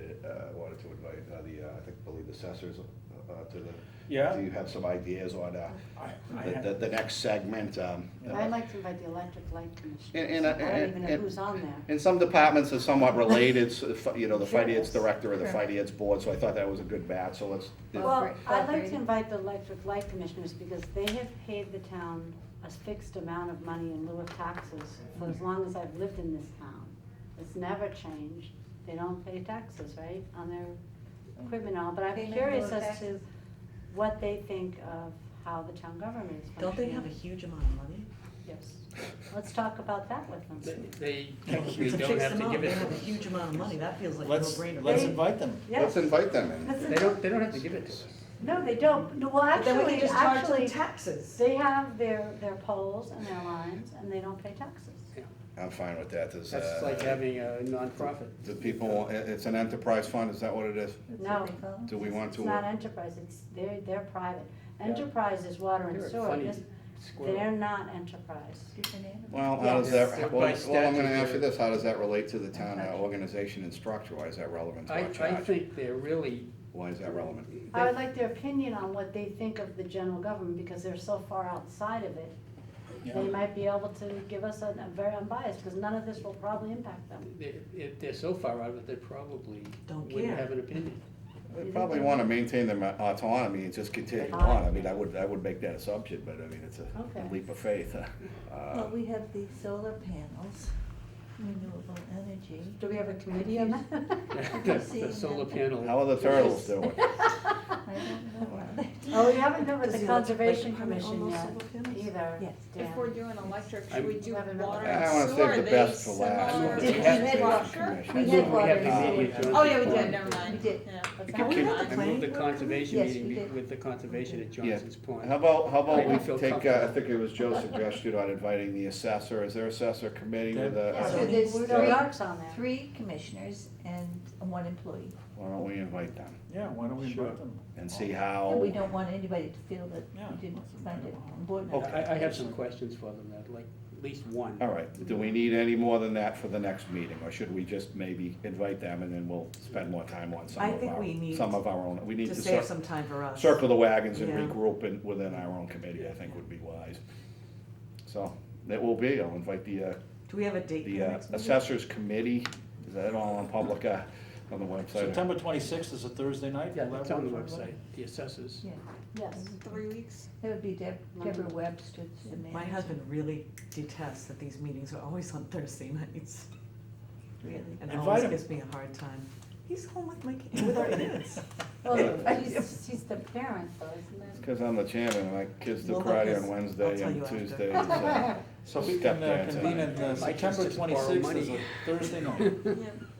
wanted to invite I believe the assessors to the. Yeah. Do you have some ideas on I have- the next segment? I'd like to invite the electric light commission. And- I don't even know who's on there. And some departments are somewhat related, so, you know, the Sure. finance director and the Sure. finance board, so I thought that was a good match, so let's. Well, I'd like to invite the electric light commissioners because they have paid the town a fixed amount of money in lieu of taxes for as long as I've lived in this town. It's never changed. They don't pay taxes, right, on their equipment and all, but I'm Payment in curious lieu of as to taxes. what they think of how the town government is Don't they functioning. have a huge amount of money? Yes. Let's talk about that with them. They technically It's a don't fixed have to amount, give they it to have a us. huge amount of money, that feels like a Let's no-brainer. invite them. Let's Yes. invite them in. Let's They don't have to give it to us. No, they don't. No, well, But then we can actually, just charge them actually, taxes. they have their poles and their lines, and they don't pay taxes. I'm fine with that. Does, That's like having a nonprofit. do people, it's an enterprise fund, is that what it is? That's No. what they call them. Do we want It's to? not enterprise, they're private. Enterprise is water and You're a sewer, funny This- squirrel. they're not enterprise. Different animals. Well, how does that, Yes. well, By I'm gonna statute, ask you they're- this, how does that relate to the town organization and structure? Why is that relevant to I our charge? think they're really, Why is that relevant? I would like their opinion on what they think of the general government, because they're so far outside of it. They might be able to give us a very unbiased, because none of this will probably impact them. they're so far out of it, they probably Don't wouldn't care. have an opinion. They probably wanna maintain their autonomy and just continue on. I mean, I would make that assumption, but I mean, it's a Okay. leap of faith. Well, we have the solar panels. renewable energy. Do we have a committee on that? The solar panel. How are the turtles doing? I don't know. Oh, we haven't done with Does the the electric Conservation light permit Commission almost yet, solar panels? either. Yes. Dan. If we're doing electric, I'm- should we do Haven't water done and I wanna sewer? save Are the they best for last. similar? Did we had water? We We had have water a and meeting sewer. with Oh, yeah, we Johnson did, Pond. never mind. We did. Yeah. What's You that? can- I moved the conservation Yes, meeting we did. with the conservation at Yeah. Johnson's Pond. How about Right, we we feel take, I comfortable. think it was Joe suggested on inviting the assessor, is there assessor committee with Yeah, a, so there's Three- Dark's on there. 3 commissioners and 1 employee. why don't we invite them? Yeah, why don't we Sure. invite them? And see And how, we don't want anybody to feel that Yeah. we didn't find it important. Okay. I have some questions for them, I'd like at least one. all right, do we need any more than that for the next meeting, or should we just maybe invite them and then we'll spend more time on I think we need some of our own, we need To to save some time for us. circle the wagons and Yeah. regroup within our own committee, I think would be wise. So, that will be, I'll invite the, Do we have a date for the the next meeting? assessors committee, is that all on public, on the website? September 26th is a Thursday night? Yeah, Will that it's on the work for everybody? website, the assessors. Yeah, Yes. 3 weeks. that would be Deborah Webster, the manager. My husband really detests that these meetings are always on Thursday nights, Really. and Invite always him. gives me a hard time. He's home with my, with our kids. Well, he's the parent though, isn't it? Because I'm the chairman, and my kids do Well, karate because- on I'll Wednesday tell and you after. Tuesday. So we Step can dance convene and- in My kids September just borrow 26th is a money. Thursday night.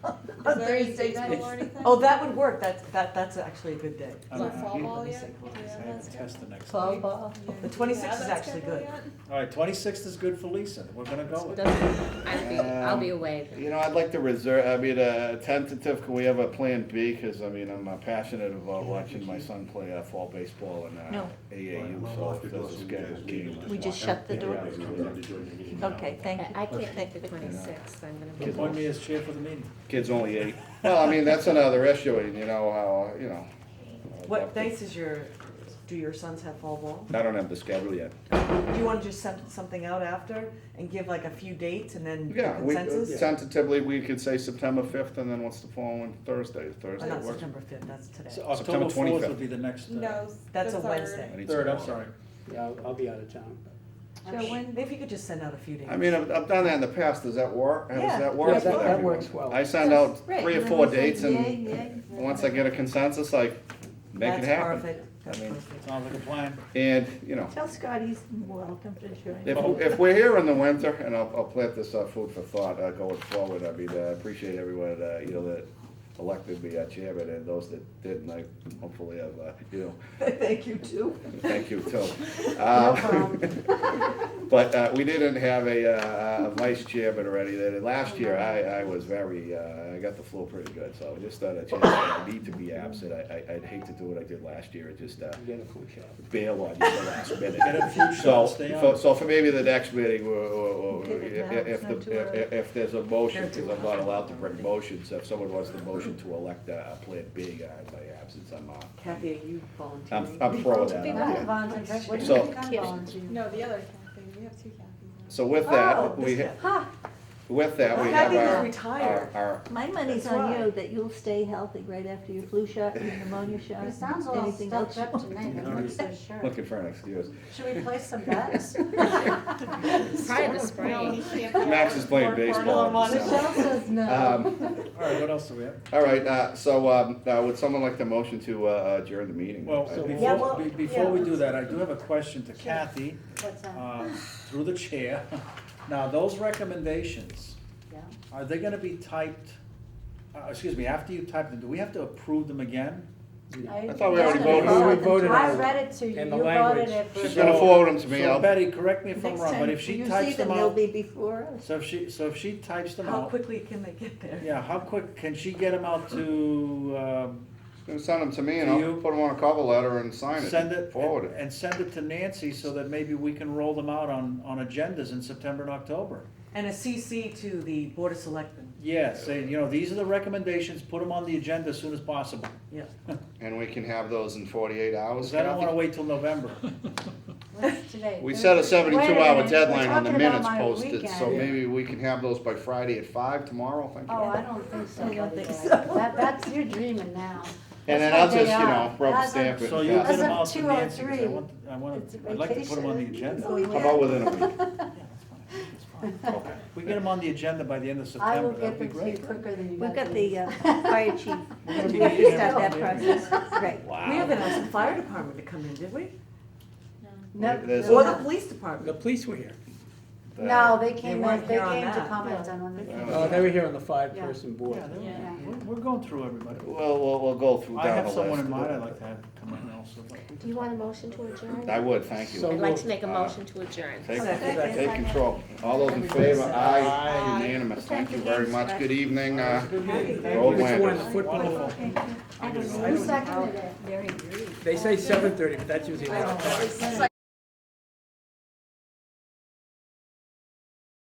Is there any date or anything? Oh, that would work, that's actually a good day. Is that fall ball yet? I have a test the next Fall week. ball. The 26th is actually good. All right, 26th is good for Lisa, we're gonna go with it. I'll be away. You know, I'd like to reserve, tentative, can we have a plan B? Because, I'm passionate about watching my son play fall baseball in No. AAU, so if there's a scheduled game. We just shut the door? Okay, thank you. I can't make the 26th, I'm gonna be. Appoint me as chair for the meeting. Kid's only 8. Well, that's another issue, how. What dates do your sons have fall ball? I don't have the schedule yet. Do you wanna just send something out after and give like a few dates and then Yeah, consensus? tentatively, we could say September 5th, and then what's the following Thursday? Oh, Thursday not works. September 5th, that's today. So September October 4th 25th. would be the next, No, That's the a 3rd. Wednesday. I need 3rd, some I'm more. sorry. Yeah, I'll be out of town. So when, If you could just send out a few dates. I've done that in the past, does that work? How Yeah. does that Yeah, work? Yeah, for that everyone? works well. I send out Right, 3 or and 4 then we'll say dates, yay, and yay. once I get a consensus, I make it That's happen. perfect, that's I mean, perfect. Sounds like a plan. And, Tell Scott he's welcome to join. if we're here in the winter, and I'll plant this food for thought going forward, I appreciate everyone, that elected me chairman, and those that didn't, I hopefully have, Thank you too. thank you too. No problem. But we didn't have a vice chairman or anything. Last year, I was very, I got the flow pretty good, so just a chance that I need to be absent. I'd hate to do what I did last year, and just You get a flu shot. bail on you at the last minute. Get a flu So, shot, stay on. so for maybe the next meeting, Get it now, it's not too early. if there's a motion, because I'm not allowed to bring motions, if someone wants the motion to elect a Plan B in my absence, Kathy, are you volunteering? I'm pro with Be that. one volunteer. What do you So- think I'm volunteer? No, the other Kathy, we have 2 Kathys. So with Oh, that, this we, Kathy. Ha, with that, we have Kathy is our, retired. our, My money's That's on why. you, that you'll stay healthy right after your flu shot, your pneumonia shot. it sounds a little anything stuffed else up you to want. me, I'm not so sure. looking for an excuse. Should we place some bets? Prior to spring. Max is playing baseball. in December. Michelle says no. All right, what else do we have? All right, so would someone like the motion to adjourn the meeting? Well, Yeah, well, before we yeah. do that, I do have a question to Kathy, What's that? through the chair. Now, those recommendations, Yeah. are they gonna be typed, after you type them, do we have to approve them again? I thought we already voted. We voted I on it. read it to you, And the you language. voted it for. She's gonna forward them to me. So I'll- Betty, correct me if I'm Next wrong, but time if she you see types them them, they'll out, be before us. so if she types them How out, quickly can they get there? yeah, how quick, can she get them out to, Send them to me, and Do I'll you- put them on a cover letter and sign it. send it, Forward it. and send it to Nancy so that maybe we can roll them out on agendas in September and October? And a CC to the Board of Selectmen, Yeah, say, these are the recommendations, put them on the agenda as soon as possible. yeah. And we can have those in 48 hours, Because I don't wanna Kathy? wait till November. What's today? We set a Wait a 72-hour minute, deadline we're on the talking about minutes my posted, so weekend. maybe we can have those by Friday at 5 tomorrow, thank you. Oh, I don't think so. I don't buddy think boy. so. That's, you're dreaming now. And then That's I'll what just, they are. rubber As of- stamp it. So and you pass get it. them of out to Nancy, 'cause $203. It's a I'd like to put them on the vacation. agenda. So we How have- about within a week? Yeah, that's fine, that's fine. Okay. We get them on the agenda by the end of I will September, get that'd be them to you great. quicker than you We've got these. the fire chief, We're gonna be we have to meeting start that every- process, great. We haven't asked the fire department to come in, did we? No, There's no, Or a- the police department? The police were here. No, they came weren't in, they here on came to that. comment on one of the. Oh, they were here on the five-person board. Yeah, they- Yeah. we're going through everybody. We'll go through down I the have list. someone in mind I'd like to have come in also. but we Do you want a motion to adjourn? I would, thank you. So- I'd like to make a motion to adjourn. Take, Second. take control. All those in favor, aye, Aye. unanimous. Thank you very much. Good evening, Good meeting. Go Which one, Landers. the football? Wonderful. Who seconded it? Very brief. They say 7:30, but that's usually when I talk.